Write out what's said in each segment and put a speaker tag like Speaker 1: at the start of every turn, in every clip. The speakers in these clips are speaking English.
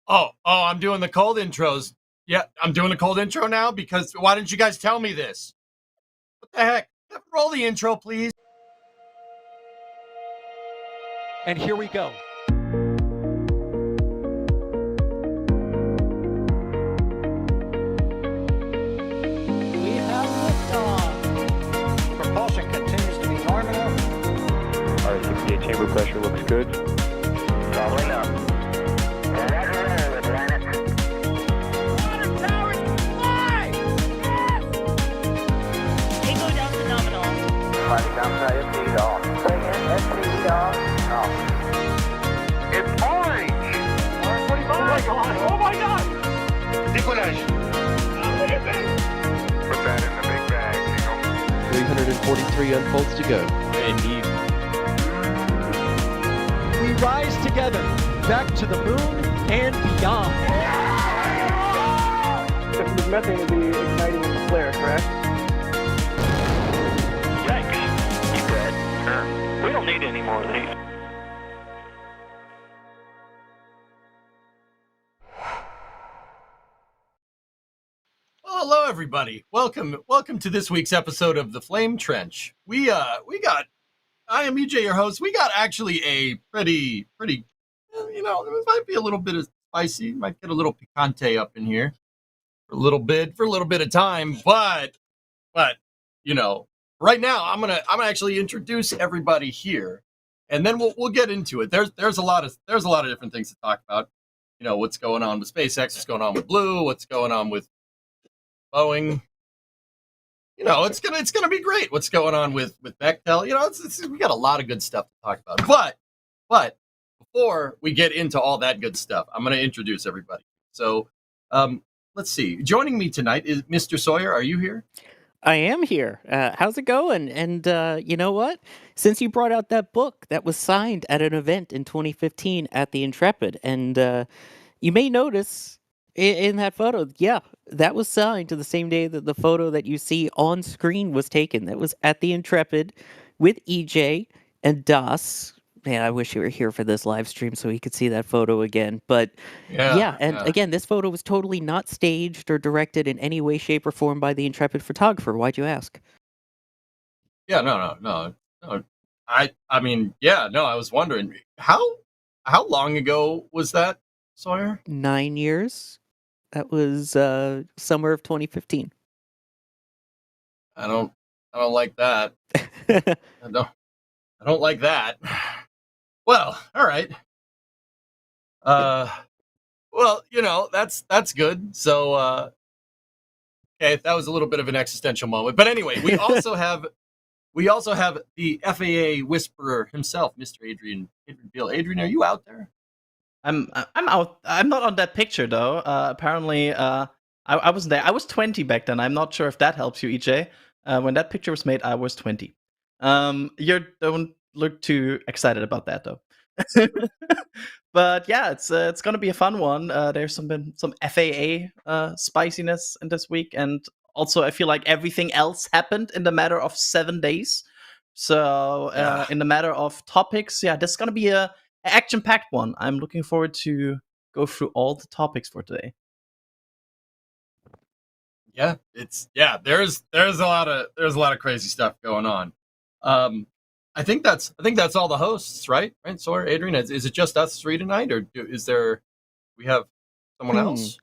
Speaker 1: I'm doing the cold intros. Yeah, I'm doing the cold intro now because why didn't you guys tell me this? What the heck? Roll the intro, please.
Speaker 2: And here we go. We have liftoff.
Speaker 3: Propulsion continues to be nominal.
Speaker 4: R68 chamber pressure looks good.
Speaker 3: Following up. Flight downside FTE off. Bring in FTE off. It's orange! Orange 45! Oh my god! Oh my god! Decollage! What is it? Put that in the big bag, Eagle.
Speaker 5: 343 unfolds to go.
Speaker 1: Indeed.
Speaker 2: We rise together, back to the moon and beyond.
Speaker 4: The methane will be igniting in the flare, correct?
Speaker 3: Yikes. You good? Sure. We don't need any more of these.
Speaker 1: Well, hello everybody. Welcome to this week's episode of the Flame Trench. We got. I am EJ, your host. We got actually a pretty. It might be a little bit of spicy. Might get a little picante up in here for a little bit of time. But right now I'm gonna actually introduce everybody here, and then we'll get into it. There's a lot of different things to talk about. You know, what's going on with SpaceX, what's going on with Blue, what's going on with Boeing. You know, it's gonna be great. What's going on with Bechtel? You know, we got a lot of good stuff to talk about. But before we get into all that good stuff, I'm gonna introduce everybody. So, let's see. Joining me tonight is Mr. Sawyer. Are you here?
Speaker 5: I am here. How's it going? And you know what? Since you brought out that book that was signed at an event in 2015 at the Intrepid, and you may notice in that photo, yeah, that was signed to the same day that the photo that you see on screen was taken. That was at the Intrepid with EJ and Das. Man, I wish you were here for this live stream so he could see that photo again. But again, this photo was totally not staged or directed in any way, shape, or form by the Intrepid photographer. Why'd you ask?
Speaker 1: Yeah, no. I was wondering how long ago was that, Sawyer?
Speaker 5: 9 years. That was summer of 2015.
Speaker 1: I don't like that. I don't like that. Well, all right. Well, that's good. So, okay, that was a little bit of an existential moment. But anyway, we also have the FAA whisperer himself, Mr. Adrian Beale. Adrian, are you out there?
Speaker 6: I'm out. I'm not on that picture though. Apparently, I wasn't there. I was 20 back then. I'm not sure if that helps you, EJ. When that picture was made, I was 20. You don't look too excited about that though. But yeah, it's gonna be a fun one. There's some FAA spiciness in this week, and also I feel like everything else happened in the matter of 7 days. So in the matter of topics, yeah, this is gonna be a action-packed one. I'm looking forward to go through all the topics for today.
Speaker 1: Yeah, there's a lot of crazy stuff going on. I think that's all the hosts, right? Right, Sawyer, Adrian, is it just us three tonight, or we have someone else?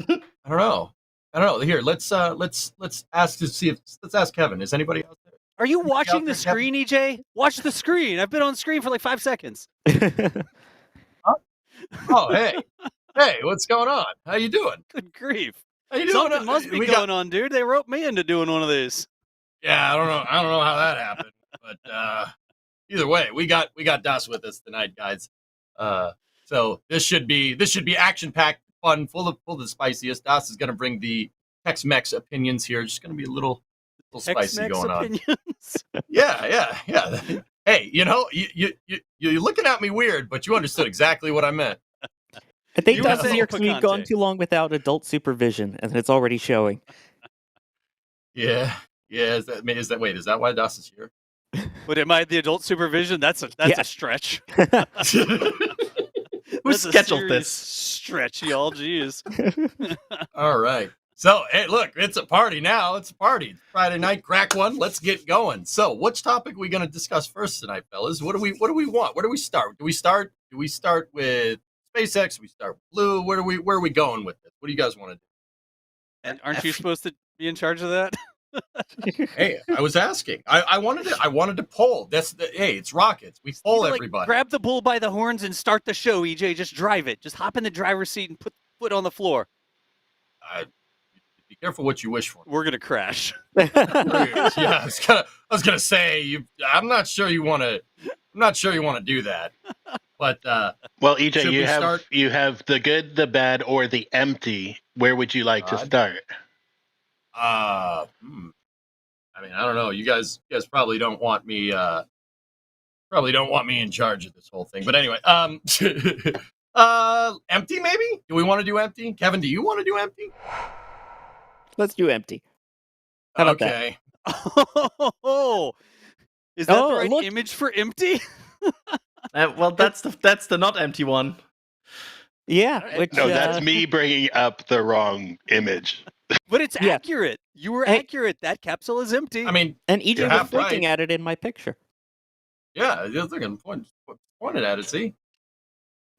Speaker 1: I don't know. Here, let's ask Kevin. Is anybody out there?
Speaker 7: Are you watching the screen, EJ? Watch the screen. I've been on screen for like 5 seconds.
Speaker 1: Huh? Oh, hey, what's going on? How you doing?
Speaker 7: Good grief!
Speaker 1: How you doing?
Speaker 7: Something must be going on, dude. They roped me into doing one of these.
Speaker 1: Yeah, I don't know how that happened, but either way, we got Das with us tonight, guys. So this should be action-packed, fun, full of the spiciest. Das is going to bring the Tex-Mex opinions here. Just going to be a little spicy going on. Yeah. Hey, you're looking at me weird, but you understood exactly what I meant.
Speaker 5: I think that's we've gone too long without adult supervision, and it's already showing.
Speaker 1: Yeah. Is that why Das is here?
Speaker 7: But am I the adult supervision? That's a stretch.
Speaker 6: Who
Speaker 7: That's a
Speaker 6: scheduled
Speaker 7: serious
Speaker 6: this?
Speaker 7: stretch, y'all? Jeez.
Speaker 1: All right. So, hey, look, it's a party now. It's a party. It's Friday night, crack one. Let's get going. So, which topic are we going to discuss first tonight, fellas? What do we want? Where do we start? Do we start with SpaceX? Do we start with Blue? Where are we going with it? What do you guys want to do?
Speaker 7: Aren't you supposed to be in charge of that?
Speaker 1: Hey, I was asking. I wanted to poll. Hey, it's rockets. We poll
Speaker 7: Like,
Speaker 1: everybody.
Speaker 7: grab the bull by the horns and start the show, EJ. Just drive it. Just hop in the driver's seat and put the foot on the floor.
Speaker 1: Be careful what you wish for.
Speaker 7: We're gonna crash.
Speaker 1: Yeah, I was gonna say I'm not sure you want to do that. But
Speaker 8: well, EJ,
Speaker 1: should
Speaker 8: you
Speaker 1: we
Speaker 8: have
Speaker 1: start?
Speaker 8: you have the good, the bad, or the empty. Where would you like to start?
Speaker 1: I mean, I don't know. You guys probably don't want me in charge of this whole thing. But anyway, empty maybe? Do we want to do empty? Kevin, do you want to do empty?
Speaker 5: Let's do empty. How about that?
Speaker 1: Okay.
Speaker 7: Oh, is that
Speaker 5: Oh,
Speaker 7: the right
Speaker 5: look.
Speaker 7: image for empty?
Speaker 6: Well, that's the not empty one.
Speaker 5: Yeah. Which,
Speaker 8: No, that's me bringing up the wrong image.
Speaker 7: But it's
Speaker 5: Yeah.
Speaker 7: accurate. You were
Speaker 5: Hey.
Speaker 7: accurate. That capsule is empty.
Speaker 1: I mean,
Speaker 5: And EJ
Speaker 1: You're
Speaker 5: was
Speaker 1: half
Speaker 5: looking
Speaker 1: right.
Speaker 5: at it in my picture.
Speaker 1: yeah, you're looking pointed at it. See.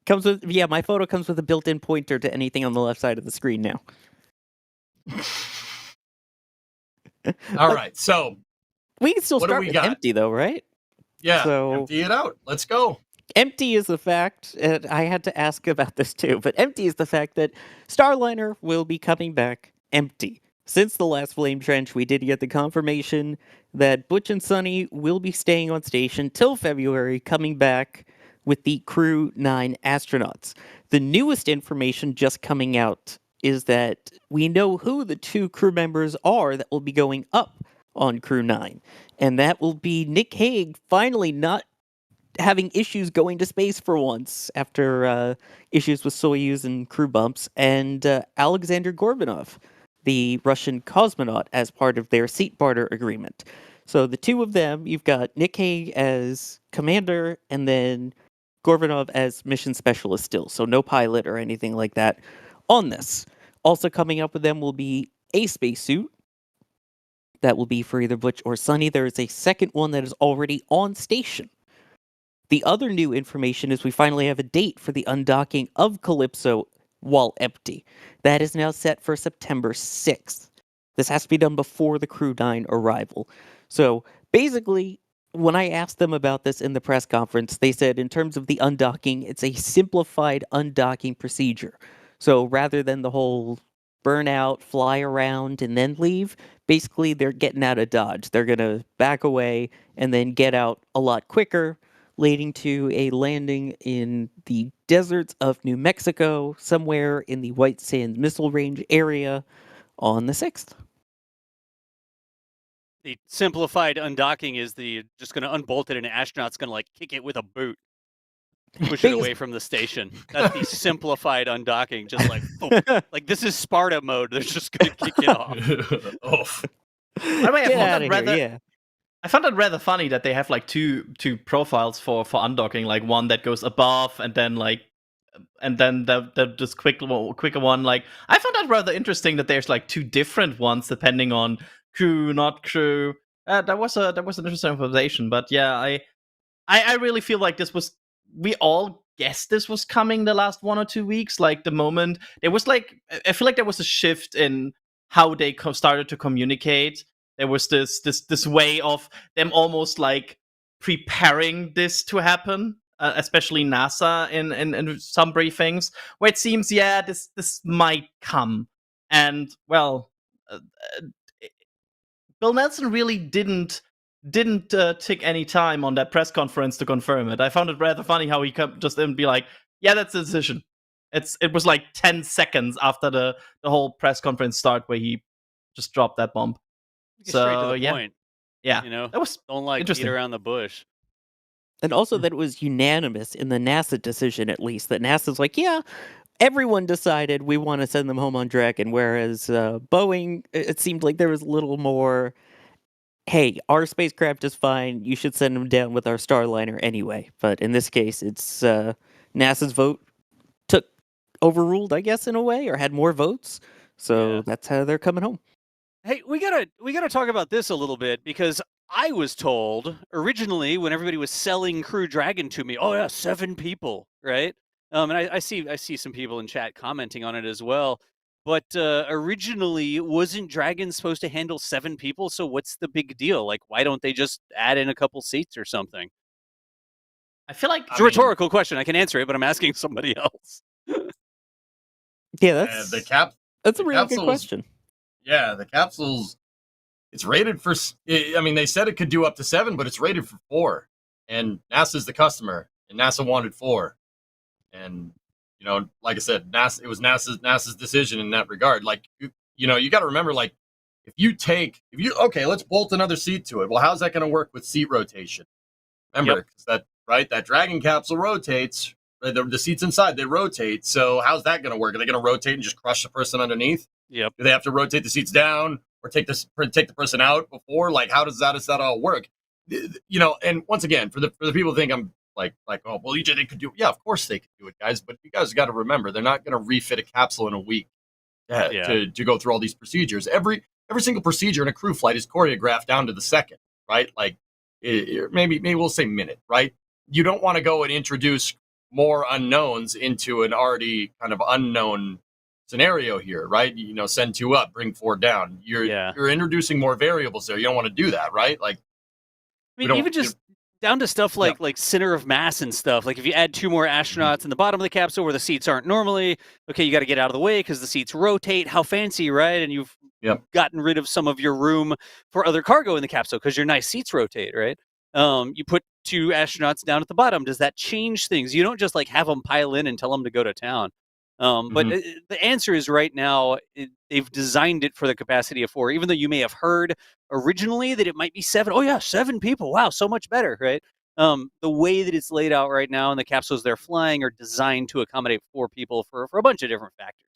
Speaker 5: Comes with my photo comes with a built-in pointer to anything on the left side of the screen now.
Speaker 1: All right. So
Speaker 5: We can still
Speaker 1: What do
Speaker 5: start
Speaker 1: we
Speaker 5: with
Speaker 1: got?
Speaker 5: empty though, right?
Speaker 1: yeah,
Speaker 5: So-
Speaker 1: empty it out. Let's go.
Speaker 5: Empty is the fact, and I had to ask about this too, but empty is the fact that Starliner will be coming back empty. Since the last Flame Trench, we did get the confirmation that Butch and Sunny will be staying on station till February, coming back with the Crew 9 astronauts. The newest information just coming out is that we know who the two crew members are that will be going up on Crew 9, and that will be Nick Hague finally not having issues going to space for once after issues with Soyuz and crew bumps, and Alexander Gorbanov, the Russian cosmonaut, as part of their seat barter agreement. So the two of them, you've got Nick Hague as commander, and then Gorbanov as mission specialist still. So no pilot or anything like that on this. Also coming up with them will be a spacesuit. That will be for either Butch or Sunny. There is a second one that is already on station. The other new information is we finally have a date for the undocking of Calypso while empty. That is now set for September 6th. This has to be done before the Crew 9 arrival. So basically, when I asked them about this in the press conference, they said in terms of the undocking, it's a simplified undocking procedure. So rather than the whole burnout, fly around, and then leave, basically they're getting out of Dodge. They're going to back away and then get out a lot quicker, leading to a landing in the deserts of New Mexico, somewhere in the White Sands Missile Range area on the 6th.
Speaker 7: The simplified undocking is just going to unbolt it and an astronaut's going to like kick it with a boot. Push it away from the station. That's the simplified undocking. Just like, boom. Like this is Sparta mode. They're just going to kick it off.
Speaker 1: Oof.
Speaker 6: By the way,
Speaker 5: Get out of here, yeah.
Speaker 6: I found it rather funny that they have like two profiles for undocking, like one that goes above and then the just quicker one. Like I found that rather interesting that there's like two different ones depending on crew, not crew. That was an interesting observation. But yeah, I really feel like we all guessed this was coming the last 1 or 2 weeks. Like the moment there was like, I feel like there was a shift in how they started to communicate. There was this way of them almost like preparing this to happen, especially NASA in some briefings, where it seems, this might come. And well, Bill Nelson really didn't take any time on that press conference to confirm it. I found it rather funny how he just didn't be like, yeah, that's the decision. It was like 10 seconds after the whole press conference start where he just dropped that bomb.
Speaker 7: Get straight to the
Speaker 6: yeah.
Speaker 7: point.
Speaker 6: Yeah,
Speaker 7: You know,
Speaker 6: that was
Speaker 7: don't like beat
Speaker 6: interesting.
Speaker 7: around the bush.
Speaker 5: And also that it was unanimous in the NASA decision, at least, that NASA's like, yeah, everyone decided we want to send them home on Dragon, whereas Boeing, it seemed like there was a little more, hey, our spacecraft is fine, you should send them down with our Starliner anyway. But in this case, it's NASA's vote overruled, I guess, in a way, or had more votes. So
Speaker 7: Yeah.
Speaker 5: that's how they're coming home.
Speaker 7: Hey, we gotta talk about this a little bit because I was told originally when everybody was selling Crew Dragon to me, oh yeah, 7 people, right? And I see some people in chat commenting on it as well. But originally, wasn't Dragon supposed to handle 7 people? So what's the big deal? Like, why don't they just add in a couple seats or something?
Speaker 6: I feel like
Speaker 7: It's a rhetorical question. I can answer it, but I'm asking somebody else.
Speaker 5: Yeah,
Speaker 1: the
Speaker 5: that's a
Speaker 1: the
Speaker 5: really good
Speaker 1: capsules-
Speaker 5: question.
Speaker 1: Yeah, the capsules. It's rated for. I mean, they said it could do up to 7, but it's rated for 4. And NASA's the customer, and NASA wanted 4. And like I said, NASA. It was NASA's decision in that regard. Like you got to remember, like if you okay, let's bolt another seat to it. Well, how's that going to work with seat rotation? Remember that Dragon capsule rotates. The seats inside, they rotate. So how's that going to work? Are they going to rotate and just crush the person underneath?
Speaker 7: Yep.
Speaker 1: Do they have to rotate the seats down or take the person out before? Like, how does that all work? And once again, for the people who think I'm like, oh, well, EJ, they could do it. Yeah, of course they could do it, guys. But you guys got to remember, they're not going to refit a capsule in a week to go through all these procedures. Every single procedure in a crew flight is choreographed down to the second, right? Like, maybe we'll say minute, right? You don't want to go and introduce more unknowns into an already kind of unknown scenario here, right? Send 2 up, bring 4 down. You're introducing more variables there. You don't want to do that, right? Like,
Speaker 7: I mean, even just down to stuff like center of mass and stuff. Like if you add 2 more astronauts in the bottom of the capsule where the seats aren't normally, okay, you got to get out of the way because the seats rotate. How fancy, right? And you've gotten rid of some of your room for other cargo in the capsule because your nice seats rotate, right? You put 2 astronauts down at the bottom. Does that change things? You don't just like have them pile in and tell them to go to town. But the answer is right now, they've designed it for the capacity of 4, even though you may have heard originally that it might be 7. Oh yeah, 7 people. Wow, so much better, right? The way that it's laid out right now and the capsules they're flying are designed to accommodate 4 people for a bunch of different factors.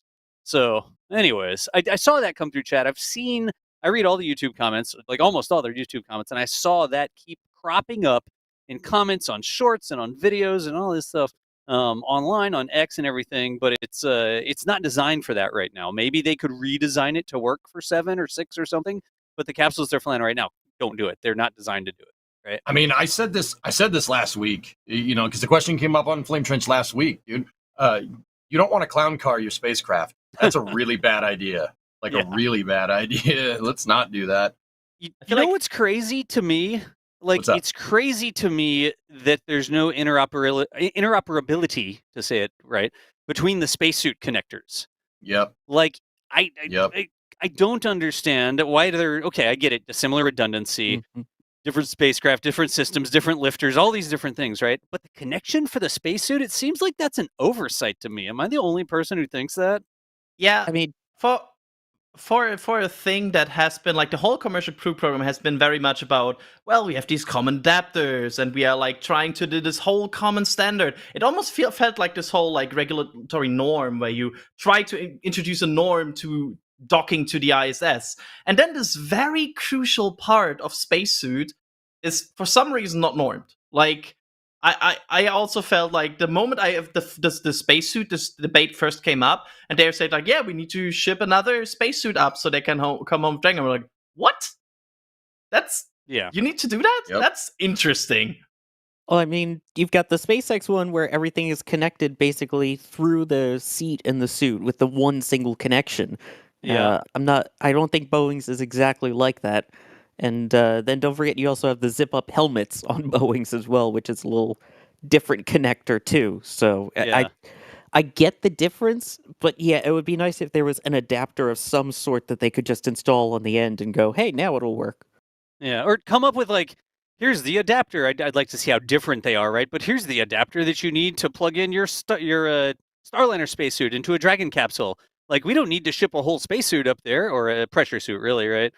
Speaker 7: So anyways, I saw that come through chat. I read all the YouTube comments, like almost all their YouTube comments, and I saw that keep cropping up in comments on shorts and on videos and all this stuff. Online on X and everything, but it's not designed for that right now. Maybe they could redesign it to work for 7 or 6 or something, but the capsules they're flying right now don't do it. They're not designed to do it, right?
Speaker 1: I mean, I said this last week, because the question came up on Flame Trench last week, dude. You don't want to clown car your spacecraft. That's a really bad idea. Like a really bad idea. Let's not do that.
Speaker 7: You know what's crazy to me? Like, it's crazy to me that there's no interoperability, to say it right, between the spacesuit connectors.
Speaker 1: Yep.
Speaker 7: Like, I don't understand why they're... Okay, I get it. A similar redundancy, different spacecraft, different systems, different lifters, all these different things, right? But the connection for the spacesuit, it seems like that's an oversight to me. Am I the only person who thinks that?
Speaker 6: Yeah.
Speaker 5: I mean,
Speaker 6: for a thing that has been like the whole commercial crew program has been very much about, well, we have these common adapters and we are like trying to do this whole common standard. It almost felt like this whole like regulatory norm where you try to introduce a norm to docking to the ISS. And then this very crucial part of spacesuit is for some reason not normed. Like, I also felt like the moment the spacesuit, this debate first came up, and they said like, yeah, we need to ship another spacesuit up so they can come home Dragon. We're like, what? You need to do that?
Speaker 1: Yep.
Speaker 6: That's interesting.
Speaker 5: Well, I mean, you've got the SpaceX one where everything is connected basically through the seat in the suit with the one single connection.
Speaker 7: Yeah.
Speaker 5: I don't think Boeing's is exactly like that. And then don't forget, you also have the zip-up helmets on Boeing's as well, which is a little different connector too. So I get the difference, but yeah, it would be nice if there was an adapter of some sort that they could just install on the end and go, hey, now it'll work.
Speaker 7: Yeah, or come up with like, here's the adapter. I'd like to see how different they are, right? But here's the adapter that you need to plug in your Starliner spacesuit into a Dragon capsule. Like, we don't need to ship a whole spacesuit up there, or a pressure suit, really, right?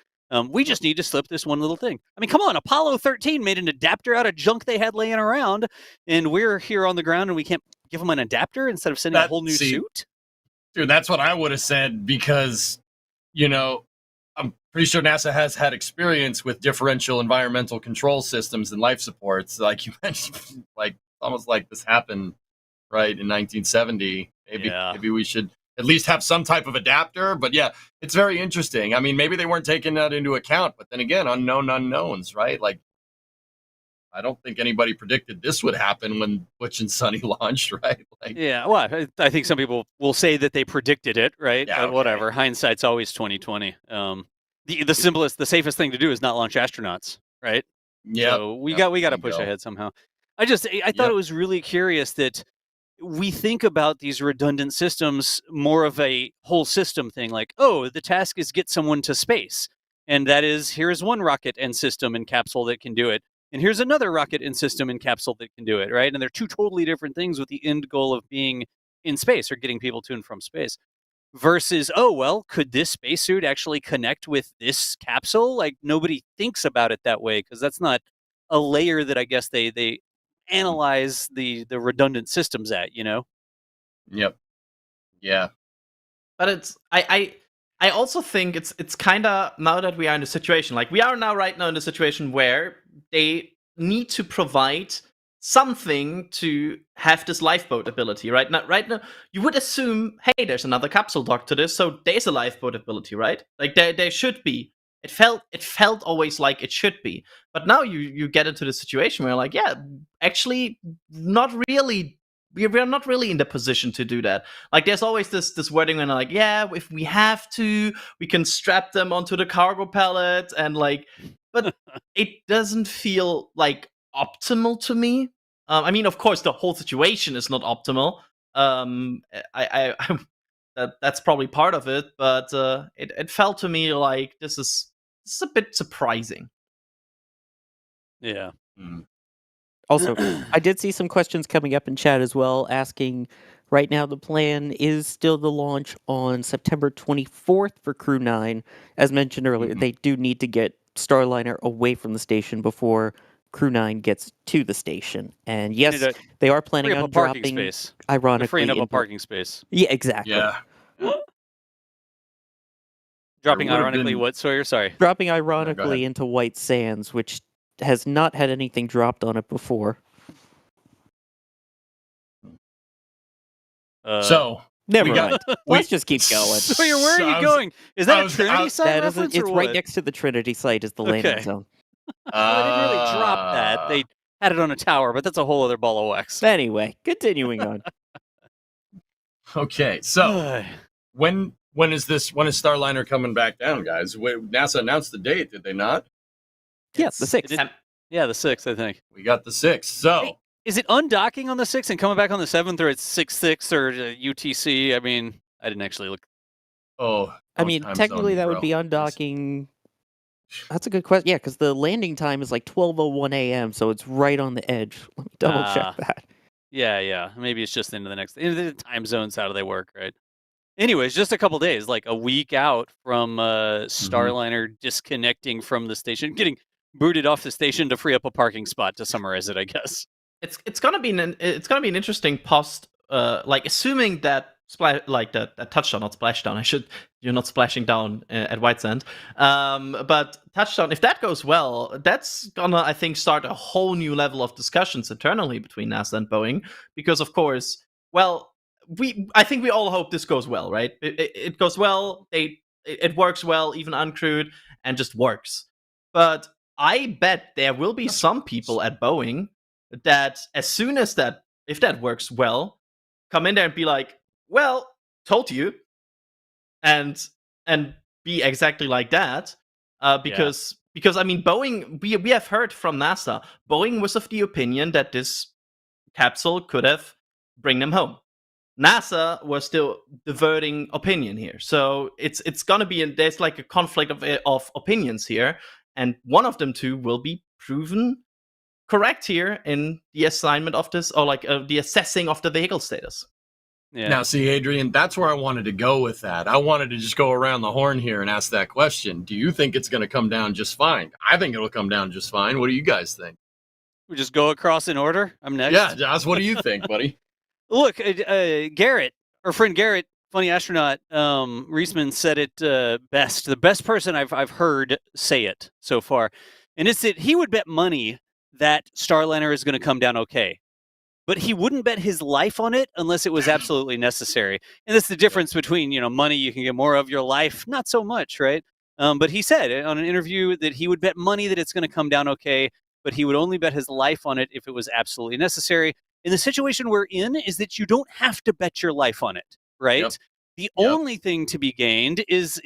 Speaker 7: We just need to slip this one little thing. I mean, come on, Apollo 13 made an adapter out of junk they had laying around, and we're here on the ground, and we can't give them an adapter instead of sending a whole new suit?
Speaker 1: Dude, that's what I would have said, because, I'm pretty sure NASA has had experience with differential environmental control systems and life supports. Like you mentioned, like almost like this happened, right, in 1970. Maybe we should at least have some type of adapter. But yeah, it's very interesting. I mean, maybe they weren't taking that into account, but then again, unknown unknowns, right? Like, I don't think anybody predicted this would happen when Butch and Sonny launched, right? Like,
Speaker 7: Yeah, well, I think some people will say that they predicted it, right?
Speaker 1: Yeah,
Speaker 7: But whatever. Hindsight's always 20/20. The simplest, the safest thing to do is not launch astronauts, right?
Speaker 1: yeah.
Speaker 7: So we got to push ahead somehow. I thought it was really curious that we think about these redundant systems more of a whole system thing, like, oh, the task is get someone to space, and that is, here's one rocket and system and capsule that can do it, and here's another rocket and system and capsule that can do it, right? And they're two totally different things with the end goal of being in space or getting people to and from space. Versus, oh, well, could this spacesuit actually connect with this capsule? Like, nobody thinks about it that way because that's not a layer that I guess they analyze the redundant systems at, you know?
Speaker 1: Yep. Yeah.
Speaker 6: But it's I also think it's kind of, now that we are in the situation, like we are now right now in the situation where they need to provide something to have this lifeboat ability, right? Now, you would assume, hey, there's another capsule dock to this, so there's a lifeboat ability, right? Like there should be. It felt always like it should be, but now you get into the situation where, like, yeah, actually, not really. We're not really in the position to do that. Like, there's always this wording when, like, yeah, if we have to, we can strap them onto the cargo pallet, and like, but it doesn't feel like optimal to me. I mean, of course, the whole situation is not optimal. That's probably part of it, but it felt to me like this is a bit surprising.
Speaker 7: Yeah.
Speaker 5: Also, I did see some questions coming up in chat as well, asking, right now the plan is still the launch on September 24th for Crew 9. As mentioned earlier, they do need to get Starliner away from the station before Crew 9 gets to the station. And yes, they are planning on dropping,
Speaker 7: space.
Speaker 5: ironically,
Speaker 7: freeing up a parking space.
Speaker 5: Yeah, exactly.
Speaker 1: Yeah.
Speaker 7: Dropping
Speaker 1: There would've
Speaker 7: ironically
Speaker 1: been-
Speaker 7: what, Sawyer? Sorry.
Speaker 5: Dropping ironically
Speaker 1: ahead.
Speaker 5: into White Sands, which has not had anything dropped on it before.
Speaker 1: So
Speaker 5: Never
Speaker 1: we got-
Speaker 5: mind. Let's just keep going.
Speaker 7: Sawyer, where
Speaker 1: So
Speaker 7: are
Speaker 1: I
Speaker 7: you
Speaker 1: was-
Speaker 7: going? Is that
Speaker 1: I
Speaker 7: a
Speaker 1: was-
Speaker 7: Trinity site
Speaker 5: That is
Speaker 7: reference
Speaker 5: it's
Speaker 7: or
Speaker 5: right
Speaker 7: what?
Speaker 5: next to the Trinity site is the landing
Speaker 7: Okay.
Speaker 5: zone.
Speaker 7: Well, they didn't really drop that. They had it on a tower, but that's a whole other ball of wax.
Speaker 5: Anyway, continuing on.
Speaker 1: Okay, so when is Starliner coming back down, guys? NASA announced the date, did they not?
Speaker 5: Yeah, the 6th.
Speaker 7: Yeah, the 6th, I think.
Speaker 1: We got the 6th. So
Speaker 7: Is it undocking on the 6th and coming back on the 7th, or it's 6/6 or UTC? I mean, I didn't actually look.
Speaker 5: I mean, technically that would be undocking. That's a good question. Yeah, because the landing time is like 12:01 a.m., so it's right on the edge. Let me double check that.
Speaker 7: Yeah. Maybe it's just into the time zones. How do they work, right? Anyways, just a couple days, like a week out from Starliner disconnecting from the station, getting booted off the station to free up a parking spot. To summarize it, I guess
Speaker 6: It's gonna be an interesting post. Like, assuming that that touchdown, not splashdown. You're not splashing down at White Sand. But touchdown, if that goes well, that's gonna, I think, start a whole new level of discussions internally between NASA and Boeing, because of course, well, I think we all hope this goes well, right? It goes well. It works well, even uncrewed, and just works. But I bet there will be some people at Boeing that, as soon as if that works well, come in there and be like, well, told you, and be exactly like that, because I mean, Boeing, we have heard from NASA, Boeing was of the opinion that this capsule could have bring them home. NASA was still diverting opinion here, so it's gonna be there's like a conflict of opinions here, and one of them two will be proven correct here in the assignment of this, or like the assessing of the vehicle status.
Speaker 7: Yeah.
Speaker 1: Now, see, Adrian, that's where I wanted to go with that. I wanted to just go around the horn here and ask that question. Do you think it's going to come down just fine? I think it'll come down just fine. What do you guys think?
Speaker 7: We just go across in order. I'm next.
Speaker 1: Yeah, Josh, what do you think, buddy?
Speaker 7: Look, Garrett, our friend Garrett, funny astronaut, Reisman said it best. The best person I've heard say it so far, and it's that he would bet money that Starliner is going to come down okay. but he wouldn't bet his life on it unless it was absolutely necessary. And that's the difference between, money you can get more of, your life, not so much, right? But he said on an interview that he would bet money that it's going to come down okay, but he would only bet his life on it if it was absolutely necessary. And the situation we're in is that you don't have to bet your life on it, right?
Speaker 1: Yep.
Speaker 7: The only thing to be gained is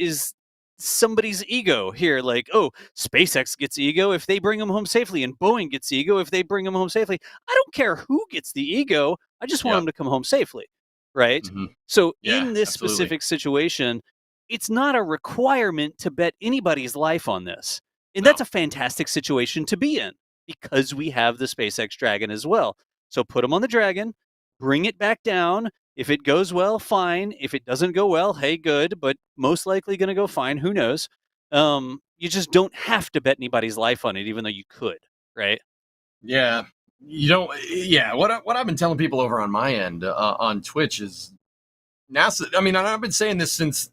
Speaker 7: somebody's ego here. Like, oh, SpaceX gets ego if they bring them home safely, and Boeing gets ego if they bring them home safely. I don't care who gets the ego. I just want them to come home safely, right?
Speaker 1: Mhm.
Speaker 7: So
Speaker 1: Yeah,
Speaker 7: in this
Speaker 1: absolutely.
Speaker 7: specific situation, it's not a requirement to bet anybody's life on this. And
Speaker 1: No.
Speaker 7: that's a fantastic situation to be in because we have the SpaceX Dragon as well. So put them on the Dragon, bring it back down. If it goes well, fine. If it doesn't go well, hey, good, but most likely going to go fine. Who knows? You just don't have to bet anybody's life on it, even though you could, right?
Speaker 1: Yeah, you don't. Yeah, what I've been telling people over on my end on Twitch is NASA. I mean, I've been saying this since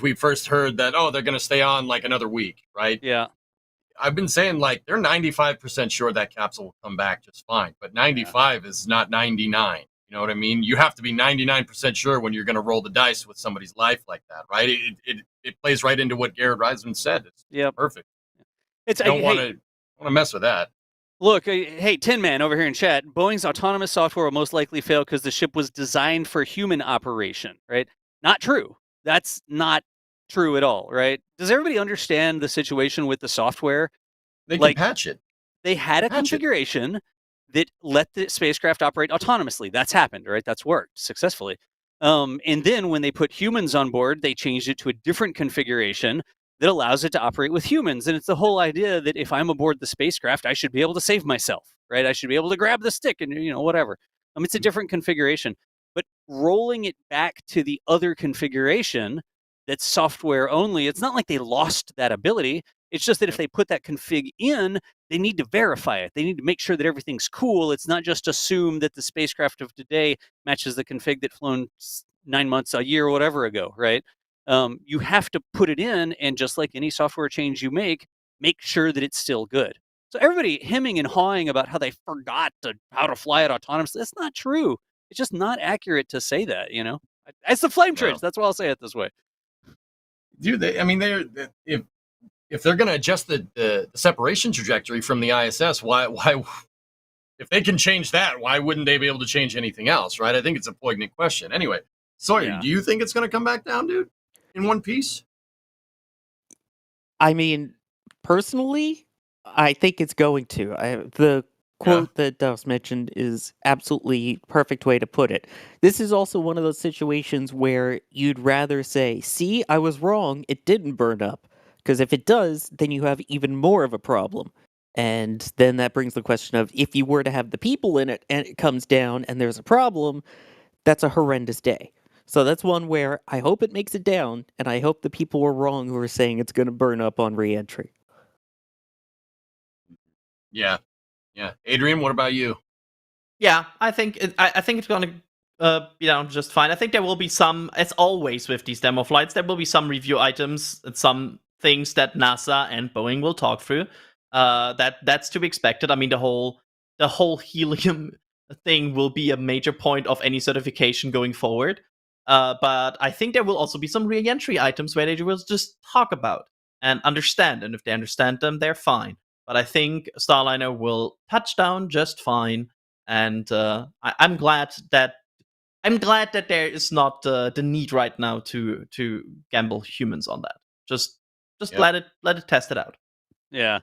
Speaker 1: we first heard that they're going to stay on like another week, right?
Speaker 7: Yeah.
Speaker 1: I've been saying like they're 95% sure that capsule will come back just fine, but 95 is not 99. You know what I mean? You have to be 99% sure when you're going to roll the dice with somebody's life like that, right? It plays right into what Garrett Reisman said. It's perfect.
Speaker 7: It's
Speaker 1: You don't want to mess with that.
Speaker 7: Look, hey, Tin Man over here in chat, Boeing's autonomous software will most likely fail because the ship was designed for human operation, right? Not true. That's not true at all, right? Does everybody understand the situation with the software?
Speaker 1: They can patch it.
Speaker 7: They had a configuration that let the spacecraft operate autonomously. That's happened, right? That's worked successfully. And then when they put humans on board, they changed it to a different configuration that allows it to operate with humans. And it's the whole idea that if I'm aboard the spacecraft, I should be able to save myself, right? I should be able to grab the stick and, whatever. It's a different configuration. But rolling it back to the other configuration that's software only, it's not like they lost that ability. It's just that if they put that config in, they need to verify it. They need to make sure that everything's cool. It's not just assume that the spacecraft of today matches the config that flown 9 months, a year, or whatever ago, right? You have to put it in, and just like any software change you make sure that it's still good. So everybody hemming and hawing about how they forgot how to fly it autonomously, that's not true. It's just not accurate to say that, It's the flame trench. That's why I'll say it this way.
Speaker 1: Dude, if they're going to adjust the separation trajectory from the ISS, why if they can change that, why wouldn't they be able to change anything else, right? I think it's a poignant question. Anyway, Sawyer, do you think it's going to come back down, dude, in one piece?
Speaker 5: I mean, personally, I think it's going to. The quote that Dust mentioned is absolutely perfect way to put it. This is also one of those situations where you'd rather say, see, I was wrong, it didn't burn up. Because if it does, then you have even more of a problem. And then that brings the question of, if you were to have the people in it and it comes down and there's a problem, that's a horrendous day. So that's one where I hope it makes it down, and I hope the people were wrong who were saying it's going to burn up on re-entry.
Speaker 1: Yeah. Adrian, what about you?
Speaker 6: Yeah, I think it's going to just fine. I think there will be some, as always with these demo flights, there will be some review items and some things that NASA and Boeing will talk through. That's to be expected. I mean, the whole helium thing will be a major point of any certification going forward. But I think there will also be some re-entry items where they will just talk about and understand. And if they understand them, they're fine. But I think Starliner will touch down just fine. And I'm glad that there is not the need right now to gamble humans on that. Just let it test it out.
Speaker 7: Yeah.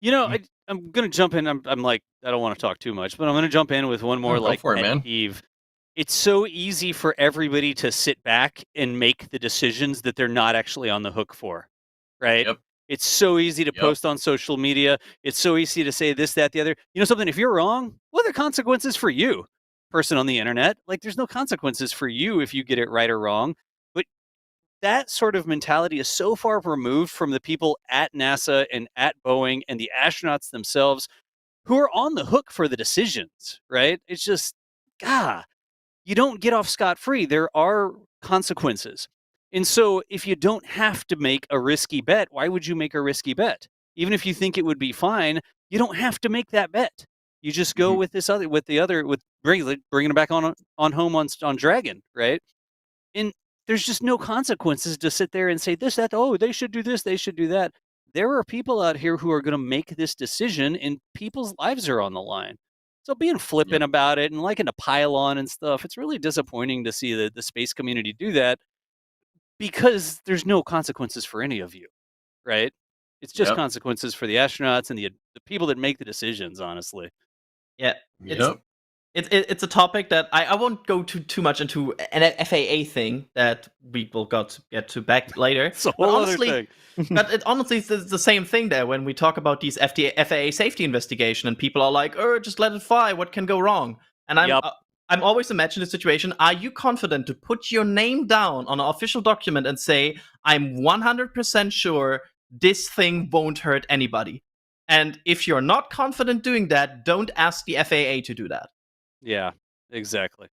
Speaker 7: I'm gonna jump in. I'm like, I don't want to talk too much, but I'm gonna jump in with one more pet peeve. It's so easy for everybody to sit back and make the decisions that they're not actually on the hook for, right?
Speaker 1: Yep.
Speaker 7: It's so easy to post on social media. It's so easy to say this, that, the other. You know something? If you're wrong, what are the consequences for you, person on the internet? Like, there's no consequences for you if you get it right or wrong. But that sort of mentality is so far removed from the people at NASA and at Boeing and the astronauts themselves who are on the hook for the decisions, right? It's just, you don't get off scot-free. There are consequences. And so if you don't have to make a risky bet, why would you make a risky bet? Even if you think it would be fine, you don't have to make that bet. You just go with bringing it back on home on Dragon, right? And there's just no consequences to sit there and say this, that, oh, they should do this, they should do that. There are people out here who are going to make this decision, and people's lives are on the line. So being flippant about it and liking to pile on and stuff, it's really disappointing to see the space community do that because there's no consequences for any of you, right? It's just consequences for the astronauts and the people that make the decisions, honestly.
Speaker 6: Yeah. It's a topic that I won't go too much into an FAA thing that we will get to back later.
Speaker 7: It's a whole other thing.
Speaker 6: But it honestly is the same thing there when we talk about these FAA safety investigation and people are like, oh, just let it fly. What can go wrong? And I'm always imagining the situation. Are you confident to put your name down on an official document and say, I'm 100% sure this thing won't hurt anybody? And if you're not confident doing that, don't ask the FAA to do that.
Speaker 7: Yeah, exactly.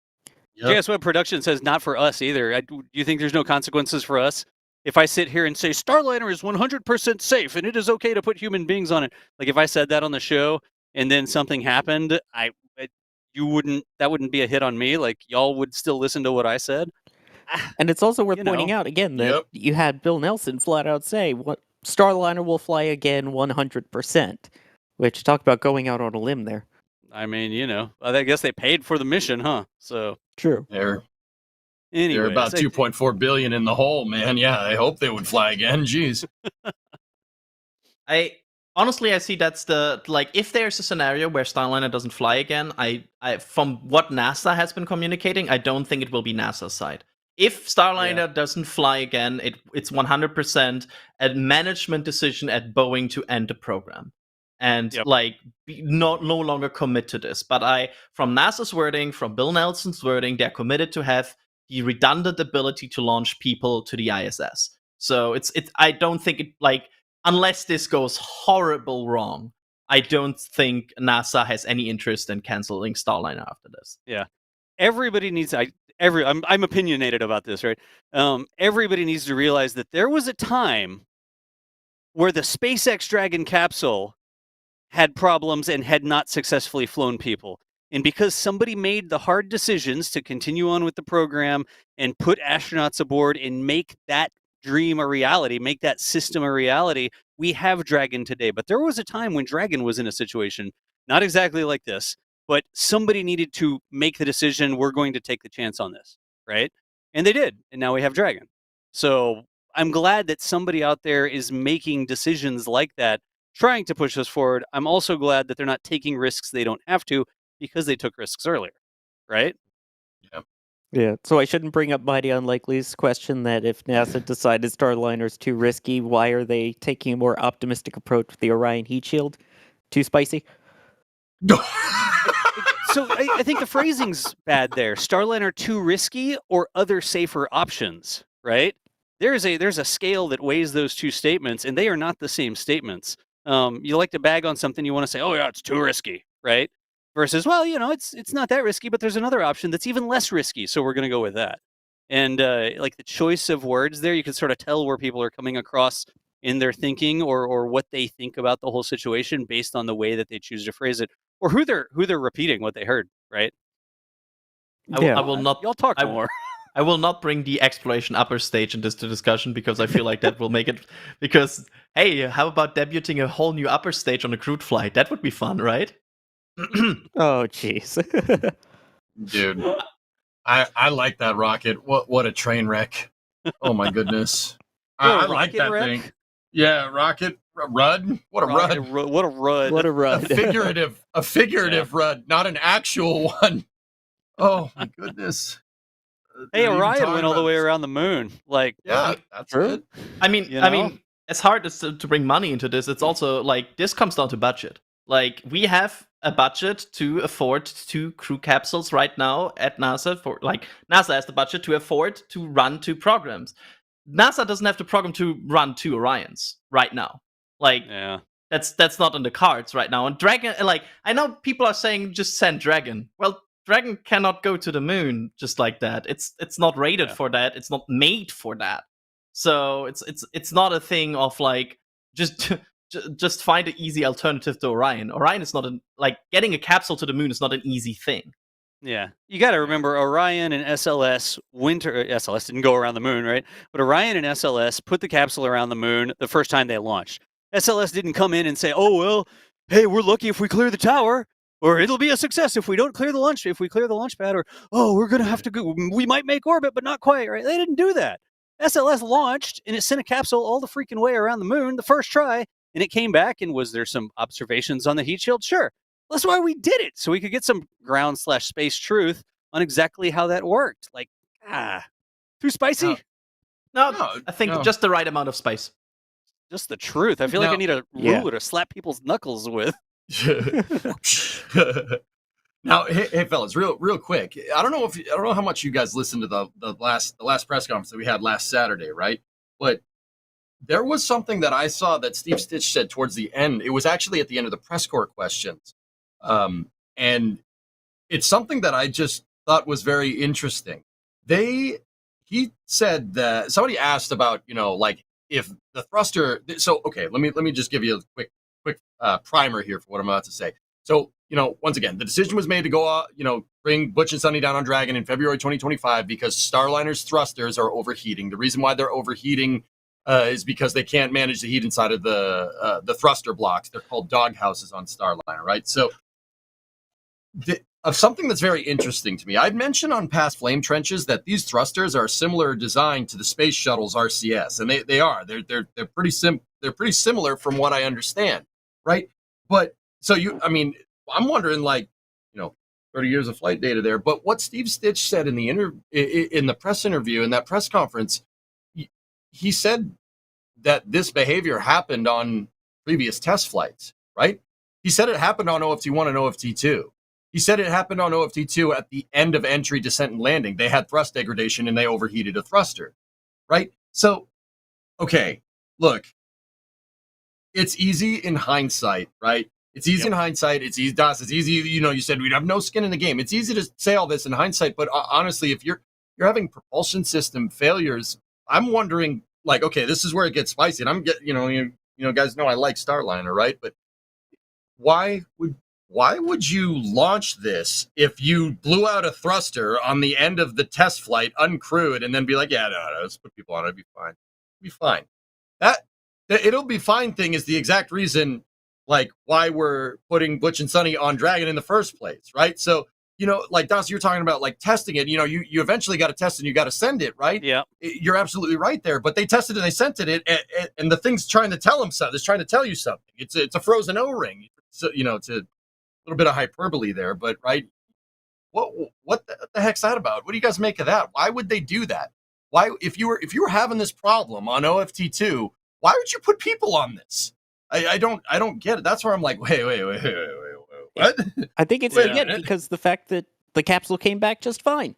Speaker 7: JS Web Production says not for us either. Do you think there's no consequences for us? If I sit here and say Starliner is 100% safe and it is okay to put human beings on it, like if I said that on the show and then something happened, that wouldn't be a hit on me. Like y'all would still listen to what I said.
Speaker 5: And it's also worth pointing out again that you had Bill Nelson flat out say what Starliner will fly again 100%, which talk about going out on a limb there.
Speaker 7: I mean, I guess they paid for the mission, huh? So
Speaker 5: true.
Speaker 1: They're about 2.4 billion in the hole, man. Yeah, I hope they would fly again. Jeez.
Speaker 6: I see that's if there's a scenario where Starliner doesn't fly again, I from what NASA has been communicating, I don't think it will be NASA's side. If Starliner doesn't fly again, it's 100% a management decision at Boeing to end the program. And no longer commit to this. But from NASA's wording, from Bill Nelson's wording, they're committed to have the redundant ability to launch people to the ISS. So I don't think unless this goes horrible wrong, I don't think NASA has any interest in canceling Starliner after this.
Speaker 7: Yeah, everybody needs. I'm opinionated about this, right? Everybody needs to realize that there was a time where the SpaceX Dragon capsule had problems and had not successfully flown people. And because somebody made the hard decisions to continue on with the program and put astronauts aboard and make that dream a reality, make that system a reality, we have Dragon today. But there was a time when Dragon was in a situation, not exactly like this, but somebody needed to make the decision, we're going to take the chance on this, right? And they did. And now we have Dragon. So I'm glad that somebody out there is making decisions like that, trying to push us forward. I'm also glad that they're not taking risks they don't have to because they took risks earlier, right?
Speaker 5: Yeah. So I shouldn't bring up Mighty Unlikely's question that if NASA decided Starliner's too risky, why are they taking a more optimistic approach with the Orion heat shield? Too spicy?
Speaker 7: So I think the phrasing's bad there. Starliner too risky or other safer options, right? There's a scale that weighs those two statements, and they are not the same statements. You like to bag on something, you want to say, oh yeah, it's too risky, right? Versus, well, it's not that risky, but there's another option that's even less risky, so we're going to go with that. And the choice of words there, you can sort of tell where people are coming across in their thinking or what they think about the whole situation based on the way that they choose to phrase it or who they're repeating what they heard, right?
Speaker 6: I will not.
Speaker 7: Y'all talk more.
Speaker 6: I will not bring the exploration upper stage in this discussion because I feel like that will make it. Because hey, how about debuting a whole new upper stage on a crewed flight? That would be fun, right?
Speaker 5: Oh, jeez.
Speaker 1: Dude, I like that rocket. What a train wreck! Oh my goodness, I like that thing. Yeah, rocket Rud. What a rud!
Speaker 7: What a rud!
Speaker 5: What a rud!
Speaker 1: A figurative rud, not an actual one. Oh my goodness.
Speaker 7: Hey, Orion went all the way around the moon.
Speaker 1: Yeah, that's good.
Speaker 6: I mean, it's hard to bring money into this. It's also this comes down to budget. We have a budget to afford 2 crew capsules right now at NASA. NASA has the budget to afford to run 2 programs. NASA doesn't have the program to run 2 Orions right now. That's not in the cards right now. And Dragon, I know people are saying just send Dragon. Well, Dragon cannot go to the moon just like that. It's not rated for that. It's not made for that. So it's not a thing of just just find an easy alternative to Orion. Orion is not getting a capsule to the moon is not an easy thing.
Speaker 7: Yeah, you got to remember Orion and SLS SLS didn't go around the moon, right? But Orion and SLS put the capsule around the moon the first time they launched. SLS didn't come in and say, "Oh well, hey, we're lucky if we clear the tower, or it'll be a success if we don't clear the launch. If we clear the launch pad, or we're gonna have to go. We might make orbit, but not quite, right?" They didn't do that. SLS launched and it sent a capsule all the freaking way around the moon the first try, and it came back. And was there some observations on the heat shield? Sure. That's why we did it, so we could get some ground/space truth on exactly how that worked. Too spicy?
Speaker 6: No, I think just the right amount of spice.
Speaker 7: Just the truth. I feel like I need a ruler to slap people's knuckles with.
Speaker 1: Now, hey, fellas, real quick. I don't know how much you guys listened to the last press conference that we had last Saturday, right? But there was something that I saw that Steve Stitch said towards the end. It was actually at the end of the press corps questions. And it's something that I just thought was very interesting. He said that somebody asked about, if the thruster. So, okay, let me just give you a quick primer here for what I'm about to say. So, once again, the decision was made to go, bring Butch and Sunny down on Dragon in February 2025 because Starliner's thrusters are overheating. The reason why they're overheating is because they can't manage the heat inside of the thruster blocks. They're called dog houses on Starliner, right? So, of something that's very interesting to me, I'd mentioned on past Flame Trenches that these thrusters are similar design to the Space Shuttle's RCS, and they are. They're pretty similar from what I understand, right? But so I'm wondering, 30 years of flight data there. But what Steve Stitch said in the press interview, in that press conference, he said that this behavior happened on previous test flights, right? He said it happened on OFT-1 and OFT-2. He said it happened on OFT-2 at the end of entry, descent, and landing. They had thrust degradation and they overheated a thruster, right? So, okay, look, it's easy in hindsight, right? It's easy in hindsight. It's easy, Das. It's easy. You said we'd have no skin in the game. It's easy to say all this in hindsight, but honestly, if you're having propulsion system failures, I'm wondering, okay, this is where it gets spicy. And I'm getting, guys know I like Starliner, right? But why would you launch this if you blew out a thruster on the end of the test flight uncrewed and then be like, no, let's put people on it. It'll be fine. It'll be fine. That it'll be fine thing is the exact reason why we're putting Butch and Sunny on Dragon in the first place, right? So, Das, you're talking about testing it, you eventually got to test it and you got to send it, right?
Speaker 7: Yeah.
Speaker 1: You're absolutely right there. But they tested and they sent it and the thing's trying to tell them something. It's trying to tell you something. It's a frozen O-ring. So, it's a little bit of hyperbole there, but right. What the heck's that about? What do you guys make of that? Why would they do that? Why, if you were having this problem on OFT-2, why would you put people on this? I don't get it. That's where I'm like, wait, what?
Speaker 5: I think it's because the fact that the capsule came back just fine.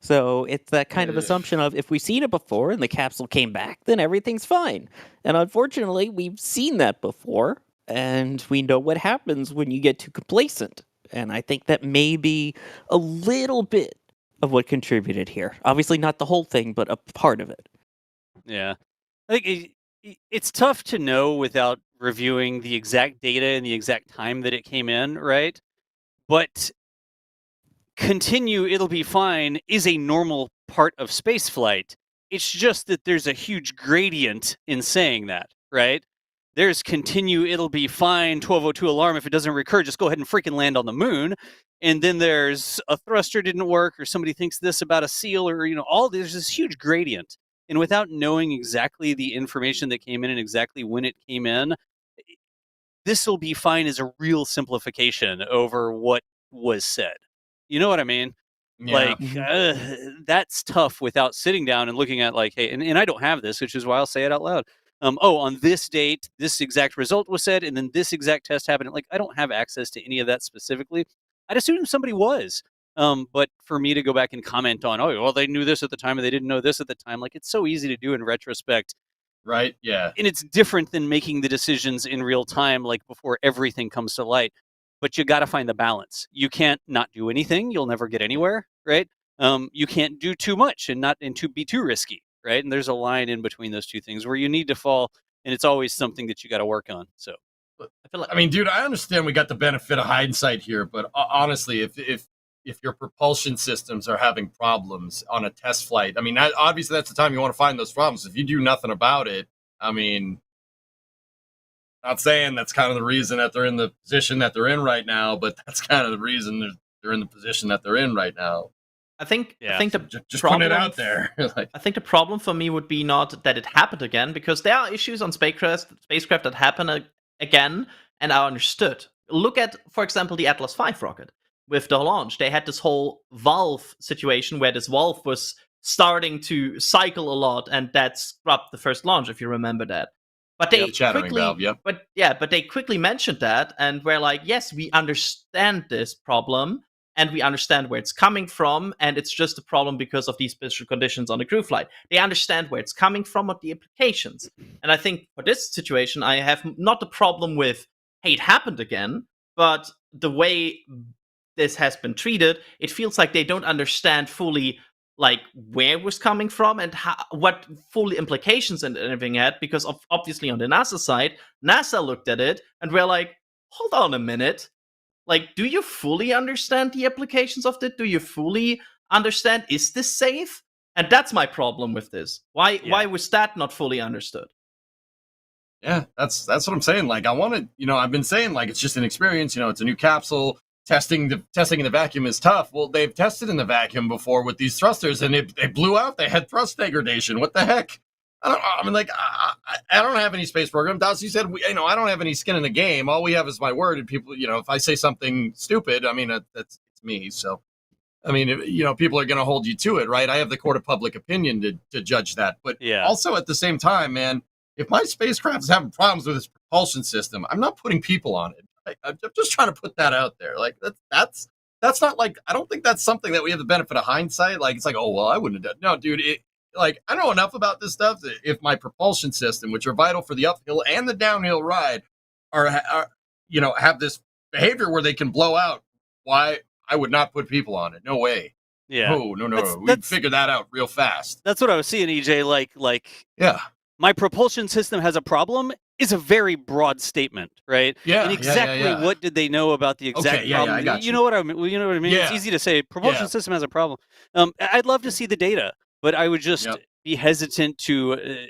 Speaker 5: So it's that kind of assumption of if we've seen it before and the capsule came back, then everything's fine. And unfortunately, we've seen that before, and we know what happens when you get too complacent. And I think that may be a little bit of what contributed here. Obviously not the whole thing, but a part of it.
Speaker 7: Yeah. I think it's tough to know without reviewing the exact data and the exact time that it came in, right? But it'll be fine is a normal part of spaceflight. It's just that there's a huge gradient in saying that, right? There's it'll be fine, 1202 alarm. If it doesn't recur, just go ahead and freaking land on the moon. And then there's a thruster didn't work, or somebody thinks this about a seal, or, there's this huge gradient. And without knowing exactly the information that came in and exactly when it came in, this will be fine as a real simplification over what was said. You know what I mean?
Speaker 1: Yeah.
Speaker 7: That's tough without sitting down and looking at hey, and I don't have this, which is why I'll say it out loud. On this date, this exact result was said, and then this exact test happened. I don't have access to any of that specifically. I'd assume somebody was. But for me to go back and comment on, they knew this at the time and they didn't know this at the time, it's so easy to do in retrospect.
Speaker 1: Right. Yeah.
Speaker 7: And it's different than making the decisions in real time, before everything comes to light. But you got to find the balance. You can't not do anything. You'll never get anywhere. Right. You can't do too much and be too risky. Right. And there's a line in between those two things where you need to fall. And it's always something that you got to work on. So
Speaker 6: I feel like
Speaker 1: I mean, dude, I understand we got the benefit of hindsight here, but honestly, if your propulsion systems are having problems on a test flight, I mean, obviously that's the time you want to find those problems. If you do nothing about it, I mean, not saying that's kind of the reason that they're in the position that they're in right now, but that's kind of the reason they're in the position that they're in right now.
Speaker 6: I think the
Speaker 1: Just
Speaker 6: problem,
Speaker 1: putting it out there. Like,
Speaker 6: I think the problem for me would be not that it happened again, because there are issues on spacecraft that happen again and are understood. Look at, for example, the Atlas V rocket with the launch. They had this whole valve situation where this valve was starting to cycle a lot, and that scrubbed the first launch, if you remember that. But they
Speaker 1: chattering valve, yeah.
Speaker 6: But they quickly mentioned that, and we're like, yes, we understand this problem, and we understand where it's coming from, and it's just a problem because of these special conditions on the crew flight. They understand where it's coming from, what the implications. And I think for this situation, I have not the problem with, hey, it happened again, but the way this has been treated, it feels like they don't understand fully, like, where it was coming from and what full implications and everything had, because obviously on the NASA side, NASA looked at it and we're like, hold on a minute. Like, do you fully understand the applications of it? Do you fully understand, is this safe? And that's my problem with this. Why was that not fully understood?
Speaker 1: Yeah, that's what I'm saying. Like, I want to, I've been saying, like, it's just an experience. It's a new capsule. Testing in the vacuum is tough. Well, they've tested in the vacuum before with these thrusters, and they blew out. They had thrust degradation. What the heck? I don't have any space program. Das, you said, I don't have any skin in the game. All we have is my word. And people, if I say something stupid, I mean, it's me. So, I mean, people are going to hold you to it, right? I have the court of public opinion to judge that. But also at the same time, man, if my spacecraft is having problems with its propulsion system, I'm not putting people on it. I'm just trying to put that out there. Like, that's not like, I don't think that's something that we have the benefit of hindsight. Like, it's like, oh, well, I wouldn't have done. No, dude, like, I know enough about this stuff that if my propulsion system, which are vital for the uphill and the downhill ride, are have this behavior where they can blow out, why I would not put people on it. No way.
Speaker 7: Yeah.
Speaker 1: No. We'd figure that out real fast.
Speaker 7: That's what I was seeing, EJ. Like,
Speaker 1: yeah.
Speaker 7: My propulsion system has a problem is a very broad statement, right?
Speaker 1: Yeah.
Speaker 7: And exactly what did they know about the exact problem?
Speaker 1: I got
Speaker 7: you know what I mean? You know what I mean?
Speaker 1: Yeah.
Speaker 7: It's easy to say propulsion system has a problem. I'd love to see the data, but I would just be hesitant to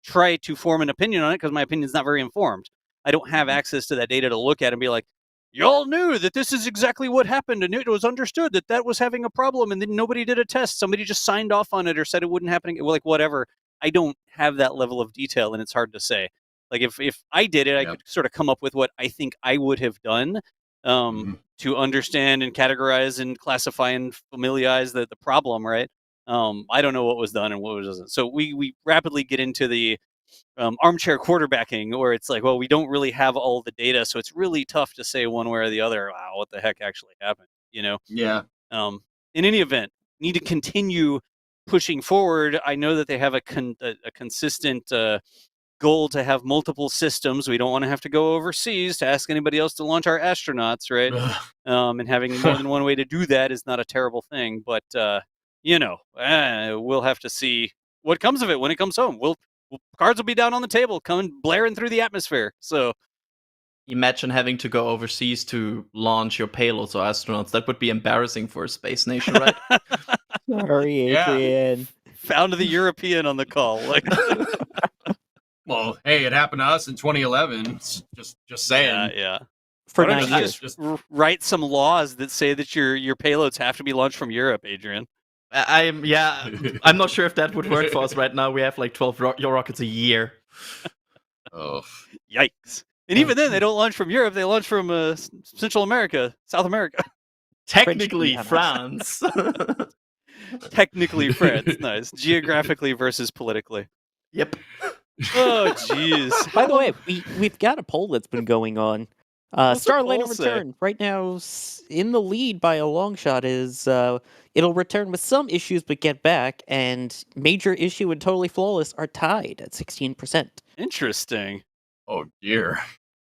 Speaker 7: try to form an opinion on it because my opinion is not very informed. I don't have access to that data to look at and be like, y'all knew that this is exactly what happened, and it was understood that was having a problem, and then nobody did a test. Somebody just signed off on it or said it wouldn't happen. Like, whatever. I don't have that level of detail, and it's hard to say. Like, if I did it, I could sort of come up with what I think I would have done to understand and categorize and classify and familiarize the problem, right? I don't know what was done and what wasn't. So we rapidly get into the armchair quarterbacking, where it's like, well, we don't really have all the data, so it's really tough to say one way or the other, wow, what the heck actually happened,
Speaker 1: Yeah.
Speaker 7: In any event, need to continue pushing forward. I know that they have a consistent goal to have multiple systems. We don't want to have to go overseas to ask anybody else to launch our astronauts, right? And having more than one way to do that is not a terrible thing. But we'll have to see what comes of it when it comes home. Cards will be down on the table, coming blaring through the atmosphere. So
Speaker 6: imagine having to go overseas to launch your payloads or astronauts. That would be embarrassing for a space nation, right?
Speaker 5: Sorry, Adrian.
Speaker 7: Found the European on the call. Like,
Speaker 1: well, hey, it happened to us in 2011. Just saying.
Speaker 7: Yeah.
Speaker 5: For 9 years.
Speaker 7: Just write some laws that say that your payloads have to be launched from Europe, Adrian.
Speaker 6: I'm not sure if that would work for us right now. We have like 12 rockets a year.
Speaker 1: Oh,
Speaker 7: yikes! And even then, they don't launch from Europe. They launch from Central America, South America.
Speaker 6: Technically, France.
Speaker 7: Technically, France. Nice. Geographically versus politically.
Speaker 6: Yep.
Speaker 7: Oh, jeez.
Speaker 5: By the way, we've got a poll that's been going on. Starliner return right now in the lead by a long shot is it'll return with some issues but get back, and major issue and totally flawless are tied at 16%.
Speaker 7: Interesting.
Speaker 1: Oh dear.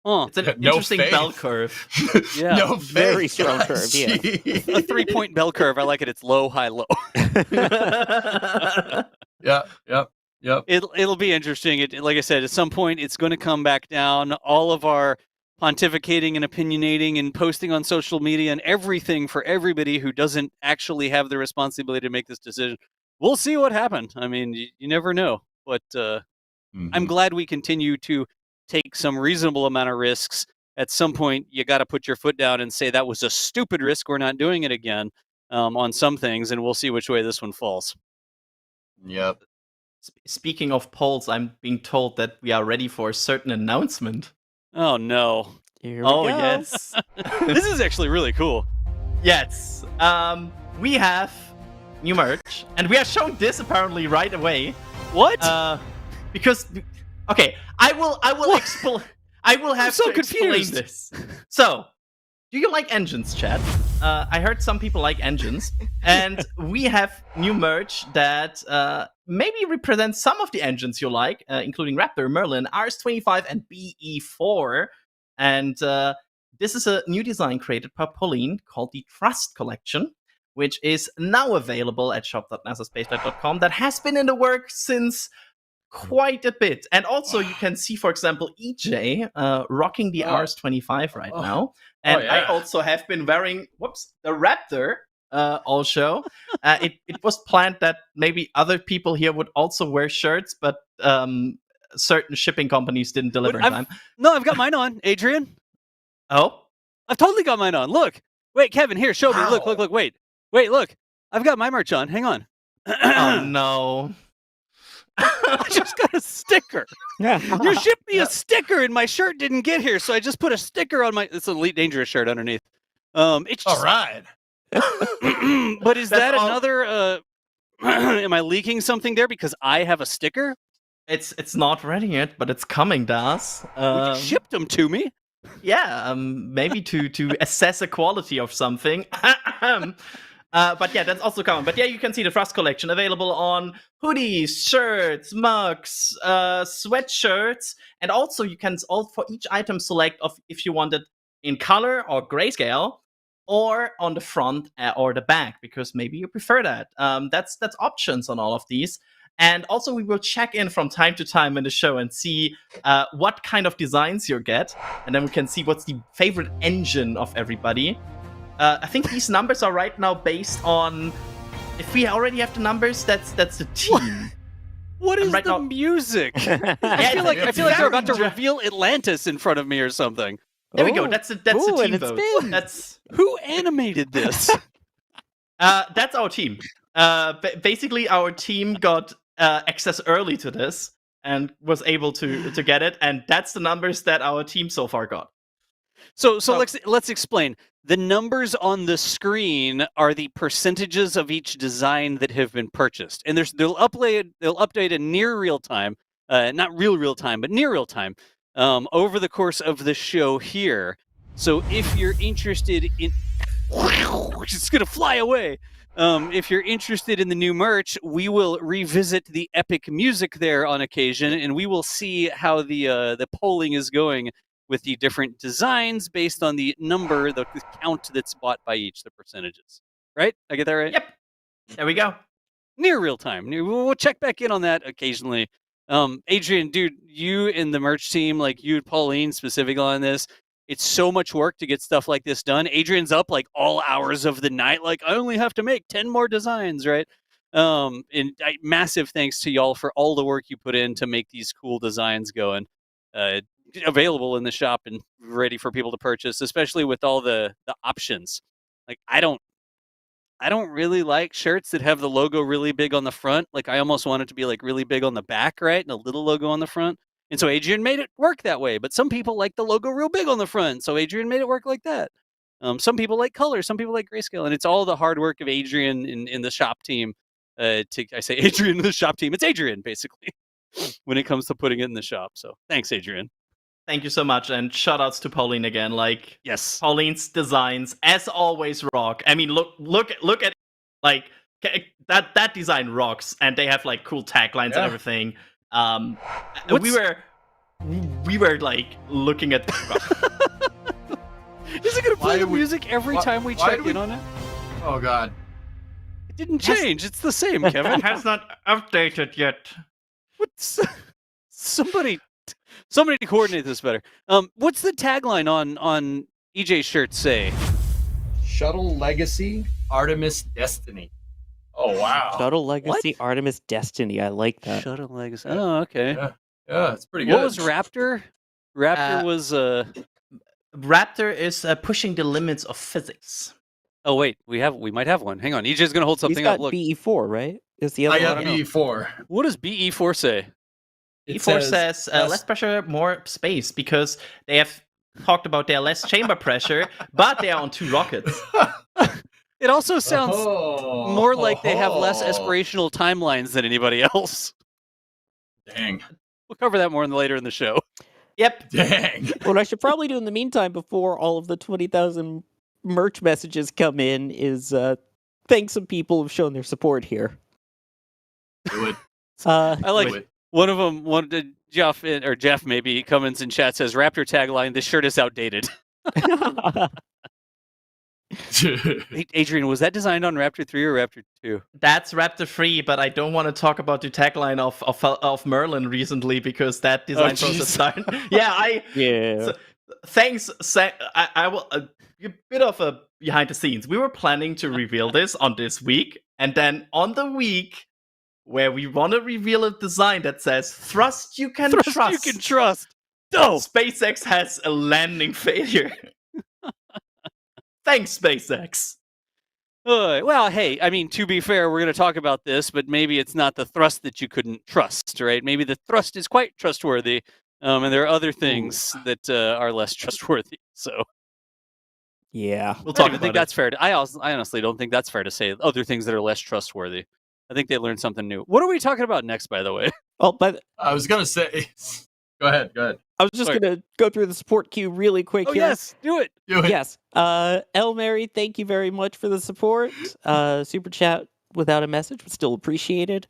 Speaker 7: Huh.
Speaker 6: It's an interesting bell curve.
Speaker 7: Yeah.
Speaker 1: No
Speaker 5: very strong curve. Yeah.
Speaker 7: A 3-point bell curve. I like it. It's low, high, low.
Speaker 1: Yeah. Yep.
Speaker 7: It'll be interesting. Like I said, at some point it's going to come back down. All of our pontificating and opinionating and posting on social media and everything for everybody who doesn't actually have the responsibility to make this decision. We'll see what happened. I mean, you never know. But I'm glad we continue to take some reasonable amount of risks. At some point, you got to put your foot down and say that was a stupid risk. We're not doing it again on some things, and we'll see which way this one falls.
Speaker 1: Yep.
Speaker 6: Speaking of polls, I'm being told that we are ready for a certain announcement.
Speaker 7: Oh, no.
Speaker 5: Here we go.
Speaker 6: Yes.
Speaker 7: This is actually really cool.
Speaker 6: Yes. We have new merch, and we are showing this apparently right away.
Speaker 7: What?
Speaker 6: Because, okay, I will explain. I will have
Speaker 7: so
Speaker 6: to explain
Speaker 7: confused.
Speaker 6: this. So, do you like engines, chat? I heard some people like engines, and we have new merch that maybe represents some of the engines you like, including Raptor, Merlin, RS-25, and BE4. And this is a new design created by Pauline called the Trust Collection, which is now available at shop.nasaspaceflight.com. That has been in the works since quite a bit. And also you can see, for example, EJ rocking the RS-25 right now. And I also have been wearing, the Raptor also. It was planned that maybe other people here would also wear shirts, but certain shipping companies didn't deliver in time.
Speaker 7: No, I've got mine on, Adrian.
Speaker 6: Oh?
Speaker 7: I've totally got mine on. Look. Wait, Kevin, here, show me. Look, wait. Wait, look. I've got my merch on. Hang on.
Speaker 6: Oh, no.
Speaker 7: I just got a sticker. You shipped me a sticker and my shirt didn't get here, so I just put a sticker on my... It's an Elite Dangerous shirt underneath. It's just...
Speaker 1: All right.
Speaker 7: But is that another... am I leaking something there because I have a sticker?
Speaker 6: It's not ready yet, but it's coming, Das.
Speaker 7: You shipped them to me.
Speaker 6: Yeah, maybe to assess the quality of something. But yeah, that's also coming. But yeah, you can see the Trust Collection available on hoodies, shirts, mugs, sweatshirts, and also you can for each item select if you want it in color or grayscale, or on the front or the back, because maybe you prefer that. That's options on all of these. And also we will check in from time to time in the show and see what kind of designs you get, and then we can see what's the favorite engine of everybody. I think these numbers are right now based on... If we already have the numbers, that's the team.
Speaker 7: What is the music? I feel like they're about to reveal Atlantis in front of me or something.
Speaker 6: There we go. That's the team vote. That's
Speaker 7: who animated this.
Speaker 6: That's our team. Basically, our team got access early to this and was able to get it, and that's the numbers that our team so far got.
Speaker 7: So let's explain. The numbers on the screen are the percentages of each design that have been purchased, and they'll update in near real time, not real time, but near real time, over the course of the show here. So if you're interested in, it's gonna fly away. If you're interested in the new merch, we will revisit the epic music there on occasion, and we will see how the polling is going with the different designs based on the number, the count that's bought by each, the percentages. Right? I get that right?
Speaker 6: Yep. There we go.
Speaker 7: Near real time. We'll check back in on that occasionally. Adrian, dude, you and the merch team, like you and Pauline specifically on this, it's so much work to get stuff like this done. Adrian's up like all hours of the night, like I only have to make 10 more designs, right? And massive thanks to y'all for all the work you put in to make these cool designs going. Available in the shop and ready for people to purchase, especially with all the options. Like I don't really like shirts that have the logo really big on the front. Like I almost want it to be like really big on the back, right? And a little logo on the front. And so Adrian made it work that way. But some people like the logo real big on the front. So Adrian made it work like that. Some people like color, some people like grayscale. And it's all the hard work of Adrian in the shop team. I say Adrian in the shop team. It's Adrian, basically, when it comes to putting it in the shop. So thanks, Adrian.
Speaker 6: Thank you so much, and shout outs to Pauline again. Like,
Speaker 7: yes,
Speaker 6: Pauline's designs, as always, rock. I mean, look at like that design rocks, and they have like cool taglines and everything. We were like looking at.
Speaker 7: Is it gonna play the music every time we check in on it?
Speaker 1: Oh God,
Speaker 7: it didn't change. It's the same, Kevin.
Speaker 6: It has not updated yet.
Speaker 7: What's somebody coordinate this better? What's the tagline on EJ's shirt say?
Speaker 1: Shuttle Legacy, Artemis Destiny. Oh wow!
Speaker 5: Shuttle Legacy, Artemis Destiny. I like that.
Speaker 7: Shuttle Legacy. Oh, okay.
Speaker 1: Yeah, it's pretty good.
Speaker 7: What was Raptor? Raptor was
Speaker 6: Raptor is pushing the limits of physics.
Speaker 7: Oh wait, we might have one. Hang on, EJ's gonna hold something
Speaker 5: He's got
Speaker 7: up. Look,
Speaker 5: BE4, right? Is the other
Speaker 1: I got
Speaker 5: one?
Speaker 1: BE4.
Speaker 7: What does BE4 say?
Speaker 6: E4 says less pressure, more space, because they have talked about their less chamber pressure, but they are on 2 rockets.
Speaker 7: It also sounds more like they have less aspirational timelines than anybody else.
Speaker 1: Dang.
Speaker 7: We'll cover that more later in the show.
Speaker 6: Yep.
Speaker 1: Dang.
Speaker 5: What I should probably do in the meantime, before all of the 20,000 merch messages come in, is thank some people who've shown their support here.
Speaker 1: Do it.
Speaker 7: I like
Speaker 1: Do it.
Speaker 7: one of them. Jeff maybe comments in chat, says Raptor tagline: "This shirt is outdated." Adrian, was that designed on Raptor 3 or Raptor 2?
Speaker 6: That's Raptor 3, but I don't want to talk about the tagline of Merlin recently because that design process started.
Speaker 5: Yeah.
Speaker 6: So, thanks. I will a bit of a behind the scenes. We were planning to reveal this on this week, and then on the week where we want to reveal a design that says "Thrust you can trust."
Speaker 7: You can trust. No,
Speaker 6: SpaceX has a landing failure. Thanks, SpaceX.
Speaker 7: Well, hey, I mean, to be fair, we're going to talk about this, but maybe it's not the thrust that you couldn't trust, right? Maybe the thrust is quite trustworthy, and there are other things that are less trustworthy. So,
Speaker 5: Yeah.
Speaker 6: We'll talk
Speaker 7: I
Speaker 6: about
Speaker 7: think
Speaker 6: it.
Speaker 7: that's fair. I honestly don't think that's fair to say. Other things that are less trustworthy. I think they learned something new. What are we talking about next, by the way?
Speaker 5: Oh, but
Speaker 1: I was gonna say. Go ahead.
Speaker 5: I was just
Speaker 7: Sorry.
Speaker 5: going to go through the support queue really quick
Speaker 7: Oh
Speaker 5: here.
Speaker 7: yes, do it.
Speaker 1: Do it.
Speaker 5: Yes. El Mary, thank you very much for the support. Super chat without a message, but still appreciated.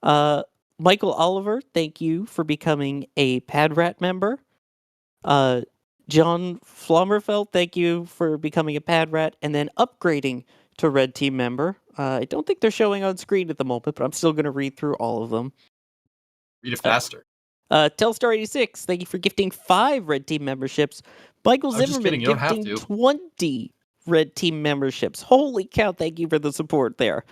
Speaker 5: Michael Oliver, thank you for becoming a Padrat member. John Flommerfeld, thank you for becoming a Padrat and then upgrading to Red Team member. I don't think they're showing on screen at the moment, but I'm still going to read through all of them.
Speaker 1: Read it faster.
Speaker 5: Telstar86, thank you for gifting 5 Red Team memberships. Michael
Speaker 1: I'm just
Speaker 5: Zimmerman
Speaker 1: kidding, you don't have
Speaker 5: gifting
Speaker 1: to.
Speaker 5: 20 Red Team memberships. Holy cow, thank you for the support there.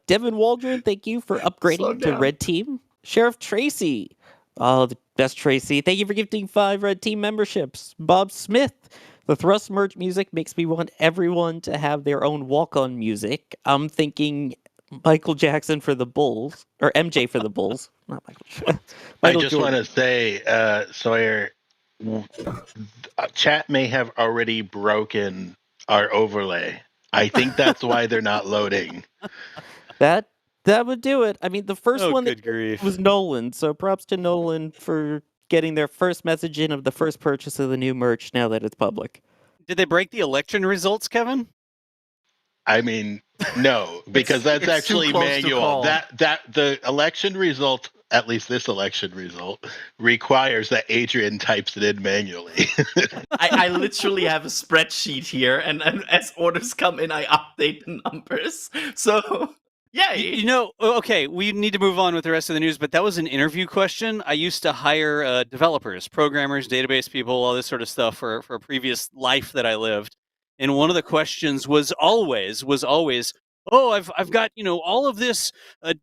Speaker 5: Devin Waldron, thank you for
Speaker 1: Slow
Speaker 5: upgrading to
Speaker 1: down.
Speaker 5: Red Team. Sheriff Tracy, oh, the best Tracy, thank you for gifting 5 Red Team memberships. Bob Smith, the Thrust merch music makes me want everyone to have their own walk-on music. I'm thinking Michael Jackson for the Bulls, or MJ for the Bulls. Not Michael.
Speaker 8: I just want to say, Sawyer, chat may have already broken our overlay. I think that's why they're not loading.
Speaker 5: That would do it. I mean, the first
Speaker 7: Oh,
Speaker 5: one
Speaker 7: good
Speaker 5: that
Speaker 7: grief.
Speaker 5: was Nolan, so props to Nolan for getting their first message in of the first purchase of the new merch now that it's public.
Speaker 7: Did they break the election results, Kevin?
Speaker 8: I mean, no, because that's
Speaker 6: it's too
Speaker 8: actually
Speaker 6: close to
Speaker 8: manual.
Speaker 6: call.
Speaker 8: That the election result, at least this election result, requires that Adrian types it in manually.
Speaker 6: I literally have a spreadsheet here, and as orders come in, I update the numbers. So, yay!
Speaker 7: You know, okay, we need to move on with the rest of the news, but that was an interview question. I used to hire developers, programmers, database people, all this sort of stuff for a previous life that I lived. And one of the questions was always, oh, I've got, all of this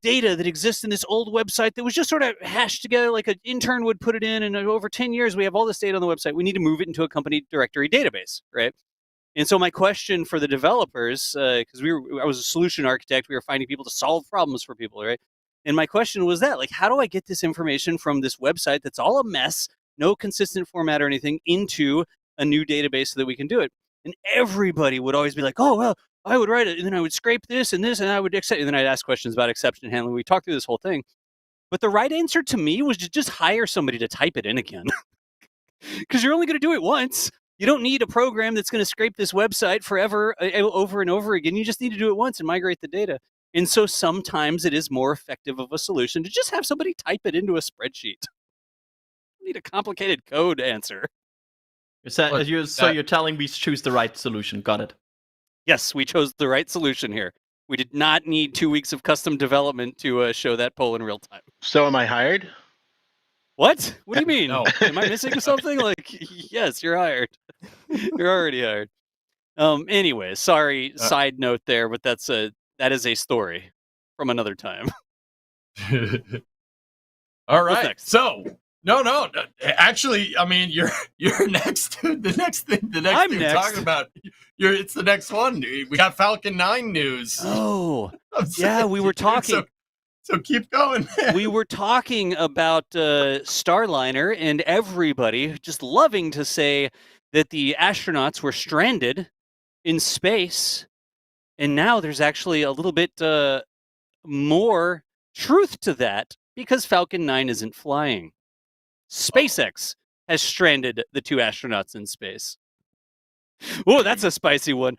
Speaker 7: data that exists in this old website that was just sort of hashed together like an intern would put it in. And over 10 years, we have all this data on the website. We need to move it into a company directory database, right? And so my question for the developers, because I was a solution architect, we were finding people to solve problems for people, right? And my question was that, like, how do I get this information from this website that's all a mess, no consistent format or anything, into a new database so that we can do it? And everybody would always be like, oh, well, I would write it, and then I would scrape this, and I would accept, and then I'd ask questions about exception handling. We talked through this whole thing. But the right answer to me was to just hire somebody to type it in again. Because you're only going to do it once. You don't need a program that's going to scrape this website forever, over and over again. You just need to do it once and migrate the data. And so sometimes it is more effective of a solution to just have somebody type it into a spreadsheet. You need a complicated code answer.
Speaker 6: So you're telling me choose the right solution. Got it.
Speaker 7: Yes, we chose the right solution here. We did not need 2 weeks of custom development to show that poll in real time.
Speaker 8: So am I hired?
Speaker 7: What? What do you mean?
Speaker 1: No.
Speaker 7: Am I missing something? Like, yes, you're hired. You're already hired. Anyway, sorry, side note there, but that is a story from another time.
Speaker 1: All
Speaker 7: What's
Speaker 1: right.
Speaker 7: next?
Speaker 1: So no. Actually, I mean, you're next. The next thing
Speaker 7: I'm
Speaker 1: we're
Speaker 7: next.
Speaker 1: talking about. It's the next one. We got Falcon 9 news.
Speaker 7: Oh,
Speaker 1: I'm
Speaker 7: yeah,
Speaker 1: saying,
Speaker 7: we were
Speaker 1: dude,
Speaker 7: talking.
Speaker 1: So keep going, man.
Speaker 7: We were talking about Starliner and everybody just loving to say that the astronauts were stranded in space, and now there's actually a little bit more truth to that because Falcon 9 isn't flying. SpaceX has stranded the 2 astronauts in space. Oh, that's a spicy one.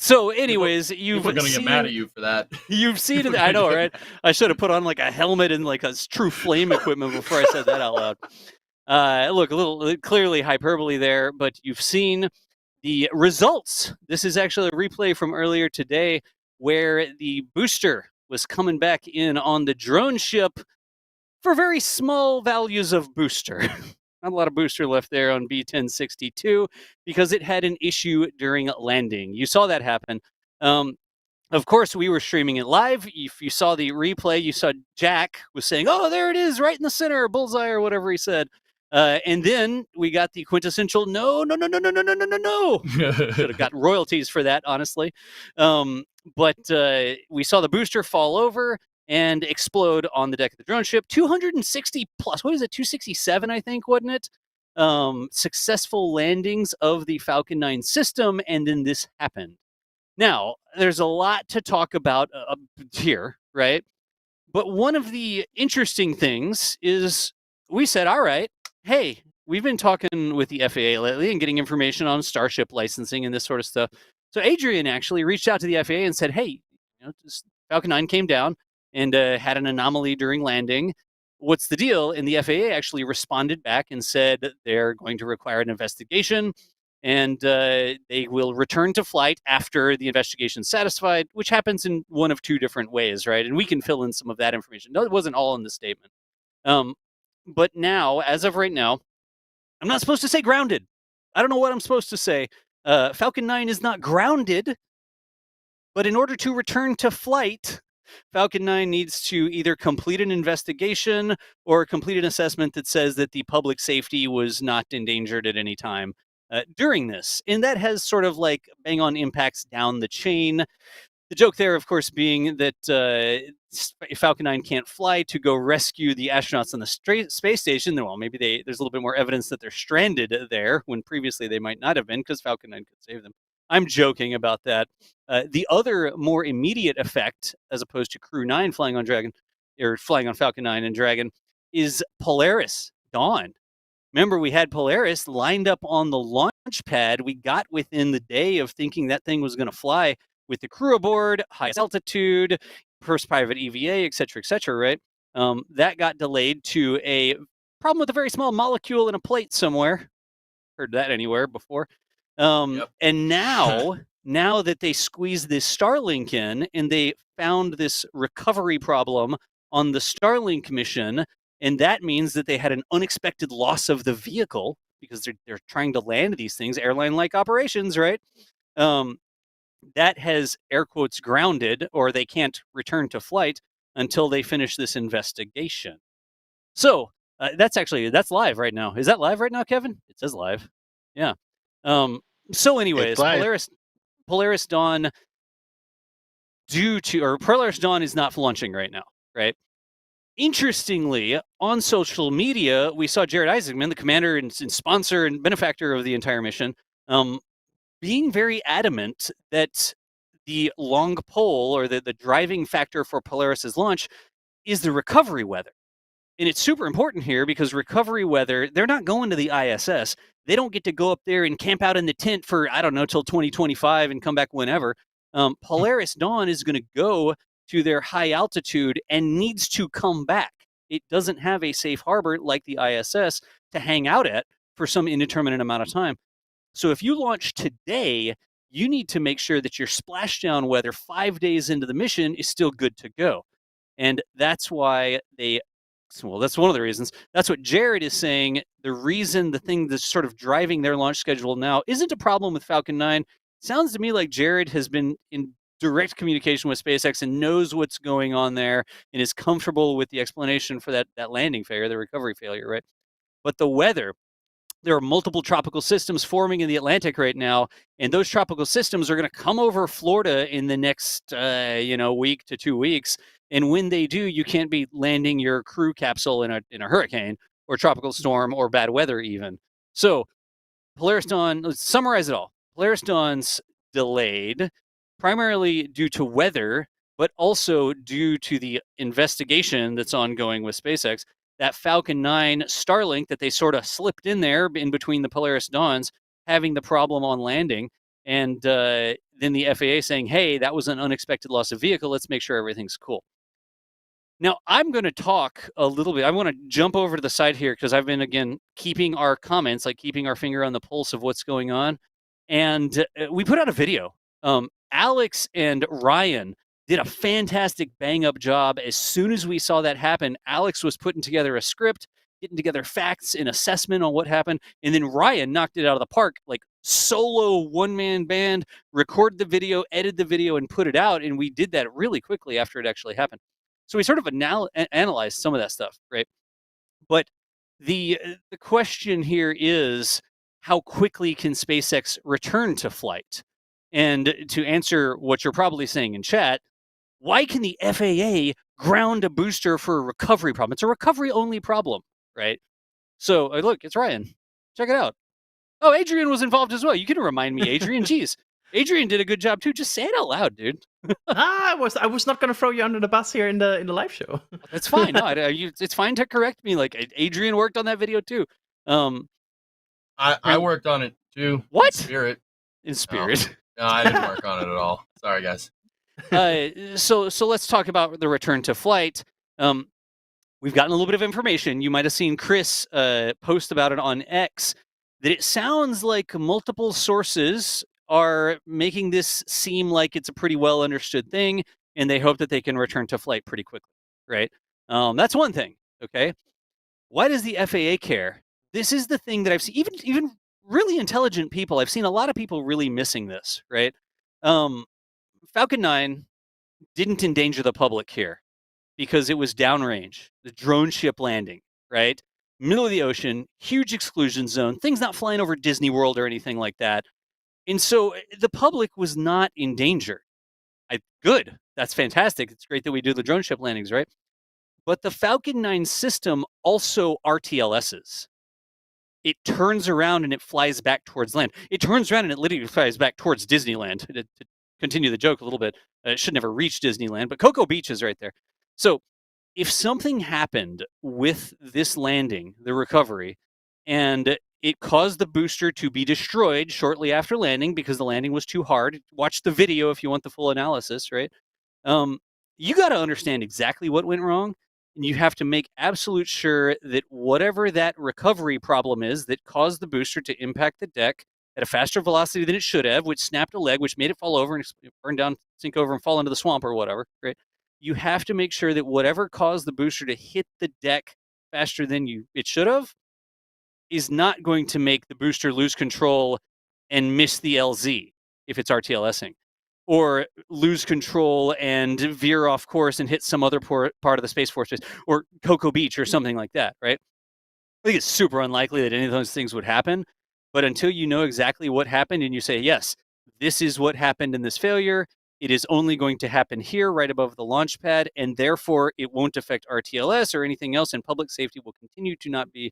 Speaker 7: So, anyways,
Speaker 1: People are gonna get mad at you for that.
Speaker 7: You've seen it. I know, right? I should have put on like a helmet and like a true flame equipment before I said that out loud. Look, a little clearly hyperbole there, but you've seen the results. This is actually a replay from earlier today where the booster was coming back in on the drone ship for very small values of booster. Not a lot of booster left there on B1062 because it had an issue during landing. You saw that happen. Of course, we were streaming it live. If you saw the replay, you saw Jack was saying, "Oh, there it is, right in the center, bullseye," or whatever he said. And then we got the quintessential no. Should have got royalties for that, honestly. But we saw the booster fall over and explode on the deck of the drone ship. 260 plus, what is it, 267, I think, wasn't it? Successful landings of the Falcon 9 system, and then this happened. Now, there's a lot to talk about here, right? But one of the interesting things is we said, all right, hey, we've been talking with the FAA lately and getting information on Starship licensing and this sort of stuff. So Adrian actually reached out to the FAA and said, hey, Falcon 9 came down and had an anomaly during landing. What's the deal? And the FAA actually responded back and said they're going to require an investigation and they will return to flight after the investigation is satisfied, which happens in one of 2 different ways, right? And we can fill in some of that information. No, it wasn't all in the statement. But now, as of right now, I'm not supposed to say grounded. I don't know what I'm supposed to say. Falcon 9 is not grounded, but in order to return to flight, Falcon 9 needs to either complete an investigation or complete an assessment that says that the public safety was not endangered at any time during this. And that has sort of like bang on impacts down the chain. The joke there, of course, being that Falcon 9 can't fly to go rescue the astronauts on the space station. Well, maybe there's a little bit more evidence that they're stranded there when previously they might not have been because Falcon 9 could save them. I'm joking about that. The other more immediate effect, as opposed to Crew 9 flying on Dragon, or flying on Falcon 9 and Dragon, is Polaris Dawn. Remember, we had Polaris lined up on the launch pad. We got within the day of thinking that thing was going to fly with the crew aboard, high altitude, first private EVA, et cetera, right? That got delayed to a problem with a very small molecule in a plate somewhere. Heard that anywhere before. And now that they squeezed this Starlink in and they found this recovery problem on the Starlink mission, and that means that they had an unexpected loss of the vehicle because they're trying to land these things, airline-like operations, right? That has air quotes grounded, or they can't return to flight until they finish this investigation. So that's live right now. Is that live right now, Kevin? It says live. Yeah. So anyways, Polaris Dawn Polaris Dawn is not launching right now, right? Interestingly, on social media, we saw Jared Isaacman, the commander and sponsor and benefactor of the entire mission, being very adamant that the long pole or the driving factor for Polaris's launch is the recovery weather. And it's super important here because recovery weather, they're not going to the ISS. They don't get to go up there and camp out in the tent for, I don't know, till 2025 and come back whenever. Polaris Dawn is going to go to their high altitude and needs to come back. It doesn't have a safe harbor like the ISS to hang out at for some indeterminate amount of time. So if you launch today, you need to make sure that your splashdown weather 5 days into the mission is still good to go. And that's why that's one of the reasons. That's what Jared is saying. The reason the thing that's sort of driving their launch schedule now isn't a problem with Falcon 9. Sounds to me like Jared has been in direct communication with SpaceX and knows what's going on there and is comfortable with the explanation for that landing failure, the recovery failure, right? But the weather, there are multiple tropical systems forming in the Atlantic right now, and those tropical systems are going to come over Florida in the next, week to 2 weeks. And when they do, you can't be landing your crew capsule in a hurricane or tropical storm or bad weather even. So Polaris Dawn, let's summarize it all. Polaris Dawn's delayed primarily due to weather, but also due to the investigation that's ongoing with SpaceX. That Falcon 9 Starlink that they sort of slipped in there in between the Polaris Dawns having the problem on landing. And then the FAA saying, hey, that was an unexpected loss of vehicle. Let's make sure everything's cool. Now, I'm going to talk a little bit. I want to jump over to the side here because I've been, again, keeping our comments, like keeping our finger on the pulse of what's going on. And we put out a video. Alex and Ryan did a fantastic bang-up job. As soon as we saw that happen, Alex was putting together a script, getting together facts and assessment on what happened, and then Ryan knocked it out of the park, like solo one-man band, recorded the video, edited the video, and put it out, and we did that really quickly after it actually happened. So we sort of analyzed some of that stuff, right? But the question here is, how quickly can SpaceX return to flight? And to answer what you're probably saying in chat, why can the FAA ground a booster for a recovery problem? It's a recovery-only problem, right? So, look, it's Ryan. Check it out. Oh, Adrian was involved as well. You can remind me, Adrian. Jeez. Adrian did a good job, too. Just say it out loud, dude.
Speaker 6: I was not going to throw you under the bus here in the live show.
Speaker 7: That's fine. No, it's fine to correct me. Like, Adrian worked on that video, too.
Speaker 1: I worked on it, too.
Speaker 7: What?
Speaker 1: In spirit.
Speaker 7: In
Speaker 1: No, I didn't work on it at all. Sorry, guys.
Speaker 7: So let's talk about the return to flight. We've gotten a little bit of information. You might have seen Chris post about it on X, that it sounds like multiple sources are making this seem like it's a pretty well understood thing, and they hope that they can return to flight pretty quickly, right? That's one thing, okay? Why does the FAA care? This is the thing that I've seen, even really intelligent people, I've seen a lot of people really missing this, right? Falcon 9 didn't endanger the public here because it was downrange, the drone ship landing, right? Middle of the ocean, huge exclusion zone, things not flying over Disney World or anything like that. And so the public was not in danger. Good. That's fantastic. It's great that we do the drone ship landings, right? But the Falcon 9 system also RTLSs. It turns around and it flies back towards land. It turns around and it literally flies back towards Disneyland. To continue the joke a little bit, it should never reach Disneyland, but Cocoa Beach is right there. So if something happened with this landing, the recovery, and it caused the booster to be destroyed shortly after landing because the landing was too hard, watch the video if you want the full analysis, right? You got to understand exactly what went wrong. And you have to make absolute sure that whatever that recovery problem is that caused the booster to impact the deck at a faster velocity than it should have, which snapped a leg, which made it fall over and burn down, sink over, and fall into the swamp or whatever, right? You have to make sure that whatever caused the booster to hit the deck faster than it should have is not going to make the booster lose control and miss the LZ if it's RTLSing, or lose control and veer off course and hit some other part of the Space Force Base, or Cocoa Beach or something like that, right? I think it's super unlikely that any of those things would happen, but until you know exactly what happened and you say, yes, this is what happened in this failure, it is only going to happen here right above the launch pad, and therefore it won't affect RTLS or anything else, and public safety will continue to not be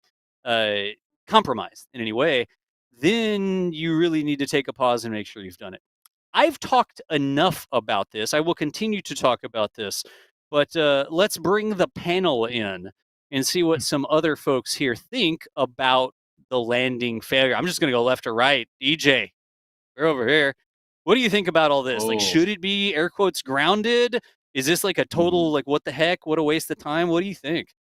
Speaker 7: compromised in any way, then you really need to take a pause and make sure you've done it. I've talked enough about this. I will continue to talk about this, but let's bring the panel in and see what some other folks here think about the landing failure. I'm just going to go left or right. EJ, we're over here. What do you think about all this? Like, should it be air quotes grounded? Is this like a total, like, what the heck? What a waste of time. What do you think?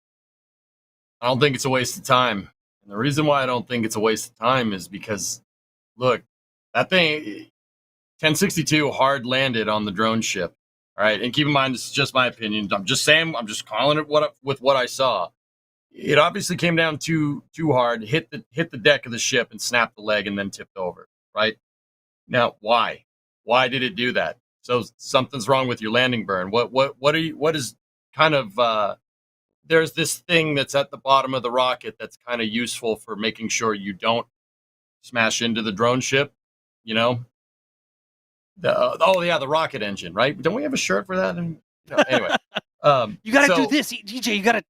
Speaker 1: I don't think it's a waste of time. And the reason why I don't think it's a waste of time is because, look, that thing, 1062 hard landed on the drone ship. All right, and keep in mind this is just my opinion. I'm just saying. I'm just calling it with what I saw. It obviously came down too hard, hit the deck of the ship and snapped the leg, and then tipped over. Right now, why? Why did it do that? So something's wrong with your landing burn. What is kind of there's this thing that's at the bottom of the rocket that's kind of useful for making sure you don't smash into the drone ship. You know, the rocket engine, right? Don't we have a shirt for that? And anyway,
Speaker 7: You got to do this, DJ. You got to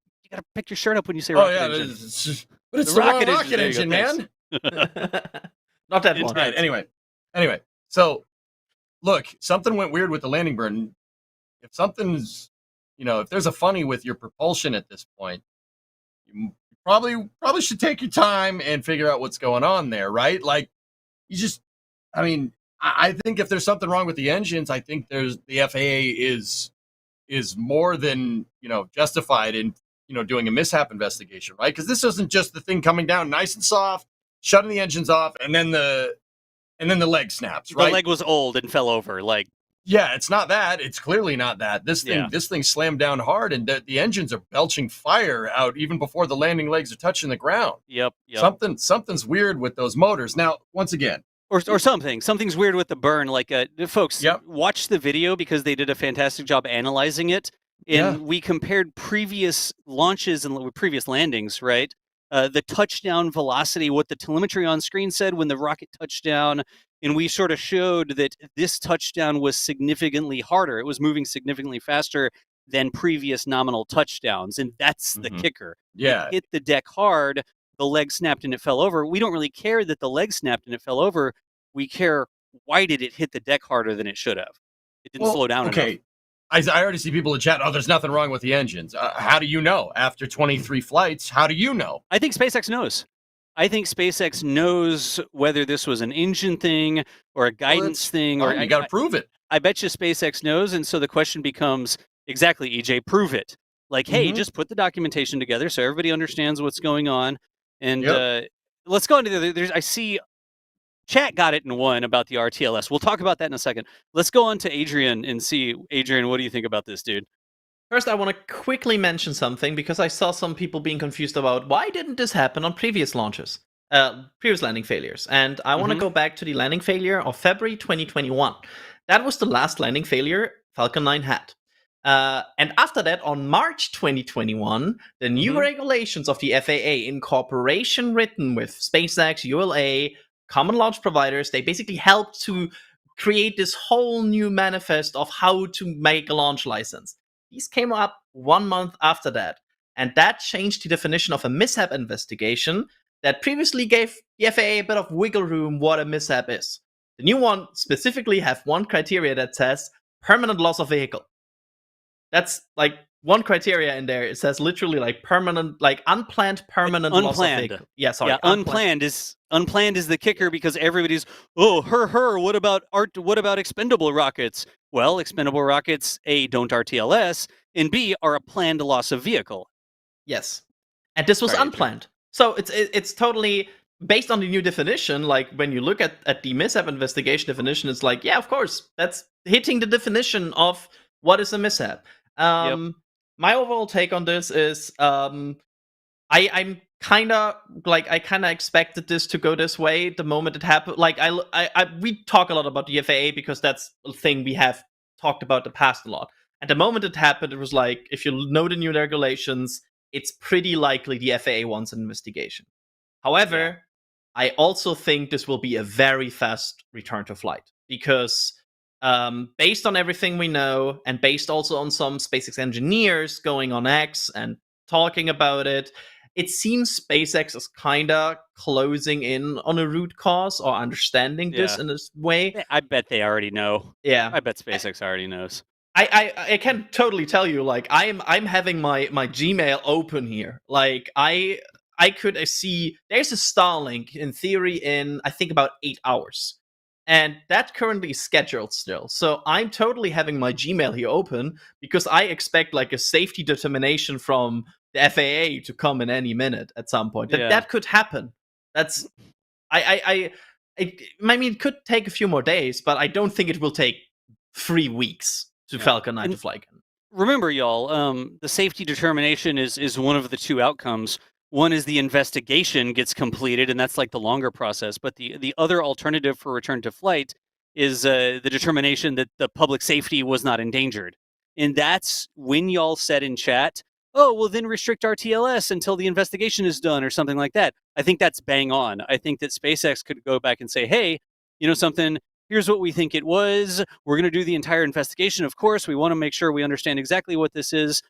Speaker 7: pick your shirt up when you say
Speaker 1: oh
Speaker 7: rocket
Speaker 1: yeah,
Speaker 7: engine.
Speaker 1: but it's
Speaker 7: The
Speaker 1: the
Speaker 7: rocket
Speaker 1: rocket
Speaker 7: engine,
Speaker 1: engine,
Speaker 7: there you go,
Speaker 1: man.
Speaker 6: Not that one.
Speaker 1: Right. Anyway. So, look, something went weird with the landing burn. If something's, if there's a funny with your propulsion at this point, you probably should take your time and figure out what's going on there, right? Like, I think if there's something wrong with the engines, I think the FAA is more than justified in doing a mishap investigation, right? Because this isn't just the thing coming down nice and soft, shutting the engines off, and then the leg snaps, right?
Speaker 7: The leg was old and fell over. Like,
Speaker 1: yeah, it's not that. It's clearly not that. This thing slammed down hard, and the engines are belching fire out even before the landing legs are touching the ground.
Speaker 7: Yep.
Speaker 1: Something's weird with those motors. Now, once again,
Speaker 7: or something's weird with the burn. Like, folks, watch the video because they did a fantastic job analyzing it. And we compared previous launches and previous landings, right? The touchdown velocity, what the telemetry on screen said when the rocket touched down, and we sort of showed that this touchdown was significantly harder. It was moving significantly faster than previous nominal touchdowns, and that's the kicker.
Speaker 1: Yeah.
Speaker 7: It hit the deck hard, the leg snapped and it fell over. We don't really care that the leg snapped and it fell over. We care, why did it hit the deck harder than it should have? It didn't slow down enough.
Speaker 1: I already see people in chat. Oh, there's nothing wrong with the engines. How do you know? After 23 flights, how do you know?
Speaker 7: I think SpaceX knows. I think SpaceX knows whether this was an engine thing or a guidance thing. Or
Speaker 1: you got to prove it.
Speaker 7: I bet you SpaceX knows, and so the question becomes, exactly, EJ, prove it. Like, hey, just put the documentation together so everybody understands what's going on. And let's go into the other. I see chat got it in one about the RTLS. We'll talk about that in a second. Let's go on to Adrian and see. Adrian, what do you think about this, dude?
Speaker 6: First, I want to quickly mention something because I saw some people being confused about why didn't this happen on previous launches, previous landing failures. And I want to go back to the landing failure of February 2021. That was the last landing failure Falcon 9 had. And after that, on March 2021, the new regulations of the FAA, in cooperation written with SpaceX, ULA, common launch providers, they basically helped to create this whole new manifest of how to make a launch license. These came up 1 month after that, and that changed the definition of a mishap investigation that previously gave the FAA a bit of wiggle room what a mishap is. The new one specifically have one criteria that says permanent loss of vehicle. That's like one criteria in there. It says literally like permanent, like unplanned permanent loss of vehicle. Yeah, sorry.
Speaker 7: Yeah, unplanned is the kicker because everybody's, what about expendable rockets? Well, expendable rockets, A, don't RTLS, and B, are a planned loss of vehicle.
Speaker 6: Yes. And this was unplanned. So it's totally based on the new definition. Like when you look at the mishap investigation definition, it's like, yeah, of course, that's hitting the definition of what is a mishap. My overall take on this is I'm kind of like, I kind of expected this to go this way the moment it happened. Like we talk a lot about the FAA because that's a thing we have talked about the past a lot. At the moment it happened, it was like, if you know the new regulations, it's pretty likely the FAA wants an investigation. However, I also think this will be a very fast return to flight because based on everything we know and based also on some SpaceX engineers going on X and talking about it, it seems SpaceX is kind of closing in on a root cause or understanding this in this way.
Speaker 7: I bet they already know.
Speaker 6: Yeah.
Speaker 7: I bet SpaceX already knows.
Speaker 6: I can totally tell you, like, I'm having my Gmail open here. Like, I could see there's a Starlink in theory in, I think, about 8 hours. And that's currently scheduled still. So I'm totally having my Gmail here open because I expect like a safety determination from the FAA to come in any minute at some point. That could happen. That's I mean, it could take a few more days, but I don't think it will take 3 weeks. to Falcon 9 to fly again.
Speaker 7: Remember, y'all, the safety determination is one of the two outcomes. One is the investigation gets completed, and that's like the longer process. But the other alternative for return to flight is the determination that the public safety was not endangered. And that's when y'all said in chat, oh, well, then restrict RTLS until the investigation is done or something like that. I think that's bang on. I think that SpaceX could go back and say, hey, you know something? Here's what we think it was. We're going to do the entire investigation. Of course, we want to make sure we understand exactly what this is.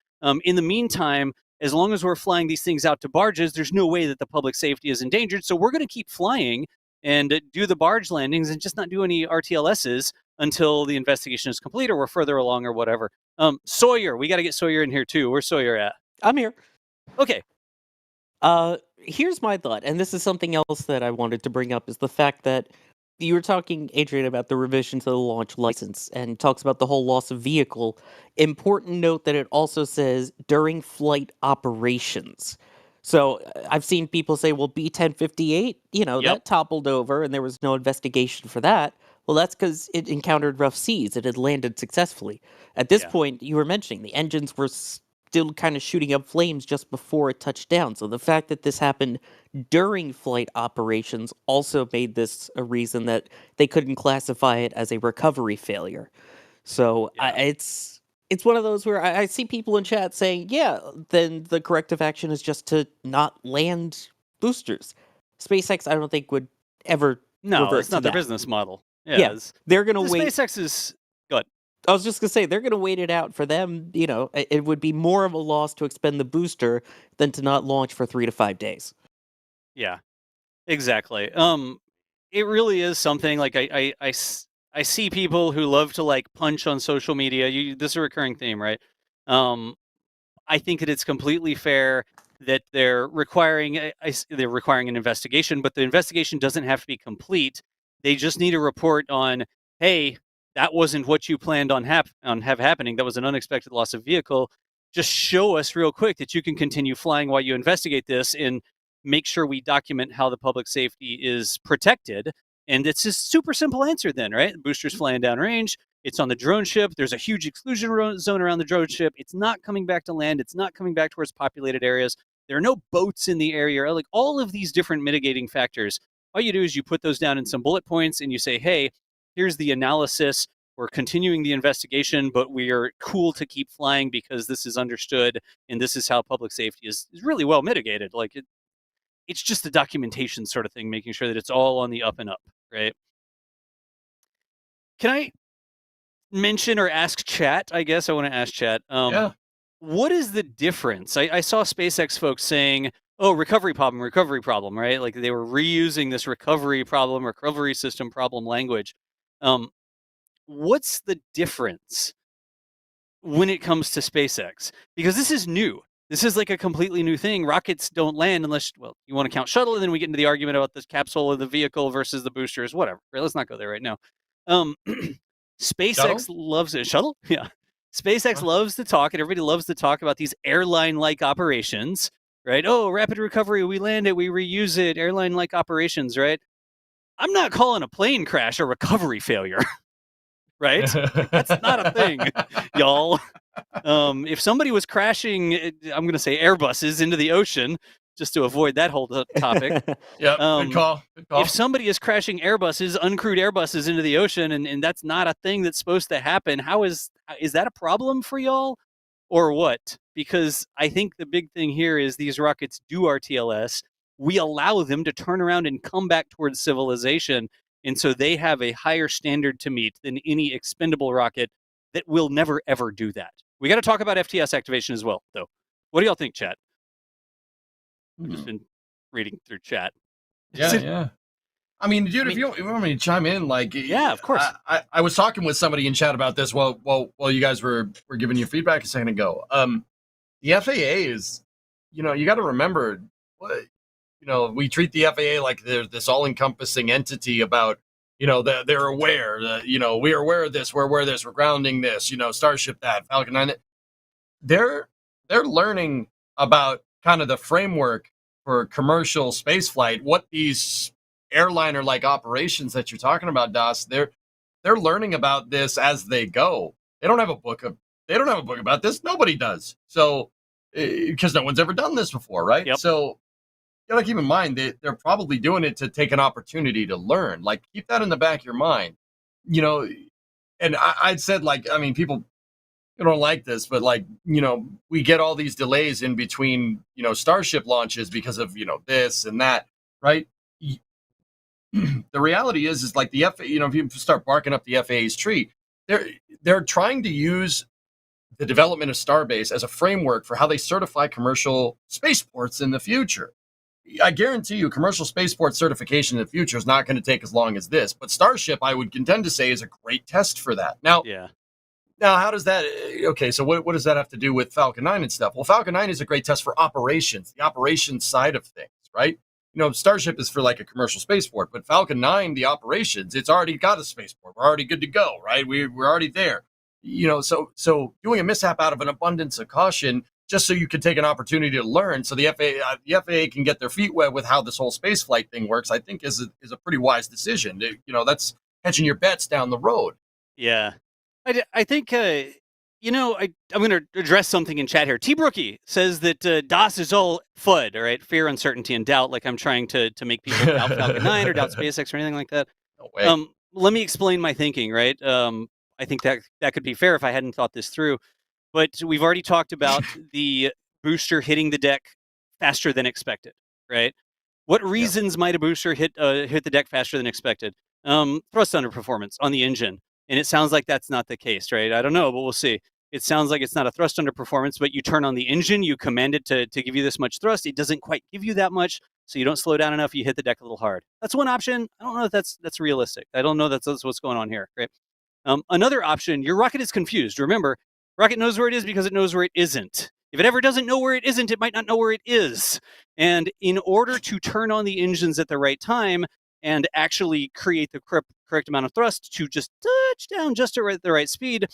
Speaker 7: In the meantime, as long as we're flying these things out to barges, there's no way that the public safety is endangered. So we're going to keep flying and do the barge landings and just not do any RTLSs until the investigation is complete or we're further along or whatever. Sawyer, we got to get Sawyer in here too. Where's Sawyer at?
Speaker 5: I'm here.
Speaker 7: Okay.
Speaker 5: Here's my thought, and this is something else that I wanted to bring up, is the fact that you were talking, Adrian, about the revision to the launch license, and talks about the whole loss of vehicle. Important note that it also says during flight operations. So I've seen people say, well, B-1058, that toppled over and there was no investigation for that. Well, that's because it encountered rough seas. It had landed successfully. At this point, you were mentioning the engines were still kind of shooting up flames just before it touched down. So the fact that this happened during flight operations also made this a reason that they couldn't classify it as a recovery failure. So it's one of those where I see people in chat saying, yeah, then the corrective action is just to not land boosters. SpaceX, I don't think, would ever revert
Speaker 7: it's not
Speaker 5: to
Speaker 7: their
Speaker 5: that.
Speaker 7: business model.
Speaker 5: Yeah, they're going to wait.
Speaker 7: SpaceX is... Go ahead.
Speaker 5: I was just going to say, they're going to wait it out. For them, it would be more of a loss to expend the booster than to not launch for 3 to 5 days.
Speaker 7: Yeah, exactly. It really is something like I see people who love to like punch on social media. This is a recurring theme, right? I think that it's completely fair that they're requiring an investigation, but the investigation doesn't have to be complete. They just need a report on, hey, that wasn't what you planned on have happening. That was an unexpected loss of vehicle. Just show us real quick that you can continue flying while you investigate this and make sure we document how the public safety is protected. And it's just super simple answer then, right? The booster's flying downrange. It's on the drone ship. There's a huge exclusion zone around the drone ship. It's not coming back to land. It's not coming back towards populated areas. There are no boats in the area. Like all of these different mitigating factors. All you do is you put those down in some bullet points and you say, hey, here's the analysis. We're continuing the investigation, but we are cool to keep flying because this is understood and this is how public safety is really well mitigated. Like it's just a documentation sort of thing, making sure that it's all on the up and up, right? Can I mention or ask chat? I guess I want to ask chat. What is the difference? I saw SpaceX folks saying, oh, recovery problem, right? Like they were reusing this recovery system problem language. What's the difference when it comes to SpaceX? Because this is new. This is like a completely new thing. Rockets don't land unless, well, you want to count shuttle, and then we get into the argument about the capsule of the vehicle versus the boosters, whatever. Right, let's not go there right now. SpaceX loves it. Shuttle? Yeah. SpaceX loves to talk, and everybody loves to talk about these airline-like operations, right? Oh, rapid recovery, we land it, we reuse it, airline-like operations, right? I'm not calling a plane crash a recovery failure. Right? That's not a thing, y'all. If somebody was crashing, I'm going to say Airbuses into the ocean, just to avoid that whole topic.
Speaker 1: Yeah, good call.
Speaker 7: If somebody is crashing Airbuses, uncrewed Airbuses into the ocean, and that's not a thing that's supposed to happen, is that a problem for y'all? Or what? Because I think the big thing here is these rockets do RTLS. We allow them to turn around and come back towards civilization. And so they have a higher standard to meet than any expendable rocket that will never, ever do that. We got to talk about FTS activation as well, though. What do y'all think, chat? I've just been reading through chat.
Speaker 1: Yeah. I mean, dude, if you want me to chime in, like,
Speaker 7: yeah, of course.
Speaker 1: I was talking with somebody in chat about this while you guys were giving your feedback a second ago. The FAA is, you got to remember, we treat the FAA like they're this all-encompassing entity about, they're aware, we are aware of this, we're aware of this, we're grounding this, Starship that, Falcon 9. They're learning about kind of the framework for commercial spaceflight, what these airliner-like operations that you're talking about, Das, they're learning about this as they go. They don't have a book about this. Nobody does. So, because no one's ever done this before, right?
Speaker 7: Yep.
Speaker 1: So, you gotta keep in mind that they're probably doing it to take an opportunity to learn. Like, keep that in the back of your mind. You know, and I'd said, like, I mean, people don't like this, but, like, you know, we get all these delays in between, you know, Starship launches because of, you know, this and that, right? The reality is like the FAA, you know, if you start barking up the FAA's tree, they're trying to use the development of Starbase as a framework for how they certify commercial spaceports in the future. I guarantee you, commercial spaceport certification in the future is not going to take as long as this. But Starship, I would contend to say, is a great test for that. Now, how does that? Okay, so what does that have to do with Falcon 9 and stuff? Well, Falcon 9 is a great test for operations, the operations side of things, right? You know, Starship is for like a commercial spaceport, but Falcon 9, the operations, it's already got a spaceport. We're already good to go, right? We're already there. You know, so doing a mishap out of an abundance of caution, just so you can take an opportunity to learn, so the FAA can get their feet wet with how this whole spaceflight thing works, I think is a pretty wise decision. You know, that's hedging your bets down the road.
Speaker 7: Yeah. I think, you know, I'm going to address something in chat here. T-Brookie says that DOS is all FUD, all right? Fear, uncertainty, and doubt, like I'm trying to make people doubt Falcon 9 or doubt SpaceX or anything like that.
Speaker 1: No way.
Speaker 7: Let me explain my thinking, right? I think that could be fair if I hadn't thought this through. But we've already talked about the booster hitting the deck faster than expected, right? What reasons might a booster hit the deck faster than expected? Thrust underperformance on the engine. And it sounds like that's not the case, right? I don't know, but we'll see. It sounds like it's not a thrust underperformance, but you turn on the engine, you command it to give you this much thrust. It doesn't quite give you that much, so you don't slow down enough, you hit the deck a little hard. That's one option. I don't know if that's realistic. I don't know that's what's going on here, right? Another option, your rocket is confused. Remember, rocket knows where it is because it knows where it isn't. If it ever doesn't know where it isn't, it might not know where it is. And in order to turn on the engines at the right time and actually create the correct amount of thrust to just touch down just at the right speed,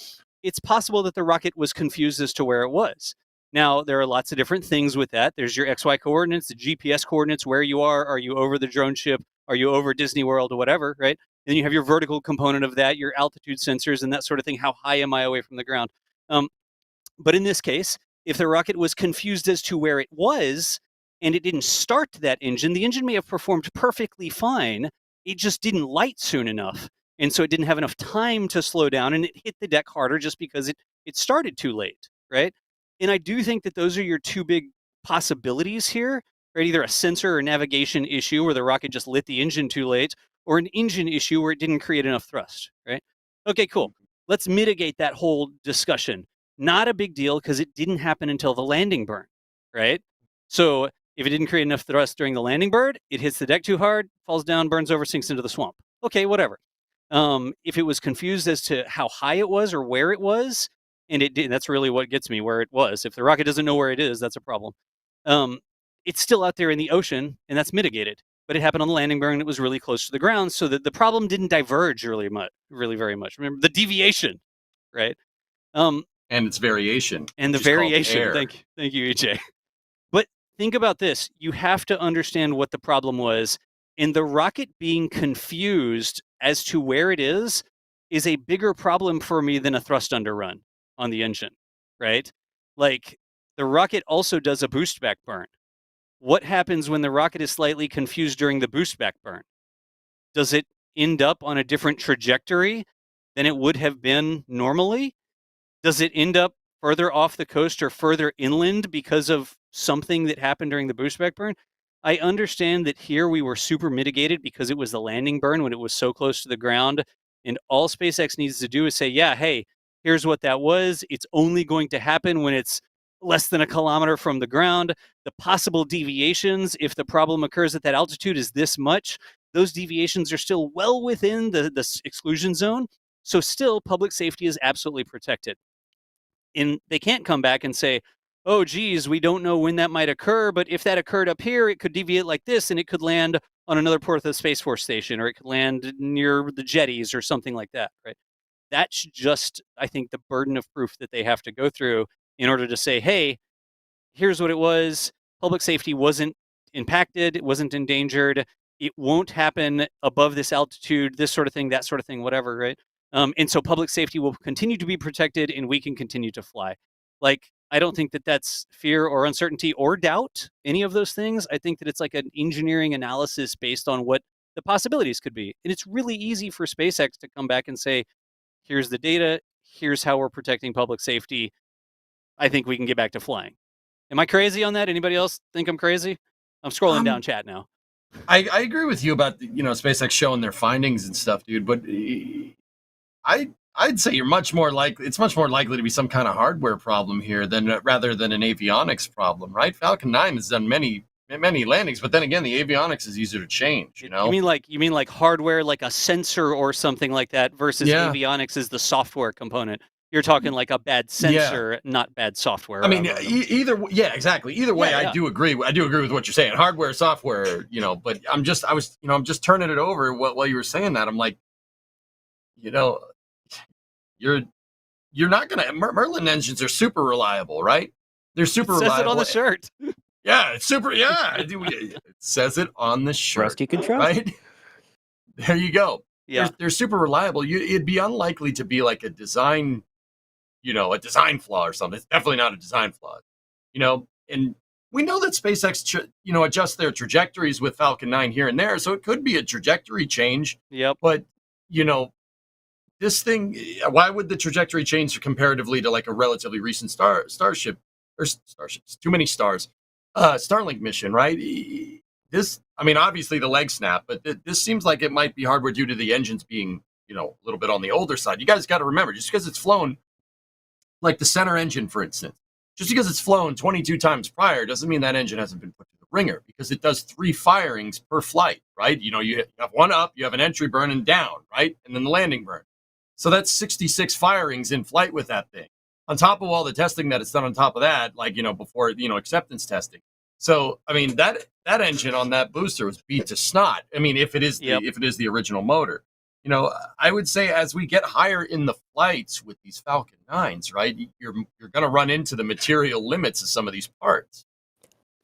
Speaker 7: it's possible that the rocket was confused as to where it was. Now, there are lots of different things with that. There's your XY coordinates, the GPS coordinates, where you are. Are you over the drone ship? Are you over Disney World or whatever, right? Then you have your vertical component of that, your altitude sensors and that sort of thing. How high am I away from the ground? But in this case, if the rocket was confused as to where it was and it didn't start that engine, the engine may have performed perfectly fine. It just didn't light soon enough. And so it didn't have enough time to slow down and it hit the deck harder just because it started too late, right? And I do think that those are your two big possibilities here, right? Either a sensor or navigation issue where the rocket just lit the engine too late, or an engine issue where it didn't create enough thrust, right? Okay, cool. Let's mitigate that whole discussion. Not a big deal because it didn't happen until the landing burn, right? So if it didn't create enough thrust during the landing burn, it hits the deck too hard, falls down, burns over, sinks into the swamp. Okay, whatever. If it was confused as to how high it was or where it was, and it did, that's really what gets me, where it was. If the rocket doesn't know where it is, that's a problem. It's still out there in the ocean, and that's mitigated. But it happened on the landing burn, and it was really close to the ground, so that the problem didn't diverge really very much. Remember the deviation, right?
Speaker 1: And its variation.
Speaker 7: And the variation. Thank you, EJ. But think about this. You have to understand what the problem was. And the rocket being confused as to where it is a bigger problem for me than a thrust underrun on the engine, right? Like, the rocket also does a boost back burn. What happens when the rocket is slightly confused during the boost back burn? Does it end up on a different trajectory than it would have been normally? Does it end up further off the coast or further inland because of something that happened during the boost back burn? I understand that here we were super mitigated because it was the landing burn when it was so close to the ground. And all SpaceX needs to do is say, yeah, hey, here's what that was. It's only going to happen when it's less than a kilometer from the ground. The possible deviations, if the problem occurs at that altitude, is this much. Those deviations are still well within the exclusion zone. So still, public safety is absolutely protected. And they can't come back and say, oh, geez, we don't know when that might occur, but if that occurred up here, it could deviate like this, and it could land on another port of the Space Force station, or it could land near the jetties or something like that, right? That's just, I think, the burden of proof that they have to go through in order to say, hey, here's what it was. Public safety wasn't impacted. It wasn't endangered. It won't happen above this altitude, this sort of thing, that sort of thing, whatever, right? And so public safety will continue to be protected and we can continue to fly. Like, I don't think that that's fear or uncertainty or doubt, any of those things. I think that it's like an engineering analysis based on what the possibilities could be. And it's really easy for SpaceX to come back and say, here's the data, here's how we're protecting public safety. I think we can get back to flying. Am I crazy on that? Anybody else think I'm crazy? I'm scrolling down chat now.
Speaker 1: I agree with you about SpaceX showing their findings and stuff, dude. But I'd say it's much more likely to be some kind of hardware problem here rather than an avionics problem, right? Falcon 9 has done many landings, but then again, the avionics is easier to change. You
Speaker 7: mean like hardware, like a sensor or something like that, versus avionics is the software component. You're talking like a bad sensor, not bad software.
Speaker 1: I mean, exactly. Either way, I do agree. I do agree with what you're saying. Hardware, software, But I'm just turning it over while you were saying that. I'm like, you're not gonna. Merlin engines are super reliable, right? They're super reliable.
Speaker 7: Says it on the shirt.
Speaker 1: Yeah, it's super. Yeah, it says it on the shirt.
Speaker 5: Trust you can trust.
Speaker 1: Right? There you go.
Speaker 7: Yeah,
Speaker 1: they're super reliable. It'd be unlikely to be like a design flaw or something. It's definitely not a design flaw. And we know that SpaceX, adjusts their trajectories with Falcon 9 here and there, so it could be a trajectory change.
Speaker 7: Yep.
Speaker 1: But this thing, why would the trajectory change comparatively to like a relatively recent Starship or Starships? Too many stars. Starlink mission, right? Obviously the leg snap, but this seems like it might be hardware due to the engines being, a little bit on the older side. You guys got to remember, just because it's flown, like the center engine, for instance, just because it's flown 22 times prior doesn't mean that engine hasn't been put to the ringer, because it does 3 firings per flight, right? You have one up, you have an entry burn and down, right? And then the landing burn. So that's 66 firings in flight with that thing, on top of all the testing that it's done on top of that, like, before, acceptance testing. So, that engine on that booster was beat to snot. If it is the original motor, I would say as we get higher in the flights with these Falcon 9s, right, you're going to run into the material limits of some of these parts.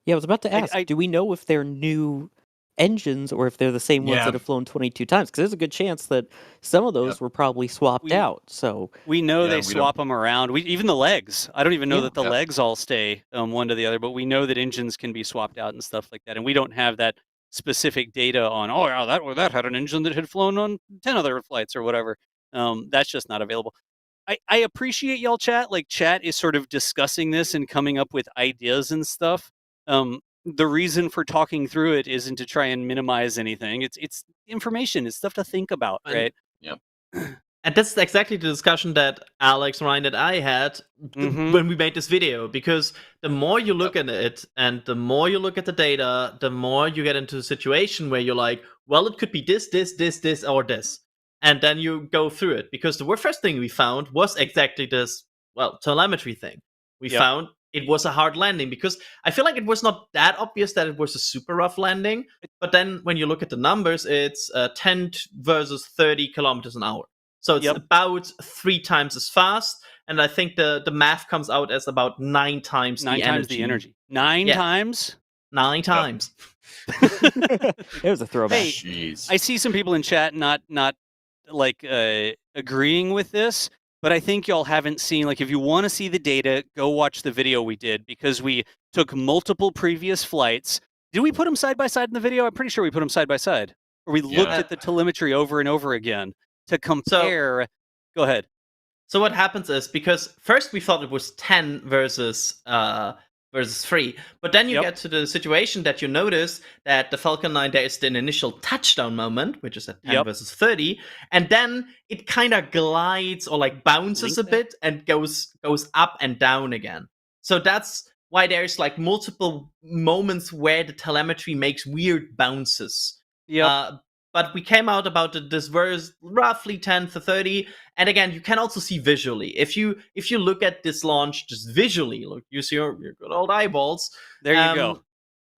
Speaker 5: Yeah, I was about to ask, do we know if they're new engines or if they're the same ones that have flown 22 times? Because there's a good chance that some of those were probably swapped out. So
Speaker 7: we know they swap them around. Even the legs. I don't even know that the legs all stay one to the other, but we know that engines can be swapped out and stuff like that. And we don't have that specific data on, that had an engine that had flown on 10 other flights or whatever. That's just not available. I appreciate y'all chat. Like, chat is sort of discussing this and coming up with ideas and stuff. The reason for talking through it isn't to try and minimize anything. It's information. It's stuff to think about, right?
Speaker 1: Yep.
Speaker 6: And that's exactly the discussion that Alex, Ryan, and I had when we made this video. Because the more you look at it and the more you look at the data, the more you get into a situation where you're like, well, it could be this, or this. And then you go through it. Because the first thing we found was exactly this, telemetry thing. We found it was a hard landing, because I feel like it was not that obvious that it was a super rough landing. But then when you look at the numbers, it's 10 versus 30 kilometers an hour. So it's about 3 times as fast. And I think the math comes out as about 9 times the energy.
Speaker 7: 9 times?
Speaker 6: 9 times.
Speaker 5: There's a throwback.
Speaker 7: Hey, jeez. I see some people in chat not like agreeing with this. But I think y'all haven't seen, like, if you want to see the data, go watch the video we did, because we took multiple previous flights. Did we put them side by side in the video? I'm pretty sure we put them side by side. Or we looked at the telemetry over and over again to compare. Go ahead.
Speaker 6: So what happens is, because first we thought it was 10 versus 3, but then you get to the situation that you notice that the Falcon 9, there is an initial touchdown moment, which is at 10 versus 30, and then it kind of glides or like bounces a bit and goes up and down again. So that's why there's like multiple moments where the telemetry makes weird bounces. But we came out about this verse roughly 10 to 30, and again, you can also see visually. If you look at this launch just visually, use your good old eyeballs.
Speaker 7: There you go.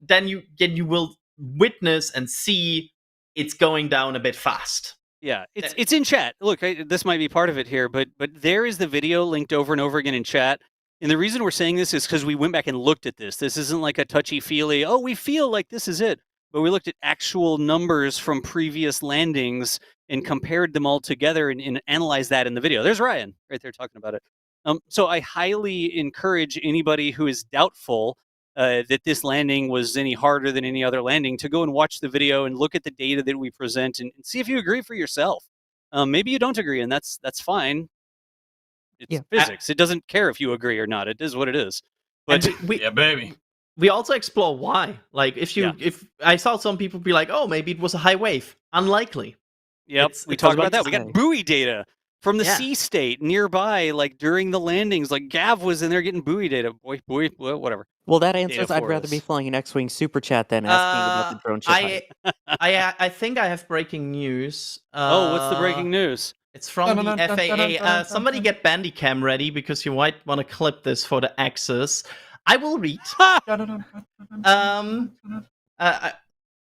Speaker 6: Then you will witness and see it's going down a bit fast.
Speaker 7: Yeah, it's in chat. Look, this might be part of it here, but there is the video linked over and over again in chat. And the reason we're saying this is because we went back and looked at this. This isn't like a touchy-feely, we feel like this is it. but we looked at actual numbers from previous landings and compared them all together and analyzed that in the video. There's Ryan right there talking about it. So I highly encourage anybody who is doubtful that this landing was any harder than any other landing to go and watch the video and look at the data that we present and see if you agree for yourself. Maybe you don't agree, and that's fine. It's physics. It doesn't care if you agree or not. It is what it is. But
Speaker 1: yeah, baby.
Speaker 6: We also explore why. Like, if I saw some people be like, oh, maybe it was a high wave. Unlikely.
Speaker 7: Yep, we talked about that. We got buoy data from the sea state nearby, like during the landings. Like Gav was in there getting buoy data. Buoy, whatever.
Speaker 5: Well, that answers I'd rather be flying an X-Wing super chat than asking about the drone ship.
Speaker 6: I think I have breaking news.
Speaker 7: What's the breaking news?
Speaker 6: It's from the FAA. Somebody get Bandicam ready because you might want to clip this for the Axis. I will read.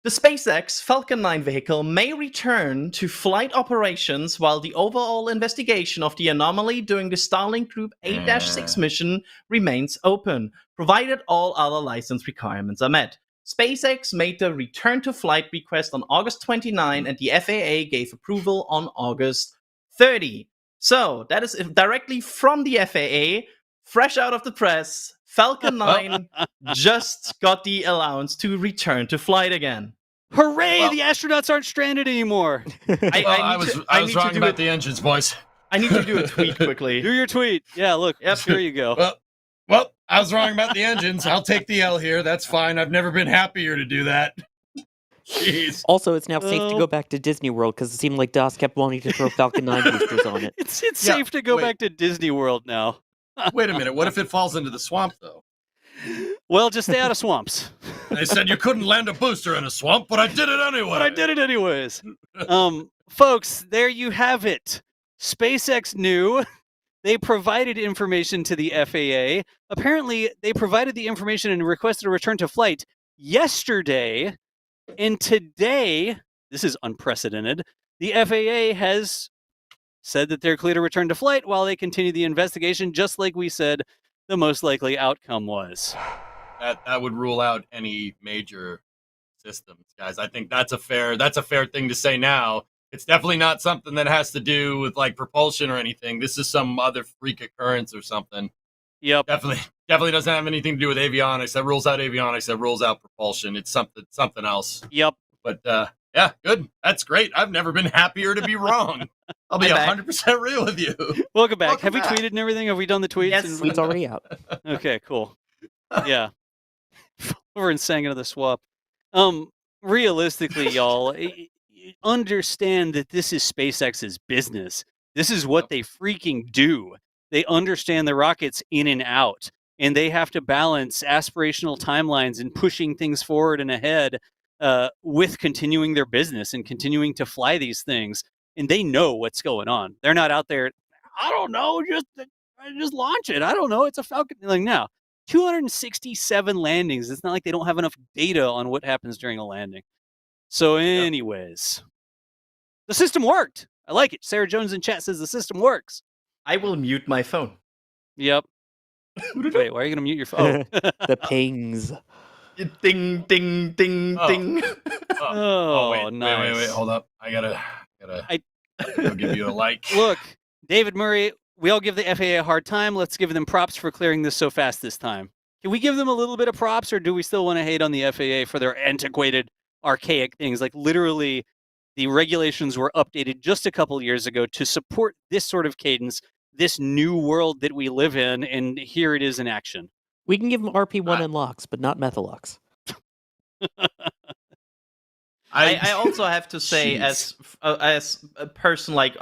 Speaker 6: The SpaceX Falcon 9 vehicle may return to flight operations while the overall investigation of the anomaly during the Starlink Group 8-6 mission remains open, provided all other license requirements are met. SpaceX made the return to flight request on August 29 and the FAA gave approval on August 30. So, that is directly from the FAA, fresh out of the press. Falcon 9 just got the allowance to return to flight again.
Speaker 7: Hooray! Well, the astronauts aren't stranded anymore.
Speaker 1: I was wrong about the engines, boys.
Speaker 6: I need to do a tweet quickly.
Speaker 7: Do your tweet. Yeah, look. Yep. Here you go.
Speaker 1: Well, I was wrong about the engines. I'll take the L here. That's fine. I've never been happier to do that. Jeez.
Speaker 5: Also, it's now safe to go back to Disney World because it seemed like DOS kept wanting to throw Falcon 9 boosters on it.
Speaker 7: It's safe to go back to Disney World now.
Speaker 1: Wait a minute. What if it falls into the swamp, though?
Speaker 7: Well, just stay out of swamps.
Speaker 1: They said you couldn't land a booster in a swamp, but I did it anyway.
Speaker 7: Folks, there you have it. SpaceX knew. They provided information to the FAA. Apparently, they provided the information and requested a return to flight yesterday. And today, this is unprecedented, the FAA has said that they're clear to return to flight while they continue the investigation, just like we said the most likely outcome was.
Speaker 1: That would rule out any major systems, guys. I think that's a fair thing to say now. It's definitely not something that has to do with like propulsion or anything. This is some other freak occurrence or something.
Speaker 7: Yep.
Speaker 1: Definitely doesn't have anything to do with avionics. That rules out avionics. That rules out propulsion. It's something else.
Speaker 7: Yep.
Speaker 1: But yeah, good. That's great. I've never been happier to be wrong. I'll be 100% real with you.
Speaker 7: Welcome back. Have we tweeted and everything? Have we done the tweets?
Speaker 5: Yes, tweet's already out.
Speaker 7: Okay, cool. Yeah. Over and sang into the swap. Realistically, y'all, understand that this is SpaceX's business. This is what they freaking do. They understand the rockets in and out, and they have to balance aspirational timelines and pushing things forward and ahead with continuing their business and continuing to fly these things. And they know what's going on. They're not out there, I don't know, just launch it. I don't know. It's a Falcon. Like, no. 267 landings. It's not like they don't have enough data on what happens during a landing. So anyways, the system worked. I like it. Sarah Jones in chat says the system works.
Speaker 6: I will mute my phone.
Speaker 7: Yep. Wait, why are you going to mute your phone?
Speaker 5: The pings.
Speaker 6: Ding, ding, ding, ding.
Speaker 7: Wait, nice.
Speaker 1: Wait. Hold up. I gotta I'll give you a like.
Speaker 7: Look, David Murray, we all give the FAA a hard time. Let's give them props for clearing this so fast this time. Can we give them a little bit of props, or do we still want to hate on the FAA for their antiquated, archaic things? Like, literally, the regulations were updated just a couple years ago to support this sort of cadence, this new world that we live in, and here it is in action.
Speaker 5: We can give them RP1 and locks, but not Methalox.
Speaker 6: I also have to say, as a person, like,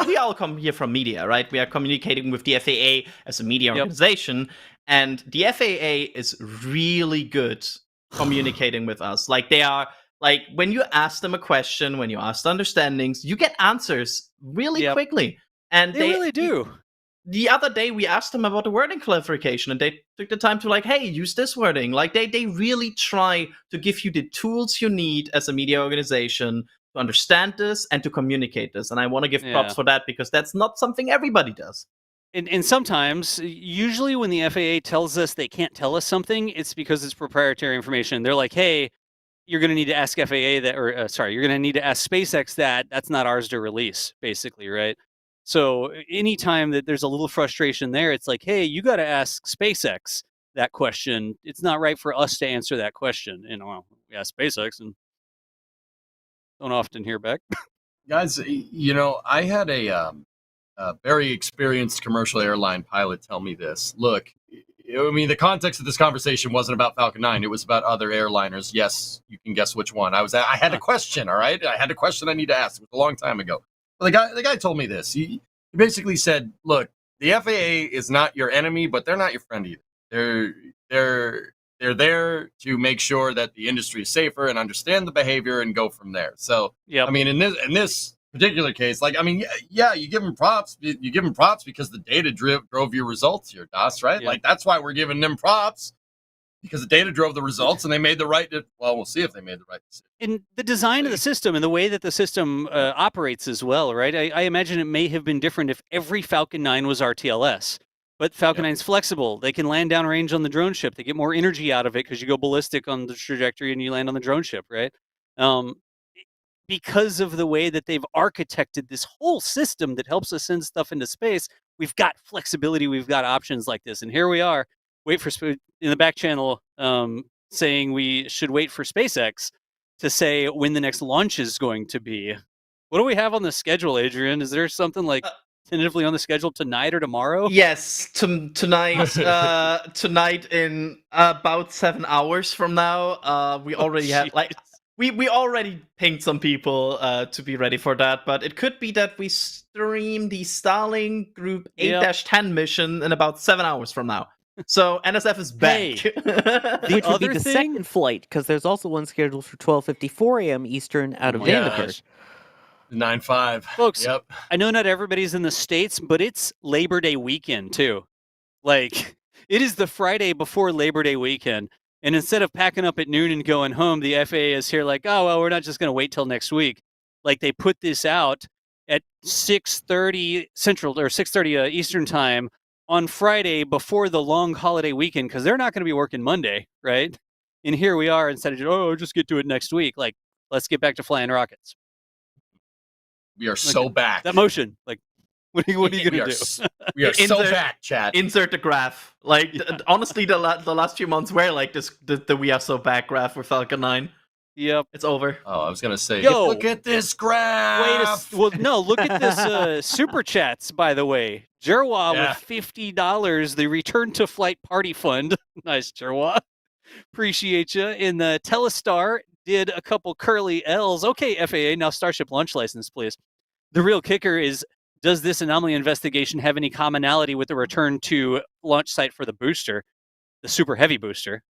Speaker 6: we all come here from media, right? We are communicating with the FAA as a media organization, and the FAA is really good communicating with us. Like, they are, like, when you ask them a question, when you ask the understandings, you get answers really quickly. And
Speaker 7: they really do.
Speaker 6: The other day, we asked them about the wording clarification, and they took the time to, like, hey, use this wording. Like, they really try to give you the tools you need as a media organization to understand this and to communicate this. And I want to give props for that, because that's not something everybody does.
Speaker 7: And sometimes, usually when the FAA tells us they can't tell us something, it's because it's proprietary information. They're like, hey, you're going to need to ask FAA that, or sorry, you're going to need to ask SpaceX that. That's not ours to release, basically, right? So anytime that there's a little frustration there, it's like, hey, you got to ask SpaceX that question. It's not right for us to answer that question. Well, we ask SpaceX and don't often hear back.
Speaker 1: Guys, I had a very experienced commercial airline pilot tell me this. Look, I mean, the context of this conversation wasn't about Falcon 9. It was about other airliners. Yes, you can guess which one. I had a question, all right? I had a question I need to ask. It was a long time ago. Well, the guy told me this. He basically said, look, the FAA is not your enemy, but they're not your friend either. They're there to make sure that the industry is safer and understand the behavior and go from there. So, I mean, in this particular case, like, I mean, yeah, you give them props. You give them props because the data drove your results here, Das, right?
Speaker 7: Yep.
Speaker 1: Like, that's why we're giving them props, because the data drove the results and they made the right. Well, we'll see if they made the right decision.
Speaker 7: And the design of the system and the way that the system operates as well, right? I imagine it may have been different if every Falcon 9 was RTLS. But Falcon 9's flexible. They can land downrange on the drone ship. They get more energy out of it because you go ballistic on the trajectory and you land on the drone ship, right? Because of the way that they've architected this whole system that helps us send stuff into space, we've got flexibility. We've got options like this. And here we are, in the back channel, saying we should wait for SpaceX to say when the next launch is going to be. What do we have on the schedule, Adrian? Is there something like tentatively on the schedule tonight or tomorrow?
Speaker 6: Yes, tonight. Tonight in about 7 hours from now. We already had we already pinged some people to be ready for that, but it could be that we stream the Starlink Group 8-10 mission in about 7 hours from now. So NSF is back.
Speaker 7: Hey,
Speaker 5: Which would be the second flight, because there's also one scheduled for 12:54 a.m. Eastern out of Vandenberg.
Speaker 1: 9/5.
Speaker 7: Folks,
Speaker 1: Yep.
Speaker 7: I know not everybody's in the States, but it's Labor Day weekend, too. Like, it is the Friday before Labor Day weekend. And instead of packing up at noon and going home, the FAA is here like, oh, well, we're not just going to wait till next week. Like, they put this out at 6:30 Central or 6:30 Eastern time on Friday before the long holiday weekend, because they're not going to be working Monday, right? And here we are, instead of, just get to it next week. Like, let's get back to flying rockets.
Speaker 1: We are so back.
Speaker 7: That motion, like, what are you going to do?
Speaker 1: We are so back, chat.
Speaker 6: Insert the graph. Like, honestly, the last few months were like this. The we are so back graph with Falcon 9.
Speaker 7: Yep,
Speaker 6: it's over.
Speaker 1: Oh, I was gonna say,
Speaker 7: look
Speaker 1: at this graph.
Speaker 7: Look at this super chats. By the way, Jerwa with $50, the Return to Flight Party Fund. Nice, Jerwa. Appreciate you. And the Telestar did a couple curly L's. Okay, FAA, now Starship launch license, please. The real kicker is, does this anomaly investigation have any commonality with the return to launch site for the booster, the super heavy booster?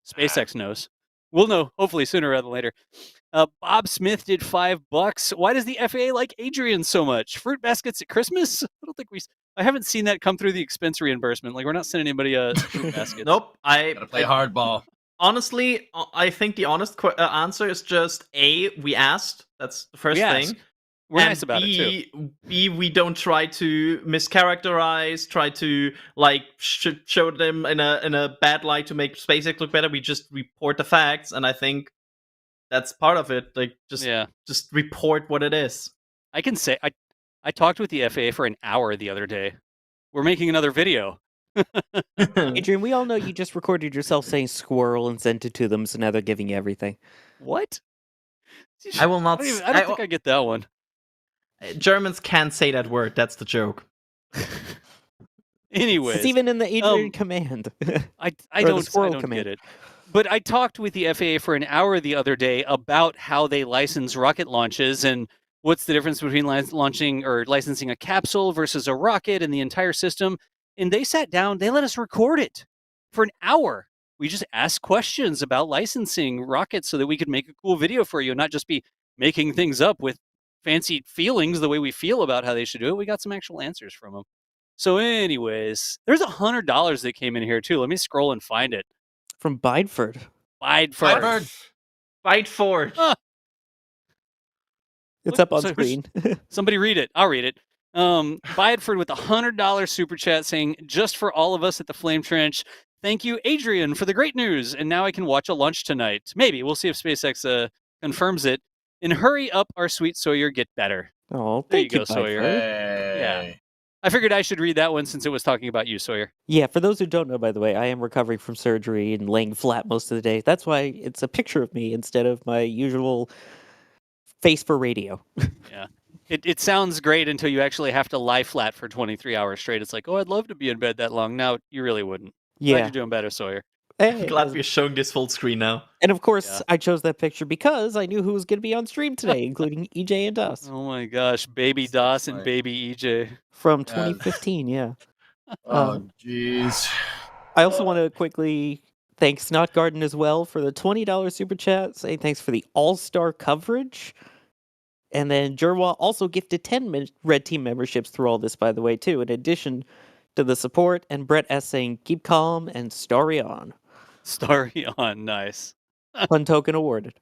Speaker 7: SpaceX knows. We'll know, hopefully, sooner rather than later. Bob Smith did $5. Why does the FAA like Adrian so much? Fruit baskets at Christmas? I haven't seen that come through the expense reimbursement. Like, we're not sending anybody a fruit basket.
Speaker 6: Nope.
Speaker 1: Gotta play hardball.
Speaker 6: Honestly, I think the honest answer is just A, we asked. That's the first thing.
Speaker 7: We're nice about it, too.
Speaker 6: B, we don't try to mischaracterize, try to, like, show them in a bad light to make SpaceX look better. We just report the facts, and I think that's part of it. Like, just report what it is.
Speaker 7: I can say, I talked with the FAA for an hour the other day. We're making another video.
Speaker 5: Adrian, we all know you just recorded yourself saying squirrel and sent it to them, so now they're giving you everything.
Speaker 7: What?
Speaker 6: I will not.
Speaker 7: I don't think I get that one.
Speaker 6: Germans can't say that word. That's the joke.
Speaker 7: Anyways,
Speaker 5: it's even in the Adrian command.
Speaker 7: I don't get it. But I talked with the FAA for an hour the other day about how they license rocket launches and what's the difference between launching or licensing a capsule versus a rocket and the entire system. And they sat down, they let us record it for an hour. We just asked questions about licensing rockets so that we could make a cool video for you and not just be making things up with fancy feelings the way we feel about how they should do it. We got some actual answers from them. So anyways, there's $100 that came in here too. Let me scroll and find it.
Speaker 5: From Bideford.
Speaker 6: Bideford.
Speaker 5: It's up on screen.
Speaker 7: Somebody read it. I'll read it. Bideford with $100 super chat saying, just for all of us at the Flame Trench, Thank you, Adrian, for the great news. And now I can watch a launch tonight. Maybe. We'll see if SpaceX confirms it. And hurry up, our sweet Sawyer, get better.
Speaker 5: Oh,
Speaker 7: There you
Speaker 5: thank
Speaker 7: go,
Speaker 5: you,
Speaker 7: Sawyer.
Speaker 1: Hey.
Speaker 7: Yeah. I figured I should read that one since it was talking about you, Sawyer.
Speaker 5: Yeah, for those who don't know, by the way, I am recovering from surgery and laying flat most of the day. That's why it's a picture of me instead of my usual face for radio.
Speaker 7: Yeah. It sounds great until you actually have to lie flat for 23 hours straight. It's like, oh, I'd love to be in bed that long. No, you really wouldn't. Glad
Speaker 5: Yeah.
Speaker 7: you're doing better, Sawyer.
Speaker 5: Hey,
Speaker 6: Glad we're showing this full screen now.
Speaker 5: and of course,
Speaker 7: Yeah.
Speaker 5: I chose that picture because I knew who was going to be on stream today, including EJ and DOS
Speaker 7: Oh my gosh, baby
Speaker 1: So
Speaker 7: DOS and
Speaker 1: funny.
Speaker 7: baby EJ.
Speaker 5: from
Speaker 1: Yeah.
Speaker 5: 2015. Yeah.
Speaker 1: Oh, jeez.
Speaker 5: I also want to quickly thank Snot Garden as well for the $20 super chat, saying thanks for the all-star coverage. And then Jerwa also gifted 10 Red Team memberships through all this, by the way, too, in addition to the support. And Brett S. saying, keep calm and starry on.
Speaker 7: Starry on, nice.
Speaker 5: Fun token awarded.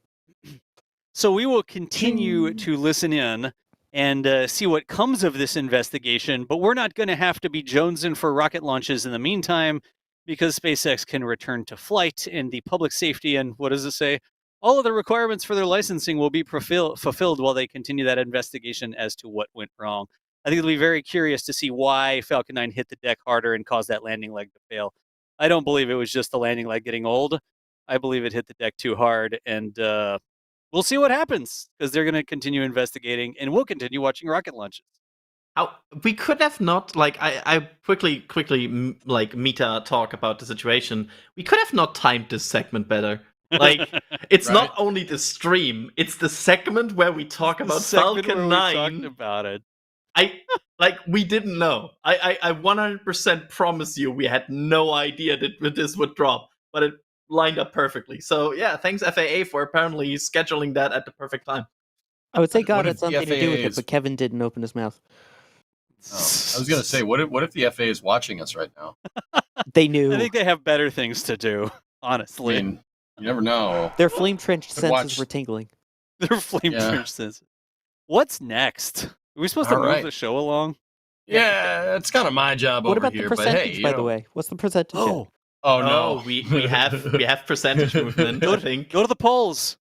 Speaker 7: So we will continue to listen in and see what comes of this investigation, but we're not going to have to be jonesing for rocket launches in the meantime because SpaceX can return to flight and the public safety and, what does it say? All of the requirements for their licensing will be fulfilled while they continue that investigation as to what went wrong. I think it'll be very curious to see why Falcon 9 hit the deck harder and caused that landing leg to fail. I don't believe it was just the landing leg getting old. I believe it hit the deck too hard, and we'll see what happens because they're going to continue investigating, and we'll continue watching rocket launches.
Speaker 6: We could have not, like, I quickly like meta talk about the situation. We could have not timed this segment better. Like, it's
Speaker 1: Right.
Speaker 6: not only the stream; it's the segment where we talk about
Speaker 7: Segment where
Speaker 6: Falcon
Speaker 7: we talked
Speaker 6: 9.
Speaker 7: about it.
Speaker 6: We didn't know. I 100% promise you, we had no idea that this would drop, but it lined up perfectly. So yeah, thanks FAA for apparently scheduling that at the perfect time.
Speaker 5: I would say
Speaker 1: What
Speaker 5: God
Speaker 1: if
Speaker 5: had
Speaker 1: the
Speaker 5: something to do with
Speaker 1: FAA
Speaker 5: it,
Speaker 1: is-
Speaker 5: but Kevin didn't open his mouth.
Speaker 1: Oh, I was gonna say, what if the FAA is watching us right now?
Speaker 5: They knew.
Speaker 7: I think they have better things to do,
Speaker 1: I
Speaker 7: honestly.
Speaker 1: mean, you never know.
Speaker 5: Their flame trench
Speaker 1: I'd
Speaker 5: senses
Speaker 1: watch-
Speaker 5: were tingling.
Speaker 7: Their flame
Speaker 1: Yeah.
Speaker 7: trench says, "What's next? Are we supposed to
Speaker 1: All
Speaker 7: move
Speaker 1: right.
Speaker 7: the show along?"
Speaker 1: Yeah, it's kind of my job
Speaker 5: What
Speaker 1: over
Speaker 5: about
Speaker 1: here.
Speaker 5: the
Speaker 1: but
Speaker 5: percentage,
Speaker 1: hey,
Speaker 5: by the way? What's the percentage? yet?
Speaker 1: Oh
Speaker 6: Oh,
Speaker 1: no,
Speaker 6: we have percentage movement. I think.
Speaker 7: Go to the polls.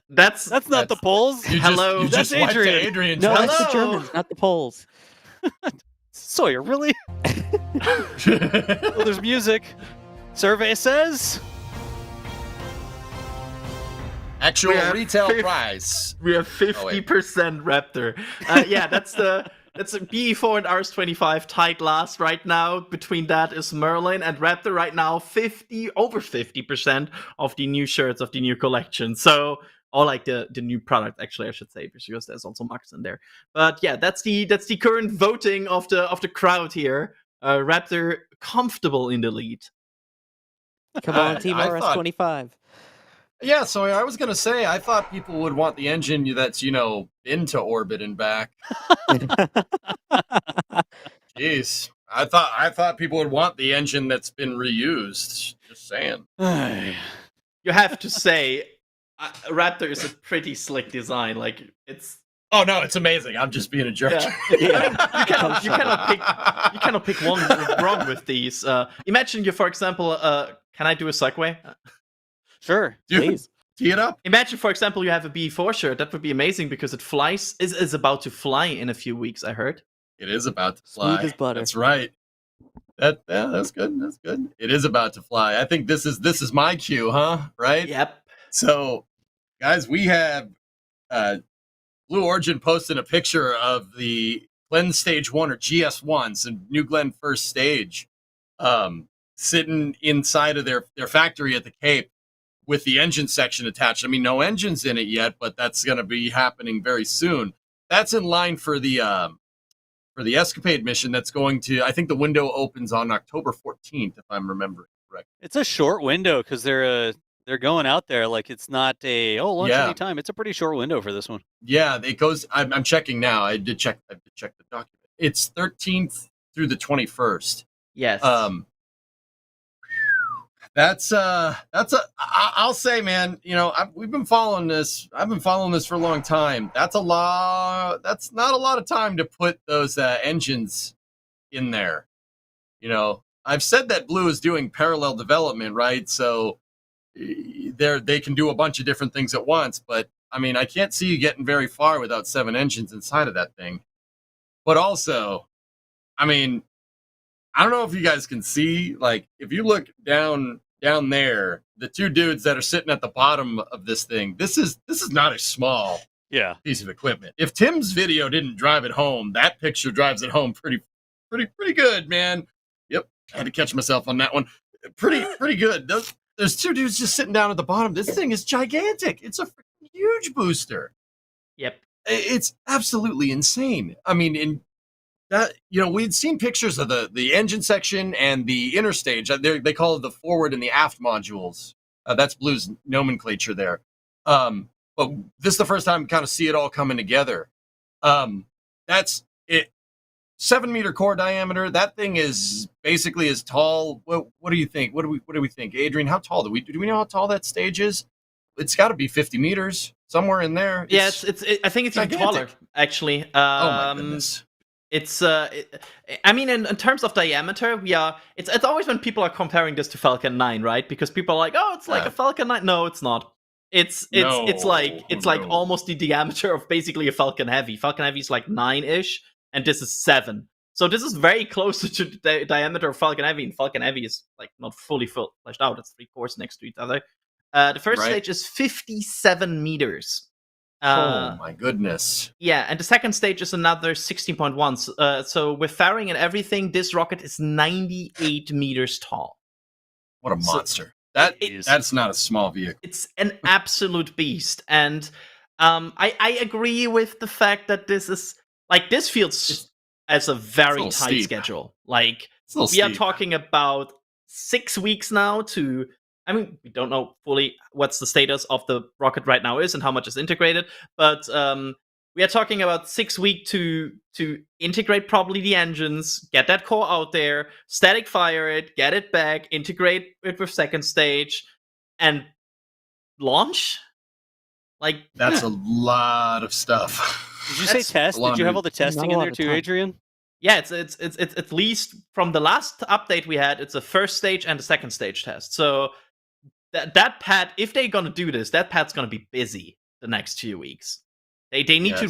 Speaker 6: That's
Speaker 7: That's not the polls.
Speaker 1: You
Speaker 6: Hello.
Speaker 1: you
Speaker 7: That's
Speaker 1: just went to
Speaker 7: Adrian.
Speaker 1: Adrian.
Speaker 5: No,
Speaker 1: Hello.
Speaker 5: that's the Germans, not the Poles.
Speaker 7: Sawyer, really? Well, there's music. Survey says
Speaker 1: Actual
Speaker 6: We have
Speaker 1: retail
Speaker 6: fif-
Speaker 1: price.
Speaker 6: we have 50% Raptor. Yeah, that's a BE4 and RS-25 tied last right now. Between that is Merlin and Raptor right now. Over 50% of the new shirts of the new collection. So, or like the new product, actually, I should say, because there's also Max in there. But yeah, that's the current voting of the crowd here. Raptor comfortable in the lead.
Speaker 5: Come on, Team
Speaker 1: I thought-
Speaker 5: RS-25.
Speaker 1: Yeah, so I was gonna say I thought people would want the engine that's into orbit and back. Jeez, I thought people would want the engine that's been reused. Just saying.
Speaker 6: You have to say, Raptor is a pretty slick design. Like, it's
Speaker 1: Oh no, it's amazing. I'm just being a jerk.
Speaker 6: Yeah. you cannot pick one wrong with these. Imagine you, for example, can I do a segue?
Speaker 7: sure.
Speaker 1: Dude,
Speaker 5: Please.
Speaker 1: tee it up.
Speaker 6: Imagine, for example, you have a B4 shirt. That would be amazing because it flies. Is about to fly in a few weeks. I heard.
Speaker 1: It is about to fly.
Speaker 5: Smooth as butter.
Speaker 1: That's right. That's good. That's good. It is about to fly. I think this is my cue, huh? Right?
Speaker 6: Yep.
Speaker 1: So, guys, we have Blue Origin posted a picture of the Glenn Stage 1 or GS1, so New Glenn first stage, sitting inside of their factory at the Cape with the engine section attached. I mean, no engines in it yet, but that's going to be happening very soon. That's in line for the Escapade mission that's going to, I think the window opens on October 14th, if I'm remembering correctly.
Speaker 7: It's a short window because they're going out there like it's not a launch
Speaker 1: Yeah.
Speaker 7: anytime. It's a pretty short window for this one.
Speaker 1: Yeah, it goes. I'm checking now. I did check the document. It's 13th through the 21st.
Speaker 6: Yes.
Speaker 1: I'll say, man. We've been following this. I've been following this for a long time. That's a lot. That's not a lot of time to put those engines in there. You know, I've said that Blue is doing parallel development, right? So they can do a bunch of different things at once. But I mean, I can't see you getting very far without 7 engines inside of that thing. But also, I mean, I don't know if you guys can see, like, if you look down there, the 2 dudes that are sitting at the bottom of this thing, this is not a small piece of equipment. If Tim's video didn't drive it home, that picture drives it home pretty good, man. Yep, I had to catch myself on that one. Pretty good. There's 2 dudes just sitting down at the bottom. This thing is gigantic. It's a huge booster.
Speaker 6: Yep.
Speaker 1: It's absolutely insane. I mean, in that, you know, we'd seen pictures of the engine section and the inner stage. They call it the forward and the aft modules. That's Blue's nomenclature there. But this is the first time we kind of see it all coming together. That's it. 7-meter core diameter. That thing is basically as tall. What do you think? What do we think, Adrian? How tall do we know how tall that stage is? It's got to be 50 meters, somewhere in there.
Speaker 6: Yeah, I think it's even
Speaker 1: gigantic.
Speaker 6: taller, actually.
Speaker 1: Oh my goodness.
Speaker 6: It's I mean, in terms of diameter, it's always when people are comparing this to Falcon 9, right? Because people are like, oh, it's like a Falcon 9. No, it's not. It's like almost the diameter of basically a Falcon Heavy. Falcon Heavy is like 9-ish, and this is 7. So this is very close to the diameter of Falcon Heavy, and Falcon Heavy is like not fully fleshed out. It's 3 cores next to each other. The first stage is 57 meters.
Speaker 1: Oh my goodness.
Speaker 6: Yeah, and the second stage is another 16.1. So with fairing and everything, this rocket is 98 meters tall.
Speaker 1: What a monster. That's not a small vehicle.
Speaker 6: It's an absolute beast. And I agree with the fact that this feels as a very tight
Speaker 1: steep
Speaker 6: schedule. Like,
Speaker 1: we
Speaker 6: are talking about 6 weeks now to... I mean, we don't know fully what's the status of the rocket right now is and how much is integrated, but we are talking about 6 weeks to integrate probably the engines, get that core out there, static fire it, get it back, integrate it with second stage, and launch? Like,
Speaker 1: that's a lot of stuff.
Speaker 7: Did you say test? Did you have all the testing in there too, Adrian?
Speaker 6: Yeah, it's at least from the last update we had, it's a first stage and a second stage test. So that pad, if they're gonna do this, that pad's gonna be busy the next few weeks. They need to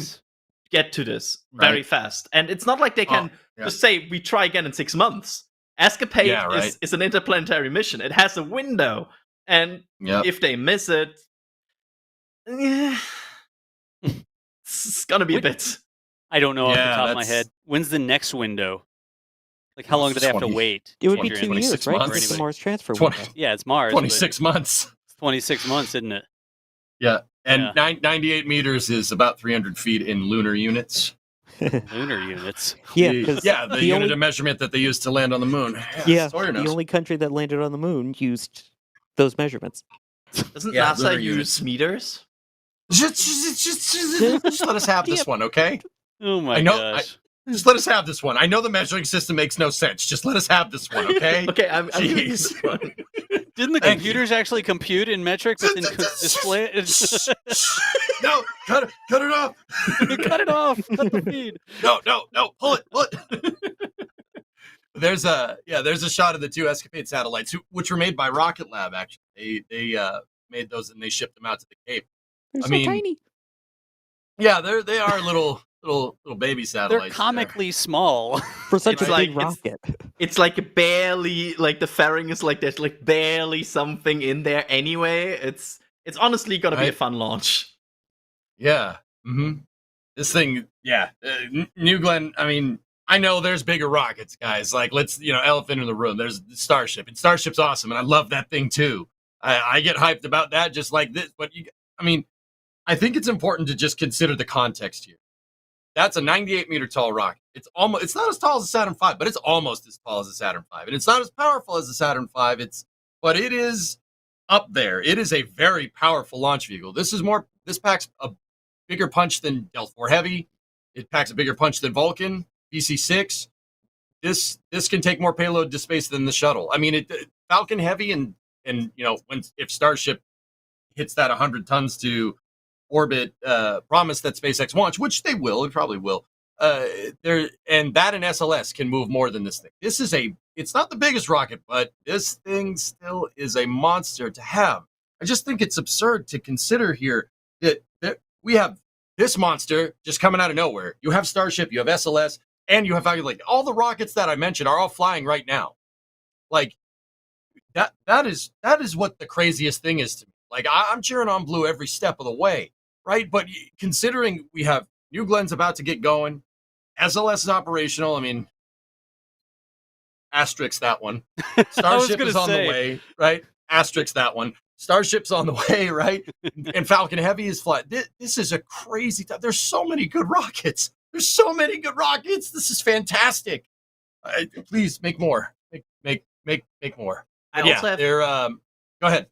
Speaker 6: get to this very fast, and it's not like they can just say we try again in 6 months. Escapade is an interplanetary mission. It has a window, and if they miss it, it's gonna be a bit.
Speaker 7: I don't know off the top of my head. When's the next window? Like, how long do they have to wait?
Speaker 5: It would be 2 years, right? It's the Mars transfer window.
Speaker 7: Yeah, it's Mars.
Speaker 1: 26 months.
Speaker 7: It's 26 months, isn't it?
Speaker 1: Yeah, and 98 meters is about 300 feet in lunar units.
Speaker 7: Lunar units?
Speaker 5: Yeah,
Speaker 1: the unit of measurement that they used to land on the moon.
Speaker 5: Yeah, the only country that landed on the moon used those measurements.
Speaker 6: Doesn't NASA use meters?
Speaker 1: Just let us have this one, okay?
Speaker 7: Oh my gosh.
Speaker 1: Just let us have this one. I know the measuring system makes no sense. Just let us have this one, okay?
Speaker 6: Okay, I'm this one.
Speaker 7: Didn't the computers actually compute in metric, but then display it?
Speaker 1: No, cut it off.
Speaker 7: Cut it off. Cut the feed.
Speaker 1: No, pull it. There's a shot of the 2 Escapade satellites, which were made by Rocket Lab. Actually, they made those and they shipped them out to the Cape.
Speaker 5: They're so tiny.
Speaker 1: Yeah, they are little baby satellites.
Speaker 7: They're comically small
Speaker 5: for such a big rocket.
Speaker 6: It's like barely, like the fairing is like there's like barely something in there anyway. It's honestly gonna be a fun launch.
Speaker 1: Yeah. Mm-hmm. This thing, New Glenn. I mean, I know there's bigger rockets, guys. Like, let's elephant in the room. There's Starship, and Starship's awesome, and I love that thing too. I get hyped about that just like this. But I think it's important to just consider the context here. That's a 98-meter tall rocket. It's not as tall as a Saturn V, but it's almost as tall as a Saturn V. And it's not as powerful as a Saturn V, but it is up there. It is a very powerful launch vehicle. This packs a bigger punch than Delta IV Heavy. It packs a bigger punch than Vulcan, BC-6. This can take more payload to space than the shuttle. I mean, Falcon Heavy and if Starship hits that 100 tons to orbit promise that SpaceX wants, which they will, it probably will. there and that and SLS can move more than this thing. It's not the biggest rocket, but this thing still is a monster to have. I just think it's absurd to consider here that we have this monster just coming out of nowhere. You have Starship, you have SLS, and you have like all the rockets that I mentioned are all flying right now. Like that is what the craziest thing is to me. Like I'm cheering on Blue every step of the way, right? But considering we have New Glenn's about to get going, SLS is operational. I mean, asterisk that one. Starship is on the way, right? Asterisk that one. Starship's on the way, right? And Falcon Heavy is flying. This is a crazy time. There's so many good rockets. This is fantastic. Please make more. Make more. But go ahead.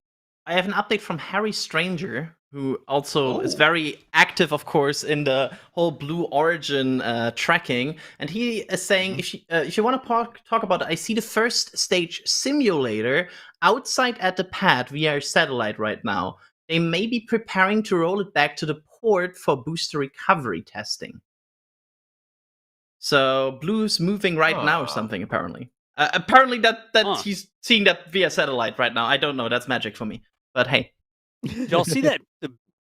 Speaker 6: I have an update from Harry Stranger, who also is very active, of course, in the whole Blue Origin tracking. And he is saying, if you want to talk about it, I see the first stage simulator outside at the pad via satellite right now. They may be preparing to roll it back to the port for booster recovery testing. So Blue's moving right now or something, apparently. Apparently that he's seeing that via satellite right now. I don't know. That's magic for me. But hey.
Speaker 7: Did y'all see that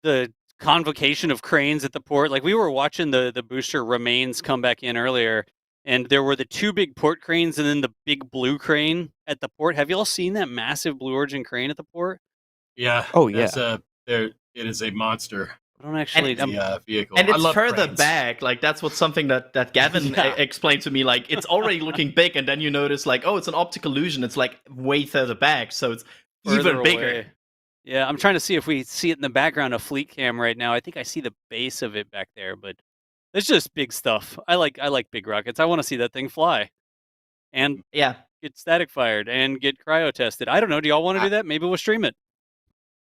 Speaker 7: the convocation of cranes at the port? Like we were watching the booster remains come back in earlier, and there were the two big port cranes and then the big blue crane at the port. Have y'all seen that massive Blue Origin crane at the port?
Speaker 1: Yeah.
Speaker 5: Oh yeah.
Speaker 1: It is a monster.
Speaker 7: I don't actually.
Speaker 1: Vehicle.
Speaker 6: And it's further
Speaker 1: cranes.
Speaker 6: back. Like that's something that Gavin explained to me. Like it's already looking big, and then you notice like, oh, it's an optical illusion. It's like way further back, so it's even bigger.
Speaker 7: Away. Yeah, I'm trying to see if we see it in the background of Fleet Cam right now. I think I see the base of it back there, but it's just big stuff. I like big rockets. I want to see that thing fly, and
Speaker 6: get
Speaker 7: static fired and get cryo tested. I don't know. Do y'all want to do that? Maybe we'll stream it.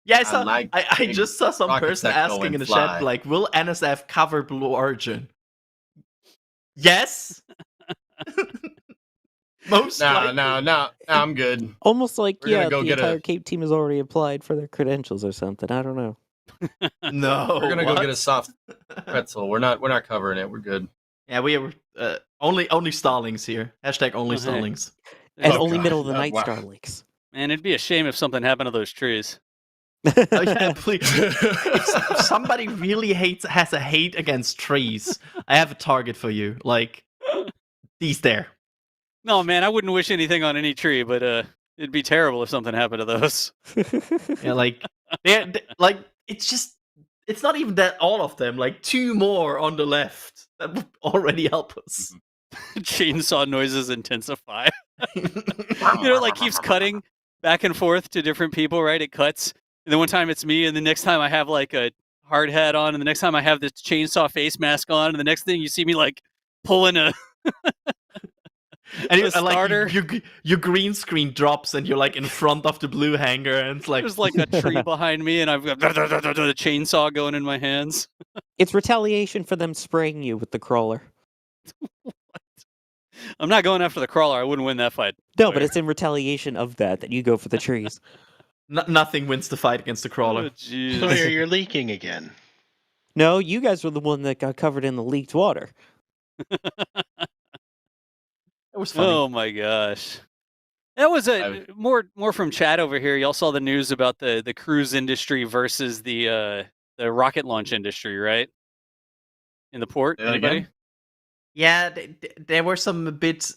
Speaker 6: Yeah, I just saw some person asking in the chat, like, will NSF cover Blue Origin? Yes. Most likely.
Speaker 1: No, I'm good.
Speaker 5: Almost like
Speaker 1: We're gonna
Speaker 5: the entire Cape team has already applied for their credentials or something. I don't know.
Speaker 6: No,
Speaker 1: we're gonna go get a soft pretzel. We're not covering it. We're good.
Speaker 6: Yeah, we are only Starlings here. Hashtag only Starlings.
Speaker 5: And only middle of the night Starlinks.
Speaker 7: Man, it'd be a shame if something happened to those trees.
Speaker 6: Oh, yeah, please. If somebody really has a hate against trees, I have a target for you. Like these there.
Speaker 7: No, man, I wouldn't wish anything on any tree, but it'd be terrible if something happened to those.
Speaker 6: Yeah, like like it's not even that all of them. Like 2 more on the left that would already help us.
Speaker 7: Chainsaw noises intensify. Like keeps cutting back and forth to different people, right? It cuts. And then one time it's me, and the next time I have like a hard hat on, and the next time I have this chainsaw face mask on, and the next thing you see me like pulling a
Speaker 6: and
Speaker 7: starter.
Speaker 6: Like, your green screen drops, and you're like in front of the blue hanger, and it's like
Speaker 7: there's like a tree behind me, and I've got the chainsaw going in my hands.
Speaker 5: It's retaliation for them spraying you with the crawler.
Speaker 7: What? I'm not going after the crawler. I wouldn't win that fight.
Speaker 5: No, but it's in retaliation of that you go for the trees.
Speaker 6: Nothing wins the fight against the crawler.
Speaker 7: Oh,
Speaker 8: Sawyer, you're leaking again.
Speaker 5: No, you guys were the one that got covered in the leaked water.
Speaker 6: It was funny.
Speaker 7: Oh my gosh. That was more from chat over here. Y'all saw the news about the cruise industry versus the rocket launch industry, right? In the port. Anybody?
Speaker 6: Yeah, there were some bits.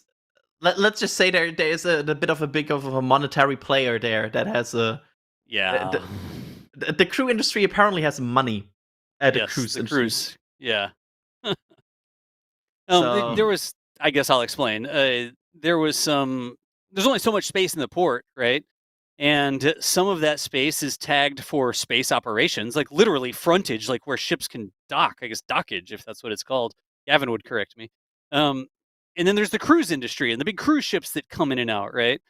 Speaker 6: Let's just say there is a bit of a monetary player there that has a the crew industry apparently has money at the cruise industry.
Speaker 7: Cruise. Yeah. There was, I guess I'll explain. There's only so much space in the port, right? And some of that space is tagged for space operations, like literally frontage, like where ships can dock. I guess dockage, if that's what it's called. Gavin would correct me. And then there's the cruise industry and the big cruise ships that come in and out, right?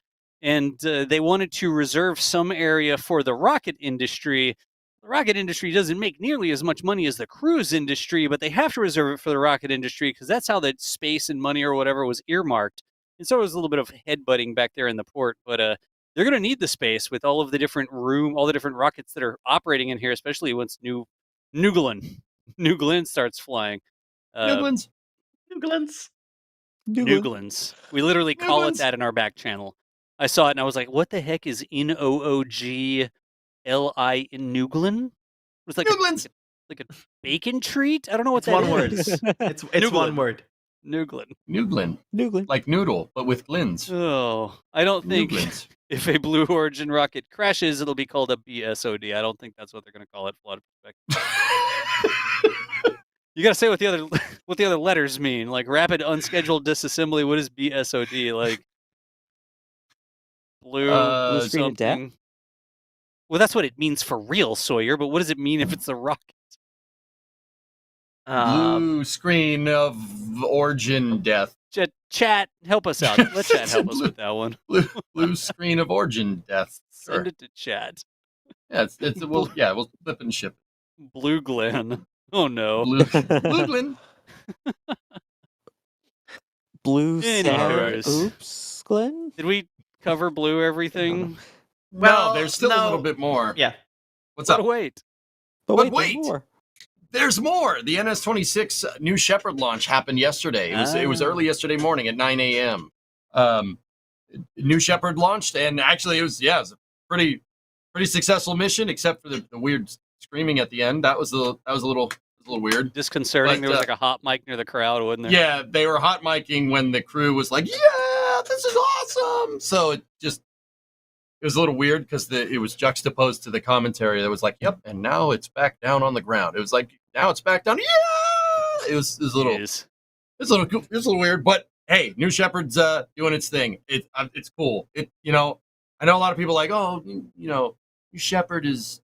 Speaker 7: And they wanted to reserve some area for the rocket industry. The rocket industry doesn't make nearly as much money as the cruise industry, but they have to reserve it for the rocket industry because that's how the space and money or whatever was earmarked. And so it was a little bit of headbutting back there in the port. But they're going to need the space with all of the different all the different rockets that are operating in here, especially once New Glenn starts flying.
Speaker 1: New Glenn's.
Speaker 6: Newglands.
Speaker 7: Nooglins. We literally call it
Speaker 1: Nooglins.
Speaker 7: that in our back channel. I saw it and I was like, what the heck is Noogli in Nooglin? It was like
Speaker 1: Nooglins.
Speaker 7: like a bacon treat? I don't know what
Speaker 6: It's
Speaker 7: that
Speaker 6: one word.
Speaker 7: is.
Speaker 6: It's
Speaker 7: Nooglin.
Speaker 6: one word.
Speaker 7: Nooglin.
Speaker 1: Nooglin.
Speaker 5: Noogling.
Speaker 1: Like noodle, but with glins.
Speaker 7: Oh, I don't think
Speaker 1: Nooglins.
Speaker 7: if a Blue Origin rocket crashes, it'll be called a BSOD. I don't think that's what they're going to call it. Flood perspective. You got to say what the other letters mean. Like rapid unscheduled disassembly. What is BSOD? Like blue
Speaker 5: Blue screen of death?
Speaker 7: something. Well, that's what it means for real, Sawyer. But what does it mean if it's a rocket?
Speaker 1: Blue screen of origin death.
Speaker 7: Chat, help us out. Let chat help us with that one.
Speaker 1: Blue screen of origin death. Sure.
Speaker 7: Send it to chat.
Speaker 1: Yeah, we'll flip and ship
Speaker 7: Blue Glen. Oh no.
Speaker 1: it. Blue Glen.
Speaker 5: Blue Star.
Speaker 7: Anyways.
Speaker 5: Oops, Glenn?
Speaker 7: Did we cover blue everything?
Speaker 1: No, there's still a
Speaker 6: no.
Speaker 1: little bit more.
Speaker 6: Yeah.
Speaker 1: What's
Speaker 7: But
Speaker 1: up?
Speaker 7: wait.
Speaker 5: But
Speaker 1: But
Speaker 5: wait, there's
Speaker 1: wait.
Speaker 5: more.
Speaker 1: There's more. The NS-26 New Shepard launch happened yesterday. It was
Speaker 7: Ah.
Speaker 1: early yesterday morning at 9 a.m. New Shepard launched, and actually it was a pretty successful mission, except for the weird screaming at the end. That was a little weird.
Speaker 7: Disconcerting.
Speaker 1: But,
Speaker 7: There was like a hot mic near the crowd, wasn't there?
Speaker 1: Yeah, they were hot micing when the crew was like, "Yeah, this is awesome." So it was a little weird because it was juxtaposed to the commentary that was like, "Yep," and now it's back down on the ground. It was like, now it's back down. Yeah, it was a little.
Speaker 7: Jeez.
Speaker 1: It's a little weird, but hey, New Shepard's doing its thing. It's cool. I know a lot of people are like, oh, New Shepard it's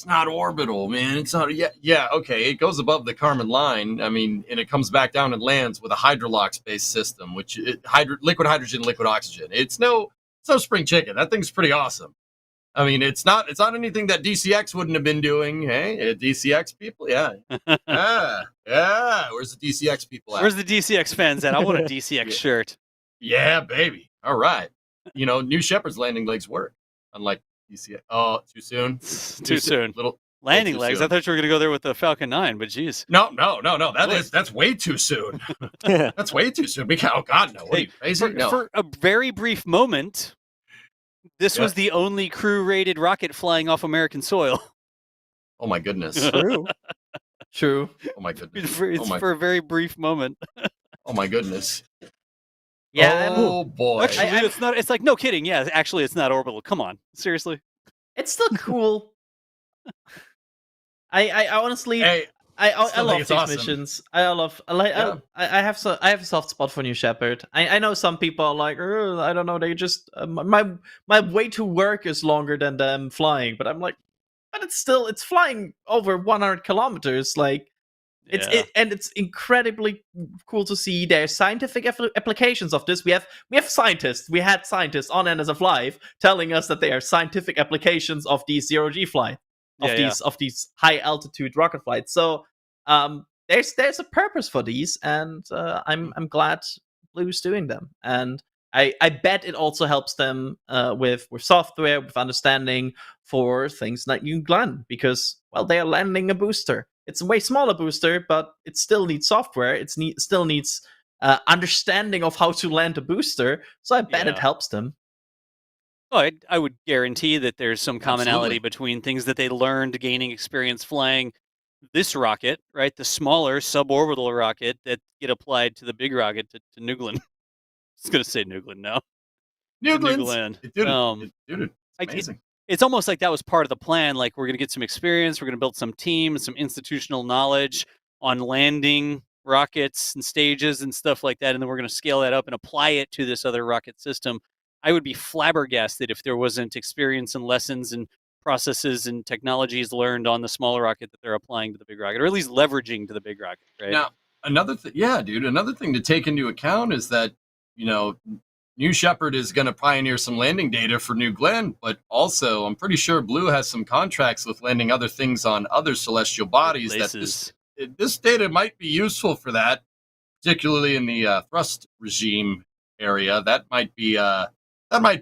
Speaker 1: not orbital, man. It's not. Yeah, okay. It goes above the Kármán line. I mean, and it comes back down and lands with a Hydrolox-based system, which liquid hydrogen, liquid oxygen. It's no spring chicken. That thing's pretty awesome. I mean, it's not anything that DCX wouldn't have been doing. Hey, DCX people, yeah. Where's the DCX people at?
Speaker 7: Where's the DCX fans at? I want a DCX shirt.
Speaker 1: Yeah, baby. All right. New Shepard's landing legs work, unlike DCX. Oh, too soon.
Speaker 7: Too soon.
Speaker 1: Little
Speaker 7: Landing
Speaker 1: too
Speaker 7: legs.
Speaker 1: soon.
Speaker 7: I thought you were going to go there with the Falcon 9, but geez.
Speaker 1: No. That's way too soon. That's way too soon. Oh God, no. What are you crazy? No.
Speaker 7: For a very brief moment, this was the only crew-rated rocket flying off American soil.
Speaker 1: Oh my goodness.
Speaker 5: True.
Speaker 6: True.
Speaker 1: Oh my goodness.
Speaker 7: For a very brief moment.
Speaker 1: Oh my goodness.
Speaker 6: Yeah.
Speaker 1: Oh boy.
Speaker 7: Actually, it's not. It's like no kidding. Yeah, actually, it's not orbital. Come on, seriously.
Speaker 6: It's still cool. I honestly,
Speaker 1: Hey,
Speaker 6: I
Speaker 1: still
Speaker 6: love
Speaker 1: think
Speaker 6: these
Speaker 1: it's awesome.
Speaker 6: missions. I have a soft spot for New Shepard. I know some people are like, I don't know, they just my way to work is longer than them flying, but I'm like, but it's flying over 100 kilometers. Like it's incredibly cool to see there's scientific applications of this. We had scientists on NSF Live telling us that they are scientific applications of these zero-G flight. Of these high altitude rocket flights. So there's a purpose for these, and I'm glad Blue's doing them. And I bet it also helps them with software, with understanding for things like New Glenn, because they are landing a booster. It's a way smaller booster, but it still needs software. It still needs understanding of how to land a booster. So I bet it helps them.
Speaker 7: Oh, I would guarantee that there's some commonality
Speaker 1: Absolutely.
Speaker 7: between things that they learned gaining experience flying this rocket, right? The smaller suborbital rocket that get applied to the big rocket to New Glenn. I was going to say New Glenn now.
Speaker 1: New
Speaker 7: New
Speaker 1: Glenn.
Speaker 7: Glenn.
Speaker 1: It's amazing.
Speaker 7: It's almost like that was part of the plan. Like, we're going to get some experience. We're going to build some team, some institutional knowledge on landing rockets and stages and stuff like that. And then we're going to scale that up and apply it to this other rocket system. I would be flabbergasted if there wasn't experience and lessons and processes and technologies learned on the smaller rocket that they're applying to the big rocket, or at least leveraging to the big rocket, right?
Speaker 1: Now, another thing to take into account is that, New Shepard is going to pioneer some landing data for New Glenn, but also I'm pretty sure Blue has some contracts with landing other things on other celestial bodies.
Speaker 7: Places.
Speaker 1: That this data might be useful for that, particularly in the thrust regime area. That might be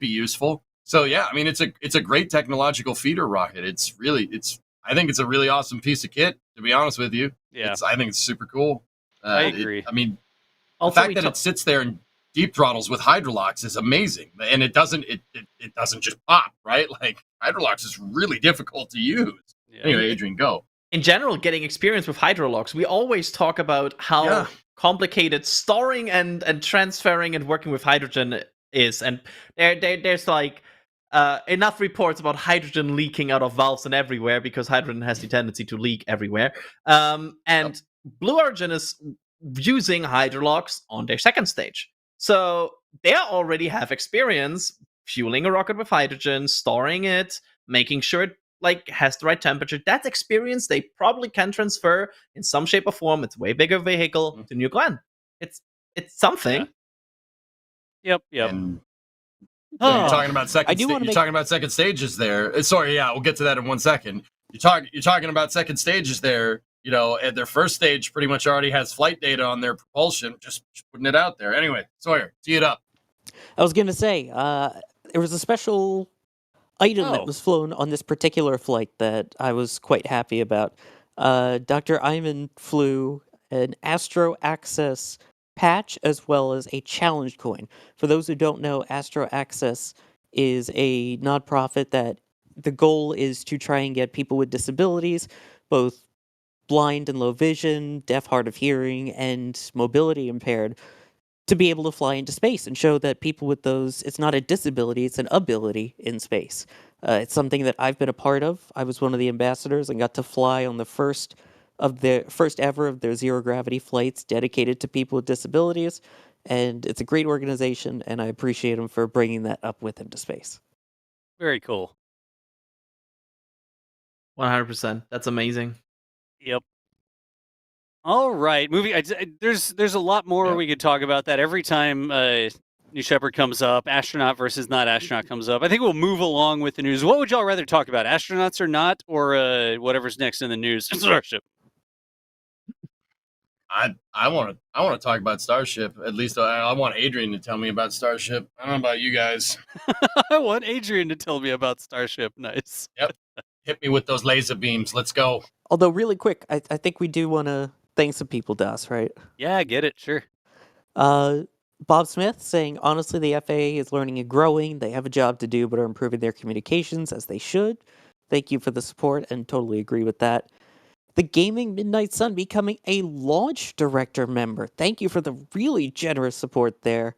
Speaker 1: useful. So yeah, I mean, it's a great technological feeder rocket. I think it's a really awesome piece of kit, to be honest with you.
Speaker 7: Yeah.
Speaker 1: I think it's super cool.
Speaker 7: I agree.
Speaker 1: I mean,
Speaker 6: Also,
Speaker 1: the fact that it sits there in deep throttles with hydrolocks is amazing, and it doesn't just pop, right? Like hydrolocks is really difficult to use.
Speaker 7: Yeah.
Speaker 1: Anyway, Adrian, go.
Speaker 6: in general, getting experience with hydrolocks, we always talk about how complicated storing and transferring and working with hydrogen is, and there's like enough reports about hydrogen leaking out of valves and everywhere, because hydrogen has the tendency to leak everywhere. And Blue Origin is using hydrolocks on their second stage, so they already have experience fueling a rocket with hydrogen, storing it, making sure it like has the right temperature. That's experience they probably can transfer in some shape or form. It's a way bigger vehicle to New Glenn. It's something.
Speaker 7: Yep.
Speaker 1: And you're talking about second stages there. Sorry, we'll get to that in 1 second. You're talking about second stages there. You know, at their first stage, pretty much already has flight data on their propulsion. Just putting it out there. Anyway, Sawyer, tee it up.
Speaker 5: I was going to say, there was a special item that was flown on this particular flight that I was quite happy about. Dr. Iman flew an Astro Access patch as well as a challenge coin. For those who don't know, Astro Access is a nonprofit that the goal is to try and get people with disabilities, both blind and low vision, deaf, hard of hearing, and mobility impaired, to be able to fly into space and show that people with those, it's not a disability, it's an ability in space. It's something that I've been a part of. I was one of the ambassadors and got to fly on the first ever of their zero gravity flights dedicated to people with disabilities. And it's a great organization, and I appreciate them for bringing that up with into space.
Speaker 7: Very cool.
Speaker 6: 100%. That's amazing.
Speaker 7: Yep. All right, moving. There's a lot more we could talk about that. Every time New Shepard comes up, astronaut versus not astronaut comes up. I think we'll move along with the news. What would y'all rather talk about, astronauts or not, or whatever's next in the news? Starship.
Speaker 1: I want to talk about Starship. At least I want Adrian to tell me about Starship. I don't know about you guys.
Speaker 7: I want Adrian to tell me about Starship. Nice.
Speaker 1: Yep. Hit me with those laser beams. Let's go.
Speaker 5: Although, really quick, I think we do want to thank some people, Das, right?
Speaker 7: Yeah, I get it. Sure.
Speaker 5: Bob Smith saying, honestly, the FAA is learning and growing. They have a job to do, but are improving their communications as they should. Thank you for the support, and totally agree with that. The Gaming Midnight Sun becoming a launch director member. Thank you for the really generous support there.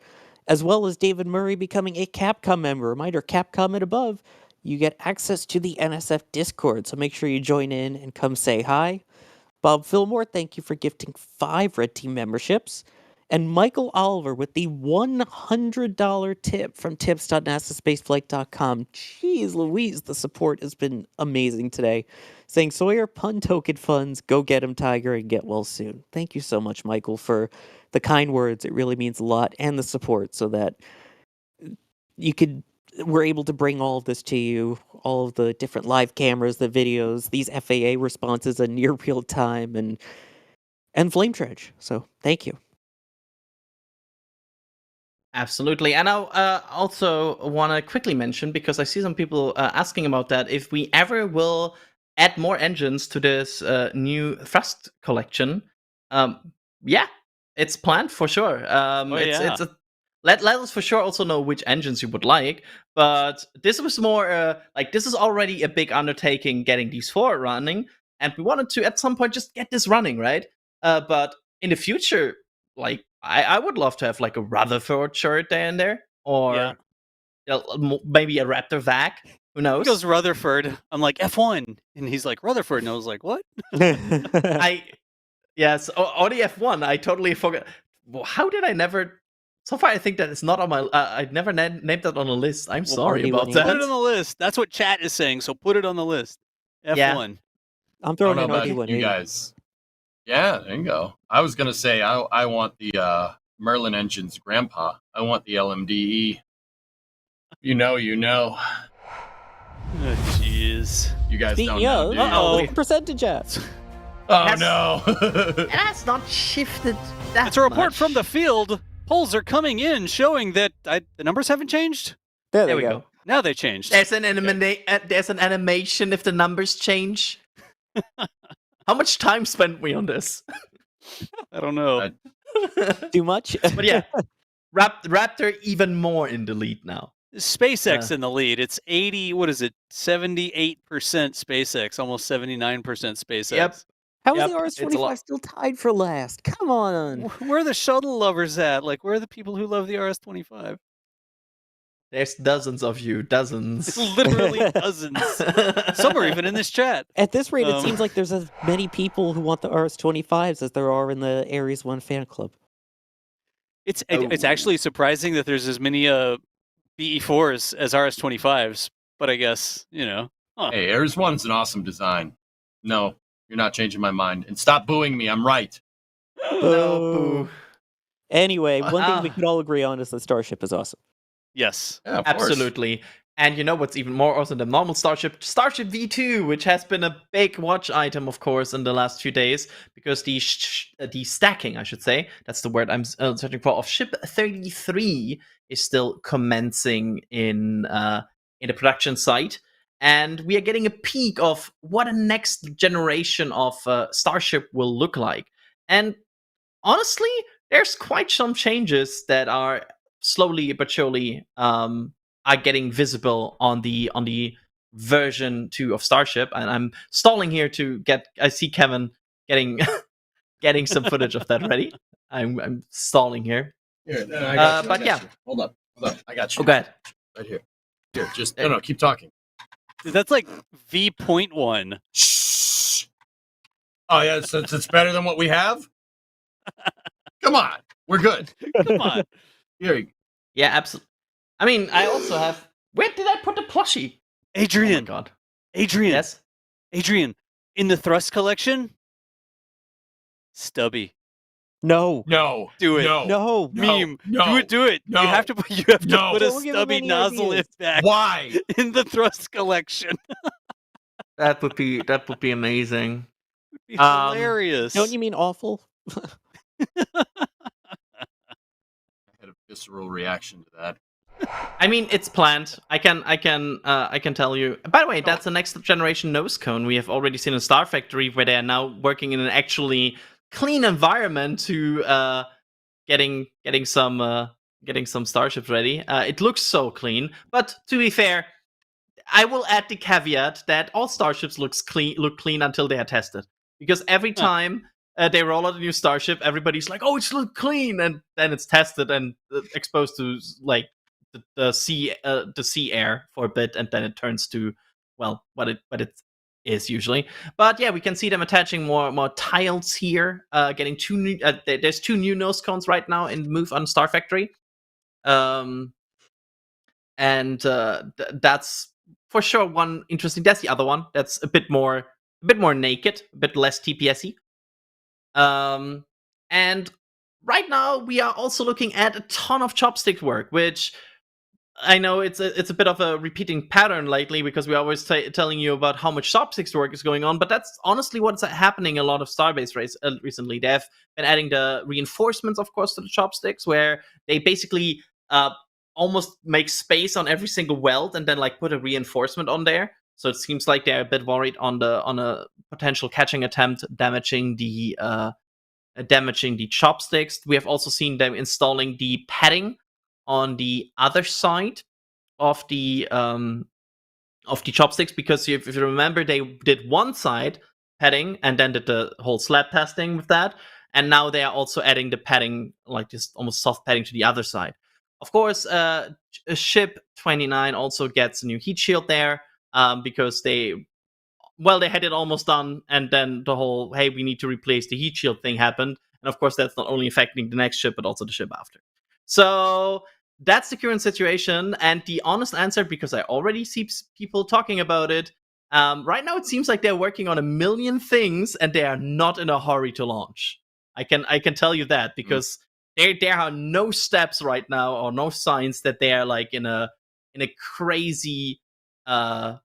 Speaker 5: As well as David Murray becoming a Capcom member. Reminder, Capcom and above, you get access to the NSF Discord, so make sure you join in and come say hi. Bob Fillmore, thank you for gifting 5 Red Team memberships. And Michael Oliver with the $100 tip from tips.nasaspaceflight.com. Jeez Louise, the support has been amazing today. Saying, Sawyer, pun token funds, go get him, Tiger, and get well soon. Thank you so much, Michael, for the kind words. It really means a lot, and the support, so that we're able to bring all of this to you, all of the different live cameras, the videos, these FAA responses in near real time, and Flame Dredge. So, thank you.
Speaker 6: Absolutely. And I also want to quickly mention, because I see some people asking about that, if we ever will add more engines to this new thrust collection. Yeah, it's planned for sure. Let us for sure also know which engines you would like. But this was more this is already a big undertaking getting these 4 running. And we wanted to, at some point, just get this running, right? But in the future, I would love to have a Rutherford shirt there and there, or maybe a Raptor VAC. Who knows?
Speaker 7: He goes Rutherford. I'm like F1, and he's like Rutherford, and I was like, what?
Speaker 6: Or the F1. I totally forgot. Well, how did I never? So far, I think that it's not on my. I never named that on the list. I'm sorry about that.
Speaker 7: Put it on the list. That's what chat is saying. So put it on the list. F1.
Speaker 6: Yeah.
Speaker 5: I'm throwing
Speaker 1: I
Speaker 5: an
Speaker 1: don't know about
Speaker 5: RD1.
Speaker 1: you guys. Yeah, there you go. I was gonna say I want the Merlin engine's grandpa. I want the LMDE. You know.
Speaker 7: Oh, jeez.
Speaker 1: You guys don't know. Do you?
Speaker 5: Look at the percentage at.
Speaker 1: Oh no!
Speaker 6: It has not shifted.
Speaker 7: That's a report from the field. Polls are coming in showing that the numbers haven't changed.
Speaker 5: There we go.
Speaker 7: Now they changed.
Speaker 6: There's an animation if the numbers change. How much time spent we on this?
Speaker 7: I don't know.
Speaker 5: Too much?
Speaker 6: But yeah, Raptor even more in the lead now.
Speaker 7: SpaceX in the lead. It's 80. What is it? 78% SpaceX, almost 79% SpaceX.
Speaker 6: Yep.
Speaker 5: How is
Speaker 6: Yep,
Speaker 5: the
Speaker 6: it's a lot.
Speaker 5: RS-25 still tied for last? Come on.
Speaker 7: Where are the shuttle lovers at? Like, where are the people who love the RS-25?
Speaker 6: There's dozens of you, dozens.
Speaker 7: Literally dozens. Some are even in this chat.
Speaker 5: At this rate, it
Speaker 7: Um,
Speaker 5: seems like there's as many people who want the RS-25s as there are in the Ares 1 fan club.
Speaker 7: It's
Speaker 6: Oh.
Speaker 7: actually surprising that there's as many BE4s as RS-25s, but I guess, you know. Huh.
Speaker 1: Hey, Ares 1's an awesome design. No, you're not changing my mind. And stop booing me. I'm right.
Speaker 6: No, boo.
Speaker 5: Anyway, one thing we
Speaker 6: Ah.
Speaker 5: can all agree on is that Starship is awesome.
Speaker 7: Yes.
Speaker 1: Yeah, of course.
Speaker 6: Absolutely. And you know what's even more awesome than normal Starship? Starship V2, which has been a big watch item, of course, in the last few days, because the stacking, I should say, that's the word I'm searching for, of Ship 33 is still commencing in the production site. And we are getting a peek of what a next generation of Starship will look like. And honestly, there's quite some changes that are slowly but surely are getting visible on the version 2 of Starship, and I'm stalling here to get. I see Kevin getting getting some footage of that ready. I'm stalling here.
Speaker 1: Here, no, I got you.
Speaker 6: but
Speaker 1: I got
Speaker 6: yeah.
Speaker 1: you. Hold up. I got you.
Speaker 6: Oh, go ahead.
Speaker 1: Right here. Here, just no. Keep talking.
Speaker 7: Dude, that's like V.1.
Speaker 1: Shh. Oh yeah, it's better than what we have. Come on, we're good.
Speaker 7: Come on.
Speaker 1: Here you go.
Speaker 6: Yeah, absolutely. I mean, I also have. Where did I put the plushie?
Speaker 7: Adrian.
Speaker 6: Oh my god.
Speaker 7: Adrian.
Speaker 6: Yes.
Speaker 7: Adrian. In the Thrust collection, Stubby.
Speaker 5: No.
Speaker 1: No.
Speaker 7: Do it.
Speaker 1: No.
Speaker 5: No.
Speaker 7: Meme.
Speaker 1: No.
Speaker 7: Do it.
Speaker 1: No.
Speaker 7: You have to
Speaker 1: No.
Speaker 7: put a
Speaker 5: Don't give him
Speaker 7: Stubby
Speaker 5: any
Speaker 7: nozzle
Speaker 5: ideas.
Speaker 7: lift back
Speaker 1: Why?
Speaker 7: in the Thrust collection.
Speaker 6: That would be amazing.
Speaker 7: It'd be
Speaker 6: Um,
Speaker 7: hilarious.
Speaker 5: Don't you mean awful?
Speaker 1: I had a visceral reaction to that.
Speaker 6: I mean, it's planned. I can tell you. By the way, that's the next generation nose cone we have already seen in Star Factory, where they are now working in an actually clean environment to getting some starships ready. It looks so clean, but to be fair, I will add the caveat that all starships look clean until they are tested, because every time they roll out a new starship, everybody's like, "Oh, it's look clean," and then it's tested and exposed to like the sea air for a bit, and then it turns to what it is usually. But yeah, we can see them attaching more tiles here. Getting two new. There's 2 new nose cones right now in Move on Star Factory. And that's for sure one interesting. That's the other one. That's a bit more naked, a bit less TPS-y. And right now we are also looking at a ton of chopstick work, which I know it's a bit of a repeating pattern lately, because we're always telling you about how much chopsticks work is going on, but that's honestly what's happening a lot of Starbase recently. They've been adding the reinforcements, of course, to the chopsticks, where they basically almost make space on every single weld and then like put a reinforcement on there. So it seems like they're a bit worried on a potential catching attempt damaging the chopsticks. We have also seen them installing the padding on the other side of the chopsticks, because if you remember, they did one side padding and then did the whole slab testing with that, and now they are also adding the padding, like just almost soft padding, to the other side. Of course, Ship 29 also gets a new heat shield there, because they had it almost done, and then the whole, hey, we need to replace the heat shield thing happened. And of course, that's not only affecting the next ship, but also the ship after. So that's the current situation. And the honest answer, because I already see people talking about it, right now it seems like they're working on a million things, and they are not in a hurry to launch. I can tell you that, because there are no steps right now, or no signs that they are like in a crazy in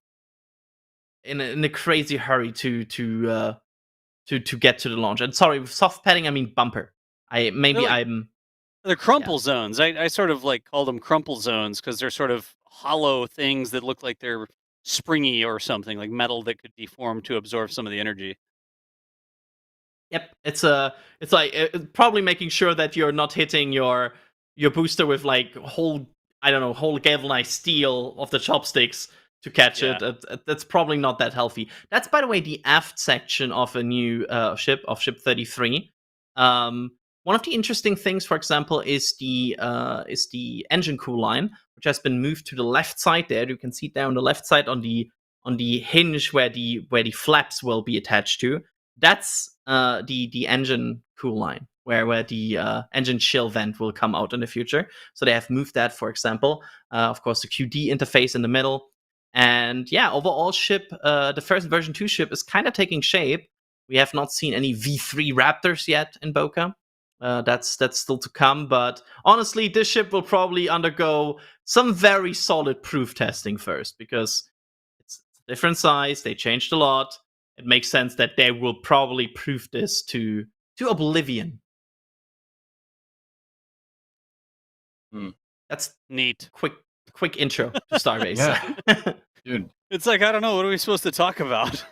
Speaker 6: a crazy hurry to get to the launch. And sorry, with soft padding, I mean bumper.
Speaker 7: They're crumple zones. I sort of like call them crumple zones, because they're sort of hollow things that look like they're springy or something, like metal that could deform to absorb some of the energy.
Speaker 6: Yep, it's probably making sure that you're not hitting your booster with like whole galvanized steel of the chopsticks to catch it. That's probably not that healthy. That's, by the way, the aft section of a new ship 33. One of the interesting things, for example, is the engine cool line, which has been moved to the left side. There, you can see there on the left side on the hinge where the flaps will be attached to. That's the engine cool line, where the engine chill vent will come out in the future. So they have moved that, for example. Of course, the QD interface in the middle. And yeah, overall ship, the first version 2 ship is kind of taking shape. We have not seen any V3 Raptors yet in Boca. That's still to come. But honestly, this ship will probably undergo some very solid proof testing first, because it's a different size. They changed a lot. It makes sense that they will probably prove this to oblivion. That's
Speaker 7: neat.
Speaker 6: Quick intro to Starbase.
Speaker 1: Yeah. Dude.
Speaker 7: It's like, I don't know, what are we supposed to talk about?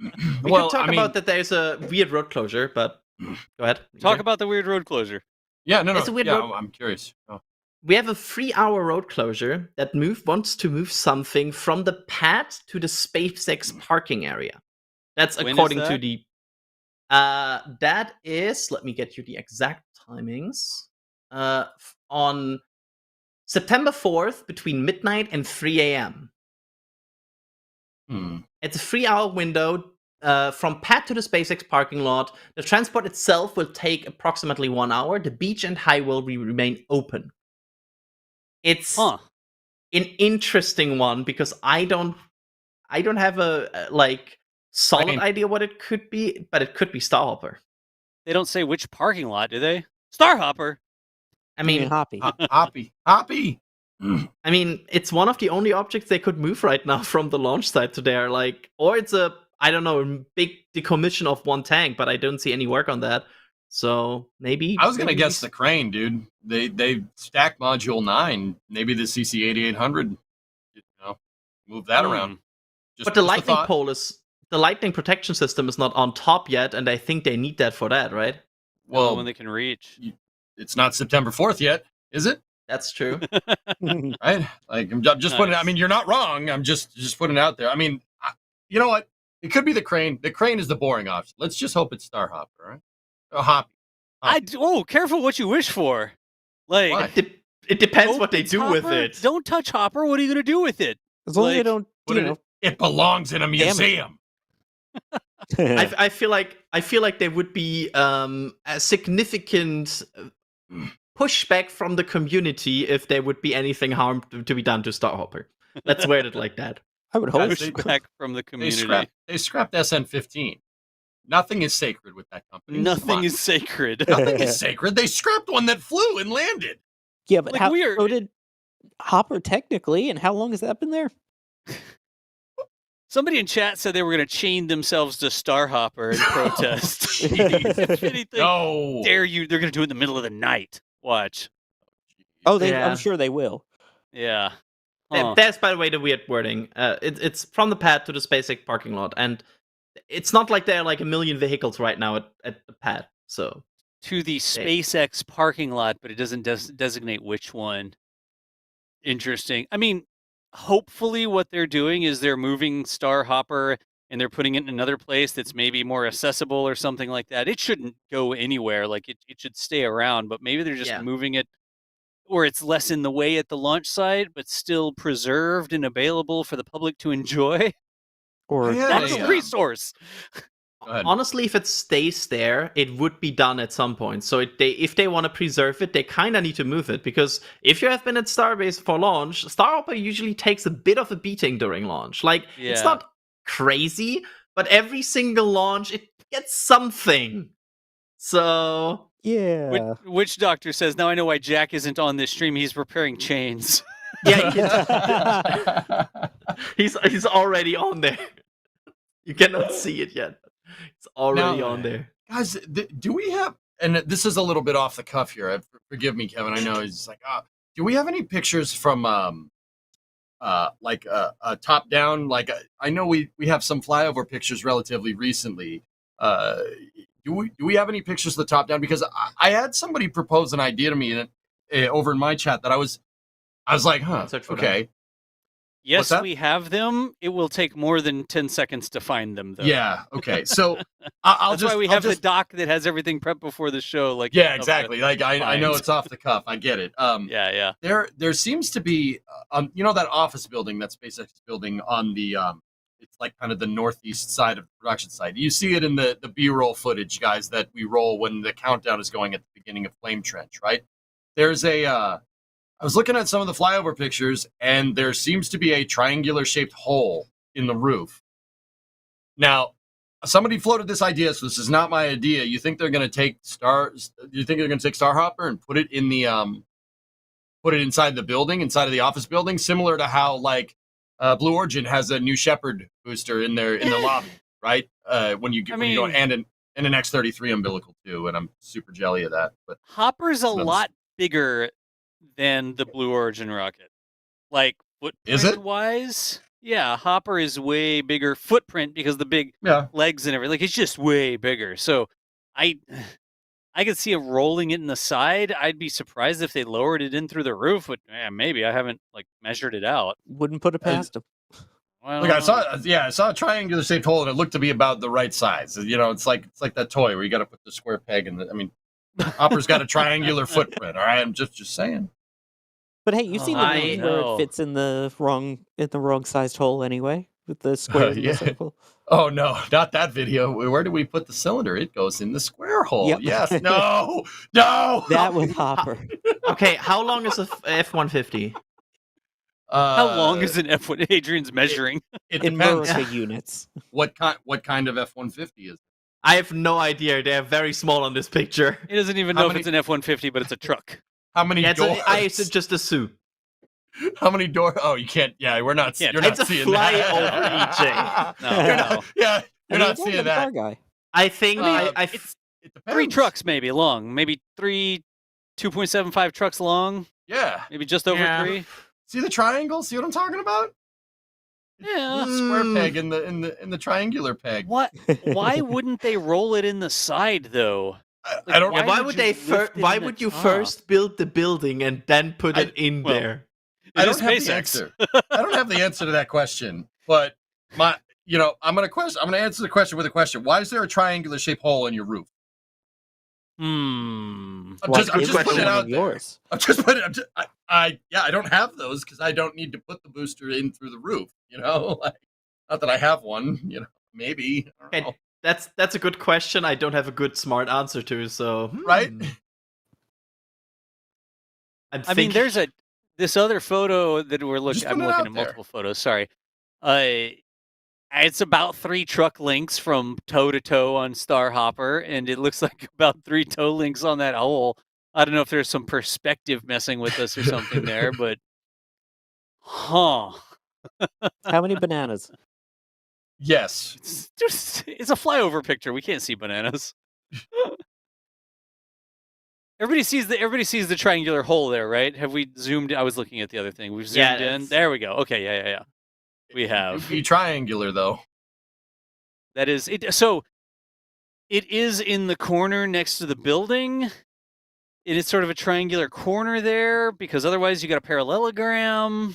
Speaker 6: We can talk about that there's a weird road closure, but go ahead.
Speaker 7: Talk about the weird road closure.
Speaker 1: Yeah, no.
Speaker 6: It's a weird road...
Speaker 1: I'm curious. Oh.
Speaker 6: We have a 3-hour road closure that wants to move something from the pad to the SpaceX parking area. That's according to the... that is... Let me get you the exact timings. On September 4th, between midnight and 3 a.m. It's a 3-hour window from pad to the SpaceX parking lot. The transport itself will take approximately 1 hour. The beach and high will remain open. It's an interesting one, because I don't have a solid idea what it could be, but it could be Starhopper.
Speaker 7: They don't say which parking lot, do they? Starhopper.
Speaker 6: I mean,
Speaker 5: Hoppy.
Speaker 1: Hoppy.
Speaker 6: I mean, it's one of the only objects they could move right now from the launch site to there. Or it's a big decommission of one tank, but I don't see any work on that. So maybe
Speaker 1: I was gonna guess the crane, dude. They stacked module 9. Maybe the CC-8800. Move that around.
Speaker 6: But the lightning pole the lightning protection system is not on top yet, and I think they need that for that, right?
Speaker 7: Well, when they can reach.
Speaker 1: It's not September 4th yet, is it?
Speaker 6: That's true.
Speaker 1: Right? I'm just putting it. I mean, you're not wrong. I'm just putting it out there. I mean, you know what? It could be the crane. The crane is the boring option. Let's just hope it's Starhopper, right? Hoppy.
Speaker 7: Careful what you wish for.
Speaker 6: It depends what they do with it.
Speaker 7: Don't touch Hopper. What are you going to do with it?
Speaker 5: As long as they don't,
Speaker 1: it belongs in a museum.
Speaker 6: I feel like there would be a significant pushback from the community if there would be anything harm to be done to Starhopper. Let's word it like that.
Speaker 5: I would hope.
Speaker 7: Pushback from the community.
Speaker 1: They scrapped SN-15. Nothing is sacred with that company.
Speaker 7: Nothing is sacred.
Speaker 1: Nothing is sacred. They scrapped one that flew and landed.
Speaker 5: Yeah, but so did Hopper technically, and how long has that been there?
Speaker 7: Somebody in chat said they were going to chain themselves to Starhopper in protest. If anything,
Speaker 1: no.
Speaker 7: Dare you? They're going to do it in the middle of the night. Watch.
Speaker 5: Oh, I'm sure they will.
Speaker 7: Yeah.
Speaker 6: That's, by the way, the weird wording. It's from the pad to the SpaceX parking lot, and it's not like there are like a million vehicles right now at the pad. So
Speaker 7: to the SpaceX parking lot, but it doesn't designate which one. Interesting. I mean, hopefully what they're doing is they're moving Starhopper and they're putting it in another place that's maybe more accessible or something like that. It shouldn't go anywhere. Like it should stay around, but maybe they're just moving it or it's less in the way at the launch site, but still preserved and available for the public to enjoy.
Speaker 5: Or
Speaker 7: that's a resource.
Speaker 6: Honestly, if it stays there, it would be done at some point. So if they want to preserve it, they kind of need to move it, because if you have been at Starbase for launch, Starhopper usually takes a bit of a beating during launch. It's not crazy, but every single launch it gets something. So
Speaker 5: yeah.
Speaker 7: Witch Doctor says, now I know why Jack isn't on this stream. He's repairing chains.
Speaker 6: Yeah, he's already on there. You cannot see it yet. It's already on there.
Speaker 1: Guys, do we have, and this is a little bit off the cuff here. Forgive me, Kevin. I know it's like, do we have any pictures from a top down? I know we have some flyover pictures relatively recently. Do do we have any pictures of the top down? Because I had somebody propose an idea to me over in my chat that I was like, huh, okay.
Speaker 7: Yes, we have them. It will take more than 10 seconds to find them, though.
Speaker 1: Yeah. Okay. So
Speaker 7: that's why we have the doc that has everything prepped before the show. Like,
Speaker 1: yeah, exactly. Like I know it's off the cuff. I get it.
Speaker 7: Yeah.
Speaker 1: There seems to be, that office building that SpaceX is building on the, it's like kind of the northeast side of the production site. You see it in the B-roll footage, guys, that we roll when the countdown is going at the beginning of Flame Trench, right? There's I was looking at some of the flyover pictures, and there seems to be a triangular-shaped hole in the roof. Now, somebody floated this idea, so this is not my idea. You think they're going to take Starhopper and put it in the put it inside the building, inside of the office building, similar to how Blue Origin has a New Shepard booster in their lobby, right? When you go and an X-33 umbilical too, and I'm super jelly of that. But
Speaker 7: Hopper's a lot bigger than the Blue Origin rocket. Like, footprint-wise, yeah, Hopper is way bigger footprint because the big legs and everything. Like, it's just way bigger. So, I could see it rolling it in the side. I'd be surprised if they lowered it in through the roof, but maybe. I haven't, measured it out.
Speaker 5: Wouldn't put it past them.
Speaker 1: Well, look, I saw a triangular-shaped hole, and it looked to be about the right size. It's like that toy where you got to put the square peg in. Hopper's got a triangular footprint. All right, I'm just saying.
Speaker 5: But hey, you see the movie where it fits in the wrong sized hole anyway, with the square in the circle.
Speaker 1: Oh no, not that video. Where do we put the cylinder? It goes in the square hole. Yep. Yes. No.
Speaker 5: That was Hopper.
Speaker 6: Okay, how long is a F-150?
Speaker 7: How long is an F-150? Adrian's measuring.
Speaker 1: It
Speaker 5: in America units.
Speaker 1: What kind of F-150 is?
Speaker 6: I have no idea. They're very small on this picture.
Speaker 7: He doesn't even know if it's an F-150, but it's a truck.
Speaker 1: How many doors?
Speaker 6: I should just assume.
Speaker 1: How many doors? Oh, you can't. Yeah, we're not. You're not seeing that.
Speaker 6: It's a flyover,
Speaker 7: EJ.
Speaker 1: You're not seeing that.
Speaker 5: Guy.
Speaker 6: I think
Speaker 7: it's 3 trucks maybe long. Maybe 3 2.75 trucks long.
Speaker 1: Yeah.
Speaker 7: Maybe just over 3.
Speaker 1: See the triangle? See what I'm talking about?
Speaker 7: Yeah.
Speaker 1: The square peg in the triangular peg.
Speaker 7: What? Why wouldn't they roll it in the side though?
Speaker 1: I don't.
Speaker 6: Why would you first build the building and then put it in there?
Speaker 1: I don't have the answer. I don't have the answer to that question. But I'm gonna answer the question with a question. Why is there a triangular shaped hole in your roof?
Speaker 7: I'm
Speaker 1: just putting it out there. I'm just putting. I don't have those because I don't need to put the booster in through the roof. Not that I have one. Maybe. I don't know.
Speaker 6: That's a good question. I don't have a good smart answer to. So
Speaker 1: right.
Speaker 7: I mean, there's this other photo that we're looking. I'm looking at multiple photos. Sorry. It's about 3 truck links from toe to toe on Starhopper, and it looks like about 3 toe links on that hole. I don't know if there's some perspective messing with us or something there, but
Speaker 5: How many bananas?
Speaker 1: Yes.
Speaker 7: It's a flyover picture. We can't see bananas. Everybody sees the triangular hole there, right? Have we zoomed? I was looking at the other thing. We've zoomed in. There we go. Okay, yeah. We have.
Speaker 1: It'd be triangular though.
Speaker 7: That is it. So it is in the corner next to the building. It is sort of a triangular corner there because otherwise you got a parallelogram.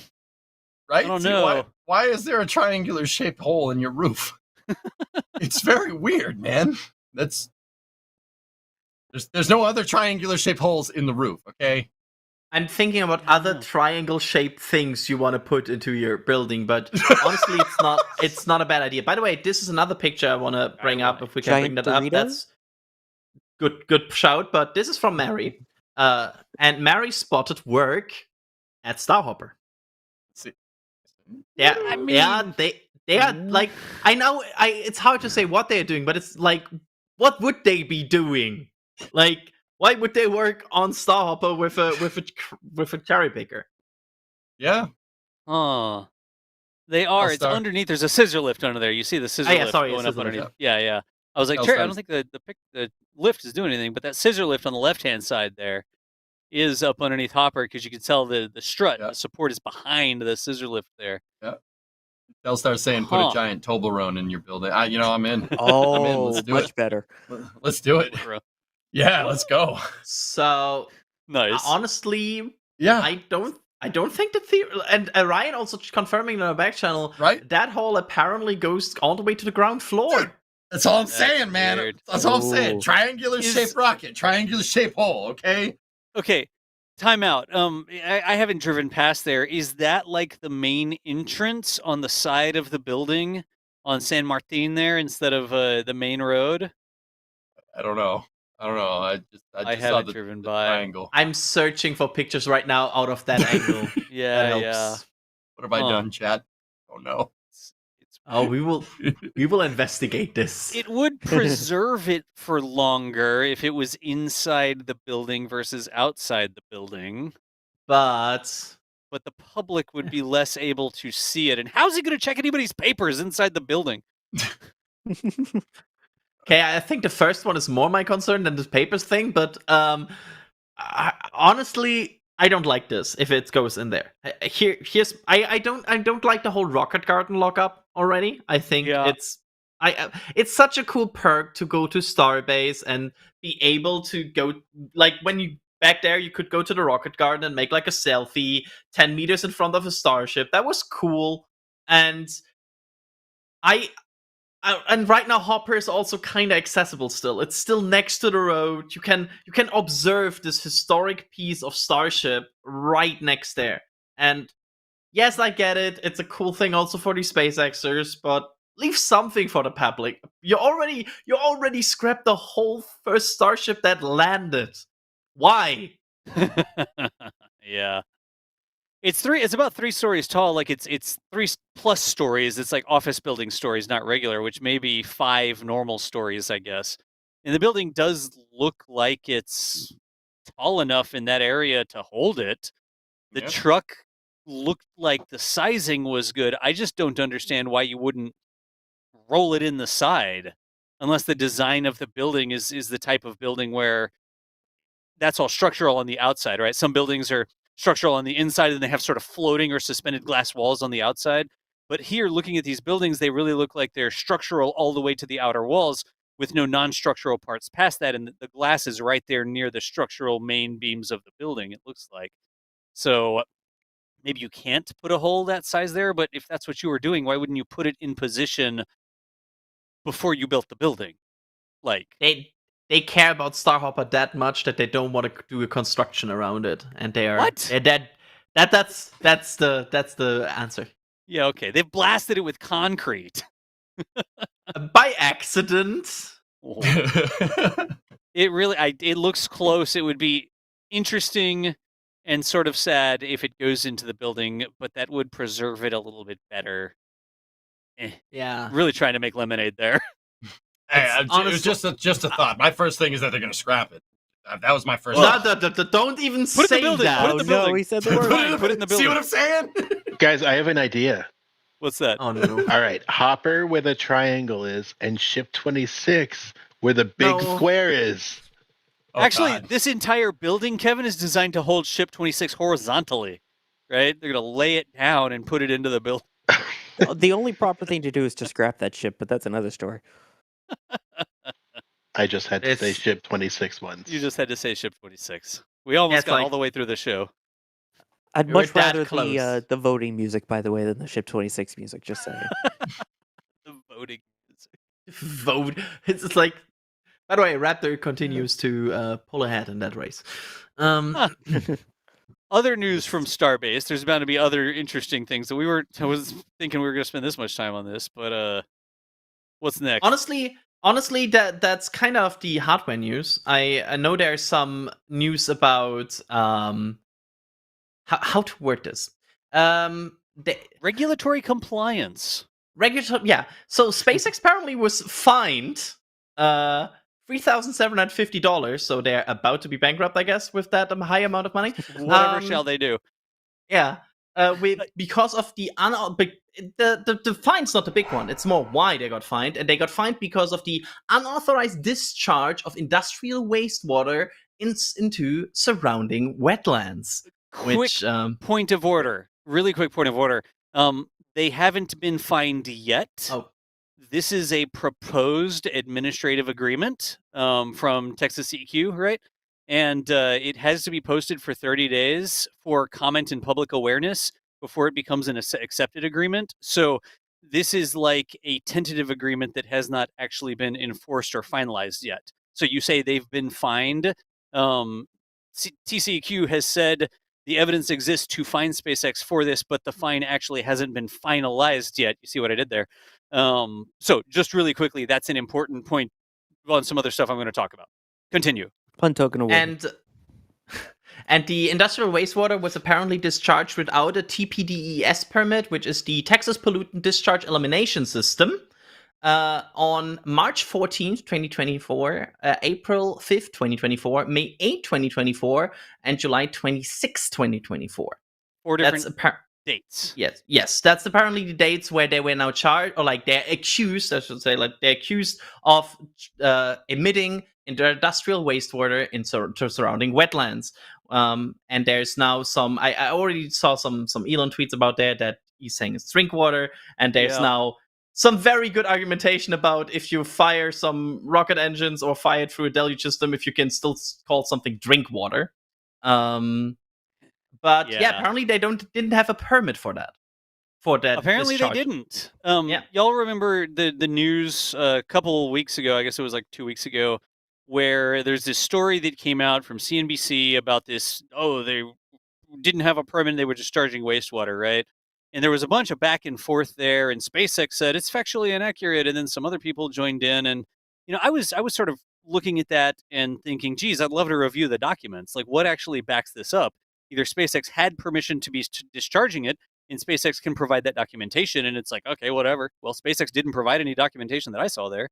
Speaker 1: Right?
Speaker 7: I don't know.
Speaker 1: Why is there a triangular shaped hole in your roof? It's very weird, man. There's no other triangular shaped holes in the roof, okay?
Speaker 6: I'm thinking about other triangle-shaped things you want to put into your building, but honestly, it's not a bad idea. By the way, this is another picture I want to bring up. If we can bring that up, that's good shout. But this is from Mary, and Mary spotted work at Starhopper. Yeah, I mean, they are like, I know, it's hard to say what they're doing, but it's like, what would they be doing? Like, why would they work on Starhopper with a cherry picker?
Speaker 1: Yeah.
Speaker 7: Oh, they are. It's underneath. There's a scissor lift under there. You see the scissor lift going up underneath. Yeah. I was like, I don't think the lift is doing anything, but that scissor lift on the left-hand side there is up underneath Hopper because you can tell the strut, the support is behind the scissor lift there.
Speaker 1: Yeah. They'll start saying, "Put
Speaker 7: Huh.
Speaker 1: a giant Toblerone in your building." I'm in.
Speaker 5: Oh,
Speaker 1: Let's do
Speaker 5: much
Speaker 1: it.
Speaker 5: better.
Speaker 1: Let's do it. Yeah, let's go.
Speaker 6: So
Speaker 7: Nice.
Speaker 6: honestly,
Speaker 1: Yeah,
Speaker 6: I don't think the theory, and Ryan also confirming in our back channel,
Speaker 1: right.
Speaker 6: that hole apparently goes all the way to the ground floor.
Speaker 1: That's all I'm
Speaker 7: That's
Speaker 1: saying, man.
Speaker 7: weird.
Speaker 1: That's all I'm saying.
Speaker 5: Ooh.
Speaker 1: Triangular shaped rocket, triangular shaped hole. Okay.
Speaker 7: Okay, time out. I haven't driven past there. Is that like the main entrance on the side of the building on San Martin there instead of the main road?
Speaker 1: I don't know. I just
Speaker 7: I
Speaker 1: saw
Speaker 7: haven't
Speaker 1: the
Speaker 7: driven by.
Speaker 1: triangle.
Speaker 6: I'm searching for pictures right now out of that angle. That
Speaker 7: Yeah,
Speaker 6: helps.
Speaker 7: yeah.
Speaker 1: What have I done, chat? Oh no.
Speaker 7: It's
Speaker 6: Oh, we will investigate this.
Speaker 7: It would preserve it for longer if it was inside the building versus outside the building,
Speaker 6: But
Speaker 7: but the public would be less able to see it. And how's he going to check anybody's papers inside the building?
Speaker 6: okay, I think the first one is more my concern than the papers thing. But honestly, I don't like this if it goes in there. I don't like the whole rocket garden lockup already. I think it's such a cool perk to go to Starbase and be able to go, like, when you back there, you could go to the rocket garden and make like a selfie 10 meters in front of a Starship. That was cool. And and right now Hopper is also kind of accessible still. It's still next to the road. You can observe this historic piece of Starship right next there. And yes, I get it. It's a cool thing also for the SpaceXers, but leave something for the public. You already scrapped the whole first Starship that landed. Why?
Speaker 7: Yeah. It's about 3 stories tall. Like it's 3+ stories. It's like office building stories, not regular, which may be 5 normal stories, I guess. And the building does look like it's tall enough in that area to hold it. The
Speaker 1: Yeah.
Speaker 7: truck looked like the sizing was good. I just don't understand why you wouldn't roll it in the side, unless the design of the building is the type of building where that's all structural on the outside, right? Some buildings are structural on the inside and they have sort of floating or suspended glass walls on the outside. But here, looking at these buildings, they really look like they're structural all the way to the outer walls with no non-structural parts past that. And the glass is right there near the structural main beams of the building, it looks like. So maybe you can't put a hole that size there, but if that's what you were doing, why wouldn't you put it in position before you built the building? Like,
Speaker 6: They care about Starhopper that much that they don't want to do a construction around it, and they are
Speaker 7: What?
Speaker 6: that's the answer.
Speaker 7: Yeah, okay. They've blasted it with concrete.
Speaker 6: By accident.
Speaker 7: It really, it looks close. It would be interesting and sort of sad if it goes into the building, but that would preserve it a little bit better.
Speaker 6: Yeah.
Speaker 7: Really trying to make lemonade there.
Speaker 1: Hey, it was just a thought. My first thing is that they're going to scrap it. That was my first.
Speaker 6: Don't even
Speaker 7: Put it in
Speaker 6: say
Speaker 7: the building.
Speaker 6: that.
Speaker 7: Put it in the building.
Speaker 5: No, he said the word.
Speaker 7: Put it in the building.
Speaker 1: See what I'm saying?
Speaker 8: Guys, I have an idea.
Speaker 7: What's that?
Speaker 6: Oh no.
Speaker 8: All right, Hopper where the triangle is, and Ship 26 where the big
Speaker 6: No.
Speaker 8: square is.
Speaker 1: Oh,
Speaker 7: Actually,
Speaker 1: God.
Speaker 7: this entire building, Kevin, is designed to hold Ship 26 horizontally, right? They're going to lay it down and put it into the building.
Speaker 5: The only proper thing to do is to scrap that ship, but that's another story.
Speaker 8: I just had to say
Speaker 6: It's-
Speaker 8: Ship 26 once.
Speaker 7: You just had to say Ship 26. We almost
Speaker 6: It's
Speaker 7: got
Speaker 6: like-
Speaker 7: all the way through the show.
Speaker 5: I'd
Speaker 6: We were
Speaker 5: much
Speaker 6: that
Speaker 5: rather
Speaker 6: close.
Speaker 5: the voting music, by the way, than the Ship 26 music. Just saying.
Speaker 7: The voting.
Speaker 6: Vote. It's like. By the way, Raptor continues to pull ahead in that race.
Speaker 7: Other news from Starbase. There's bound to be other interesting things that I was thinking we were going to spend this much time on this, but what's next?
Speaker 6: Honestly, that's kind of the hardware news. I know there's some news about how to word this. The
Speaker 7: Regulatory compliance.
Speaker 6: yeah. So SpaceX apparently was fined $3,750. So they're about to be bankrupt, I guess, with that high amount of money.
Speaker 7: Whatever shall they do?
Speaker 6: Yeah. Because of the fine's not the big one. It's more why they got fined, and they got fined because of the unauthorized discharge of industrial wastewater into surrounding wetlands.
Speaker 7: Quick
Speaker 6: Which
Speaker 7: point of order. Really quick point of order. They haven't been fined yet.
Speaker 6: Oh,
Speaker 7: This is a proposed administrative agreement from Texas EQ, right? And it has to be posted for 30 days for comment and public awareness before it becomes an accepted agreement. So this is like a tentative agreement that has not actually been enforced or finalized yet. So you say they've been fined. TCEQ has said the evidence exists to fine SpaceX for this, but the fine actually hasn't been finalized yet. You see what I did there? So just really quickly, that's an important point on some other stuff I'm going to talk about. Continue.
Speaker 5: Fun token award.
Speaker 6: And the industrial wastewater was apparently discharged without a TPDES permit, which is the Texas Pollutant Discharge Elimination System, on March 14th, 2024, April 5th, 2024, May 8th, 2024, and July 26th, 2024.
Speaker 7: 4 different dates.
Speaker 6: Yes, that's apparently the dates where they were now charged, or like they're accused, I should say, like they're accused of emitting industrial wastewater into surrounding wetlands. And there's now some, I already saw some Elon tweets about that he's saying it's drink water, and there's now some very good argumentation about if you fire some rocket engines or fire it through a deluge system, if you can still call something drink water. But apparently they didn't have a permit for that.
Speaker 7: Apparently
Speaker 6: discharge.
Speaker 7: They didn't. Y'all remember the news a couple weeks ago, I guess it was like 2 weeks ago, where there's this story that came out from CNBC about this, they didn't have a permit, they were discharging wastewater, right? And there was a bunch of back and forth there, and SpaceX said it's factually inaccurate, and then some other people joined in, and I was sort of looking at that and thinking, geez, I'd love to review the documents. Like, what actually backs this up? Either SpaceX had permission to be discharging it, and SpaceX can provide that documentation, and it's like, okay, whatever. Well, SpaceX didn't provide any documentation that I saw there.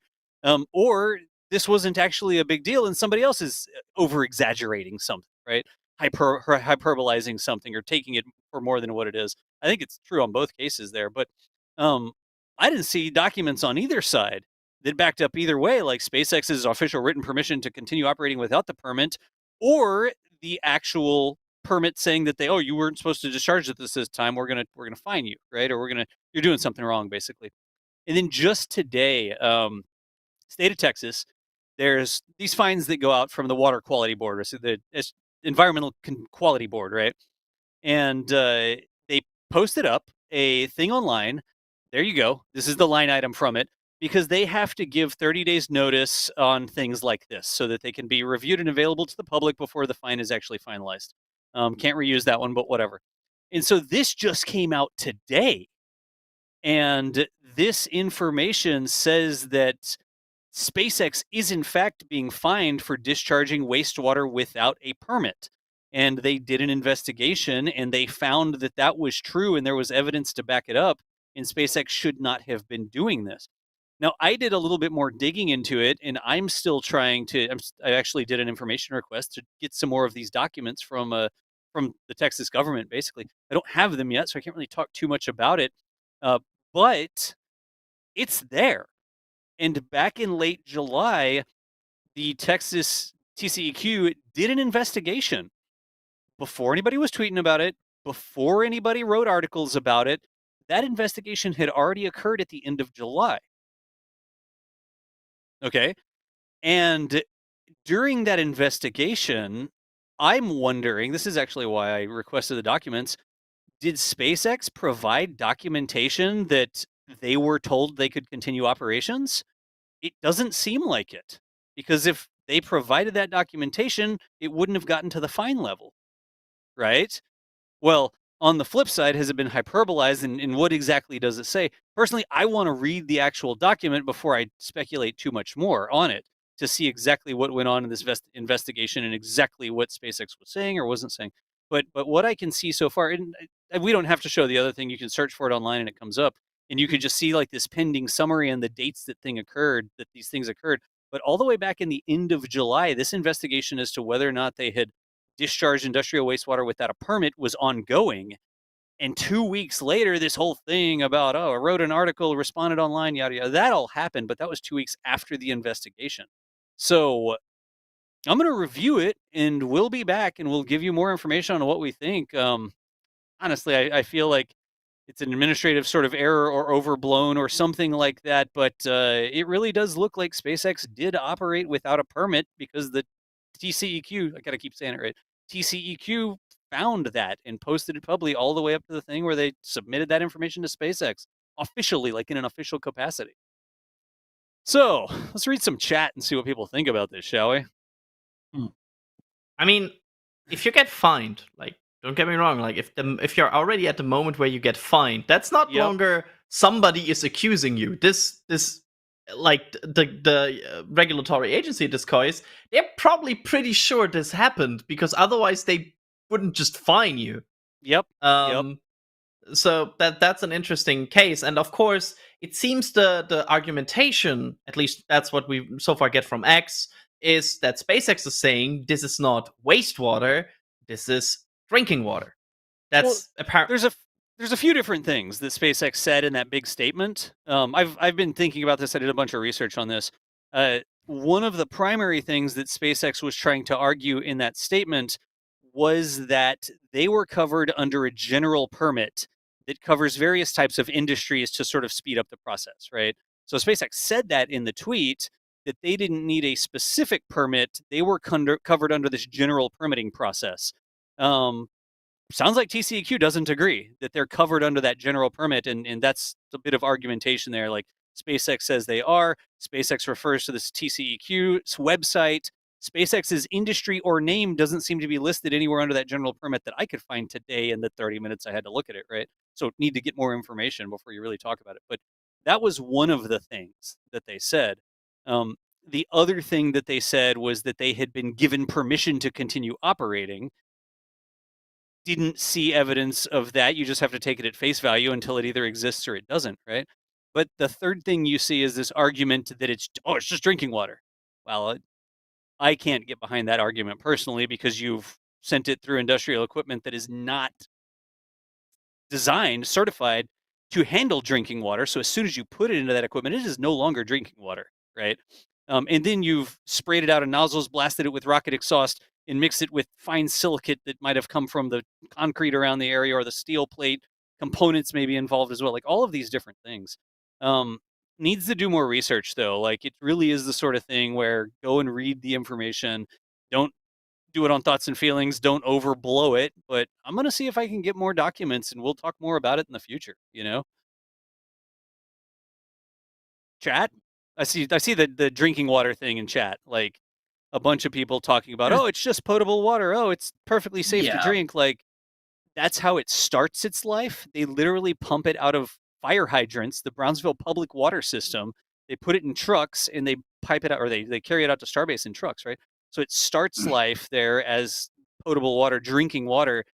Speaker 7: Or this wasn't actually a big deal, and somebody else is over-exaggerating something, right? Hyperbolizing something or taking it for more than what it is. I think it's true on both cases there, but I didn't see documents on either side that backed up either way, like SpaceX's official written permission to continue operating without the permit, or the actual permit saying that you weren't supposed to discharge at this time. We're gonna fine you, right? Or you're doing something wrong, basically. And then just today, state of Texas, there's these fines that go out from the Water Quality Board, so the Environmental Quality Board, right? And they posted up a thing online. There you go. This is the line item from it, because they have to give 30 days notice on things like this so that they can be reviewed and available to the public before the fine is actually finalized. Can't reuse that one, but whatever. And so this just came out today. And this information says that SpaceX is in fact being fined for discharging wastewater without a permit. And they did an investigation, and they found that that was true, and there was evidence to back it up, and SpaceX should not have been doing this. Now, I did a little bit more digging into it, and I'm still trying to. I actually did an information request to get some more of these documents from the Texas government. Basically, I don't have them yet, so I can't really talk too much about it. But it's there. And back in late July, the Texas TCEQ did an investigation before anybody was tweeting about it, before anybody wrote articles about it. That investigation had already occurred at the end of July. Okay. And during that investigation, I'm wondering, this is actually why I requested the documents. Did SpaceX provide documentation that they were told they could continue operations? It doesn't seem like it, because if they provided that documentation, it wouldn't have gotten to the fine level, right? Well, on the flip side, has it been hyperbolized, and what exactly does it say? Personally, I want to read the actual document before I speculate too much more on it to see exactly what went on in this investigation and exactly what SpaceX was saying or wasn't saying. But what I can see so far, and we don't have to show the other thing. You can search for it online and it comes up, and you could just see like this pending summary and the dates that these things occurred. But all the way back in the end of July, this investigation as to whether or not they had discharged industrial wastewater without a permit was ongoing. And 2 weeks later, this whole thing about, I wrote an article, responded online, yada, yada, that all happened, but that was 2 weeks after the investigation. So I'm going to review it, and we'll be back, and we'll give you more information on what we think. Honestly, I feel like it's an administrative sort of error or overblown or something like that. But it really does look like SpaceX did operate without a permit because the TCEQ, I got to keep saying it right, TCEQ found that and posted it publicly all the way up to the thing where they submitted that information to SpaceX officially, like in an official capacity. So let's read some chat and see what people think about this, shall we?
Speaker 6: I mean, if you get fined, like, don't get me wrong, like if you're already at the moment where you get fined, that's not longer somebody is accusing you. This like the regulatory agency in this case, they're probably pretty sure this happened because otherwise they wouldn't just fine you.
Speaker 7: Yep.
Speaker 6: So that's an interesting case, and of course, it seems the argumentation, at least that's what we so far get from X, is that SpaceX is saying this is not wastewater, this is drinking water. That's apparent.
Speaker 7: There's a few different things that SpaceX said in that big statement. I've been thinking about this. I did a bunch of research on this. One of the primary things that SpaceX was trying to argue in that statement was that they were covered under a general permit that covers various types of industries to sort of speed up the process, right? So SpaceX said that in the tweet, that they didn't need a specific permit. They were covered under this general permitting process. Sounds like TCEQ doesn't agree that they're covered under that general permit, and that's a bit of argumentation there. Like SpaceX says they are. SpaceX refers to this TCEQ's website. SpaceX's industry or name doesn't seem to be listed anywhere under that general permit that I could find today in the 30 minutes I had to look at it, right? So need to get more information before you really talk about it. But that was one of the things that they said. The other thing that they said was that they had been given permission to continue operating. Didn't see evidence of that. You just have to take it at face value until it either exists or it doesn't, right? But the third thing you see is this argument that it's just drinking water. Well, I can't get behind that argument personally because you've sent it through industrial equipment that is not designed, certified to handle drinking water. So as soon as you put it into that equipment, it is no longer drinking water, right? And then you've sprayed it out of nozzles, blasted it with rocket exhaust, and mixed it with fine silicate that might have come from the concrete around the area or the steel plate. Components may be involved as well, like all of these different things. Needs to do more research, though. Like, it really is the sort of thing where go and read the information. Don't do it on thoughts and feelings. Don't overblow it. But I'm going to see if I can get more documents, and we'll talk more about it in the future, you know? Chat? I see the drinking water thing in chat. Like, a bunch of people talking about, oh, it's just potable water. Oh, it's perfectly safe to drink. Like, that's how it starts its life. They literally pump it out of fire hydrants, the Brownsville public water system. They put it in trucks and they pipe it out, or they carry it out to Starbase in trucks, right? So it starts life there as potable water, drinking water.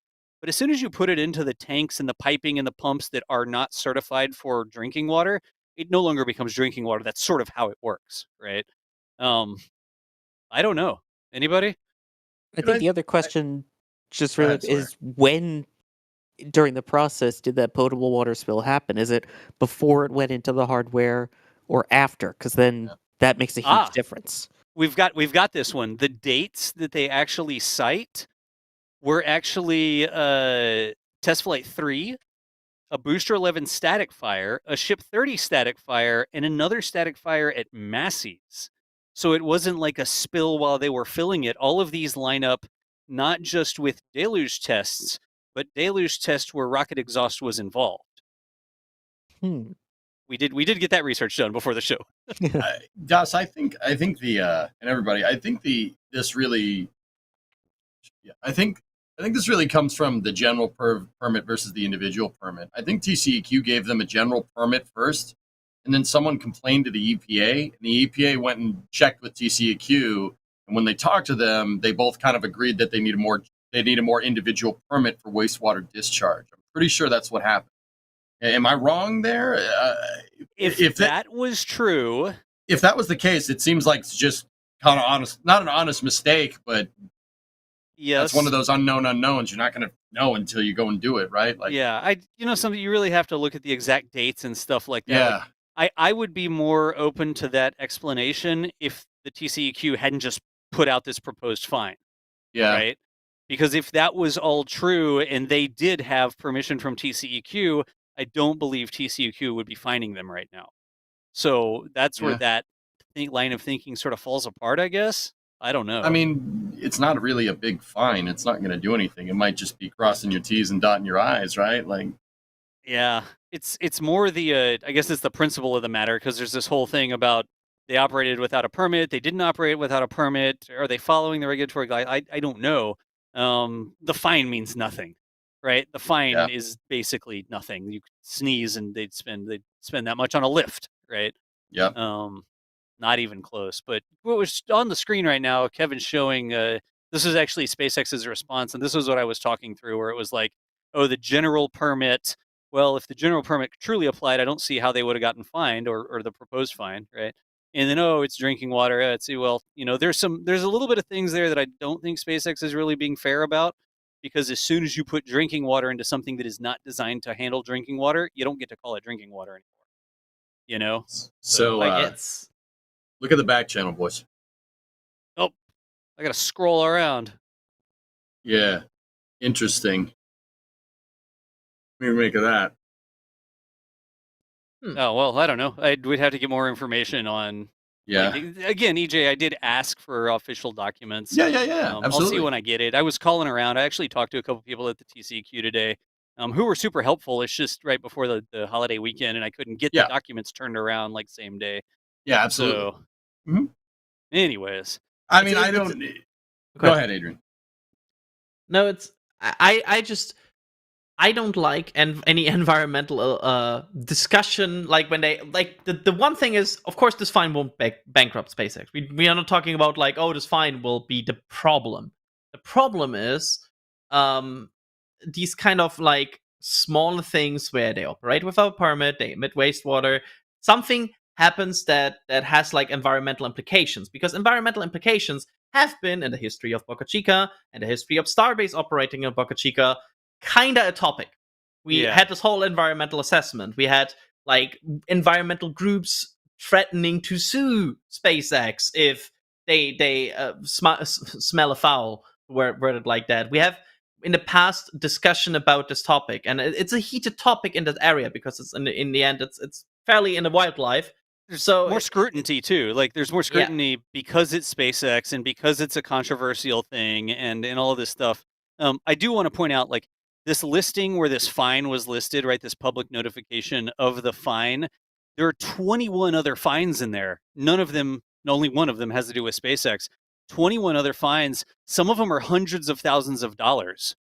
Speaker 7: But as soon as you put it into the tanks and the piping and the pumps that are not certified for drinking water, it no longer becomes drinking water. That's sort of how it works, right? I don't know. Anybody?
Speaker 5: I think the other question just really is when during the process did that potable water spill happen? Is it before it went into the hardware or after? Because then that makes a huge difference.
Speaker 7: We've got this one. The dates that they actually cite were actually test flight 3, a booster 11 static fire, a ship 30 static fire, and another static fire at Massey's. So it wasn't like a spill while they were filling it. All of these line up not just with deluge tests, but deluge tests where rocket exhaust was involved. We did get that research done before the show.
Speaker 1: Das, I think the and everybody, I think this really comes from the general permit versus the individual permit. I think TCEQ gave them a general permit first, and then someone complained to the EPA, and the EPA went and checked with TCEQ, and when they talked to them, they both kind of agreed that they need a more individual permit for wastewater discharge. I'm pretty sure that's what happened. Am I wrong there?
Speaker 7: If that was true,
Speaker 1: if that was the case, it seems like it's just kind of honest, not an honest mistake, but
Speaker 7: yes,
Speaker 1: it's one of those unknown unknowns. You're not going to know until you go and do it, right? Like,
Speaker 7: yeah, something you really have to look at the exact dates and stuff like that.
Speaker 1: Yeah.
Speaker 7: Like, I would be more open to that explanation if the TCEQ hadn't just put out this proposed fine.
Speaker 1: Yeah.
Speaker 7: Right? Because if that was all true and they did have permission from TCEQ, I don't believe TCEQ would be finding them right now. So that's where
Speaker 1: Yeah.
Speaker 7: that line of thinking sort of falls apart, I guess. I don't know.
Speaker 1: I mean, it's not really a big fine. It's not going to do anything. It might just be crossing your T's and dotting your I's, right? Like,
Speaker 7: yeah, it's more the I guess it's the principle of the matter, because there's this whole thing about they operated without a permit, they didn't operate without a permit. Are they following the regulatory guide? I don't know. The fine means nothing, right? The fine
Speaker 1: Yeah.
Speaker 7: is basically nothing. You could sneeze and they'd spend that much on a lift, right?
Speaker 1: yeah.
Speaker 7: Not even close. But what was on the screen right now, Kevin's showing this is actually SpaceX's response, and this was what I was talking through, where it was like, oh, the general permit. Well, if the general permit truly applied, I don't see how they would have gotten fined, or the proposed fine, right? And then, oh, it's drinking water. Let's see, well, there's a little bit of things there that I don't think SpaceX is really being fair about, because as soon as you put drinking water into something that is not designed to handle drinking water, you don't get to call it drinking water anymore. You know?
Speaker 1: So,
Speaker 6: Like it's
Speaker 1: look at the back channel, boys.
Speaker 7: Oh, I got to scroll around.
Speaker 1: Yeah. Interesting. What do you make of that?
Speaker 7: Oh, well, I don't know. We'd have to get more information on.
Speaker 1: Yeah.
Speaker 7: Like, again, EJ, I did ask for official documents.
Speaker 1: Yeah.
Speaker 7: I'll
Speaker 1: Absolutely.
Speaker 7: see when I get it. I was calling around. I actually talked to a couple people at the TCQ today, who were super helpful. It's just right before the holiday weekend, and I couldn't get
Speaker 1: Yeah.
Speaker 7: the documents turned around like same day.
Speaker 1: Yeah, absolutely.
Speaker 7: So,
Speaker 1: Mhm.
Speaker 7: anyways,
Speaker 1: I mean,
Speaker 6: it's-
Speaker 1: I don't. Go ahead, Adrian.
Speaker 6: no, it's I don't like any environmental discussion, like when they like the one thing is, of course, this fine won't bankrupt SpaceX. We are not talking about like, oh, this fine will be the problem. The problem is these kind of like smaller things where they operate without a permit, they emit wastewater, something happens that has like environmental implications, because environmental implications have been in the history of Boca Chica and the history of Starbase operating in Boca Chica kinda a topic. We
Speaker 7: Yeah.
Speaker 6: had this whole environmental assessment. We had like environmental groups threatening to sue SpaceX if they smell a foul, word it like that. We have in the past discussion about this topic, and it's a heated topic in that area because it's in the end it's fairly in the wildlife.
Speaker 7: There's
Speaker 6: So
Speaker 7: more scrutiny too. Like there's more scrutiny because it's SpaceX and because it's a controversial thing and all of this stuff. I do want to point out, like, this listing where this fine was listed, right? This public notification of the fine. There are 21 other fines in there. Only one of them has to do with SpaceX. 21 other fines. Some of them are hundreds of thousands of dollars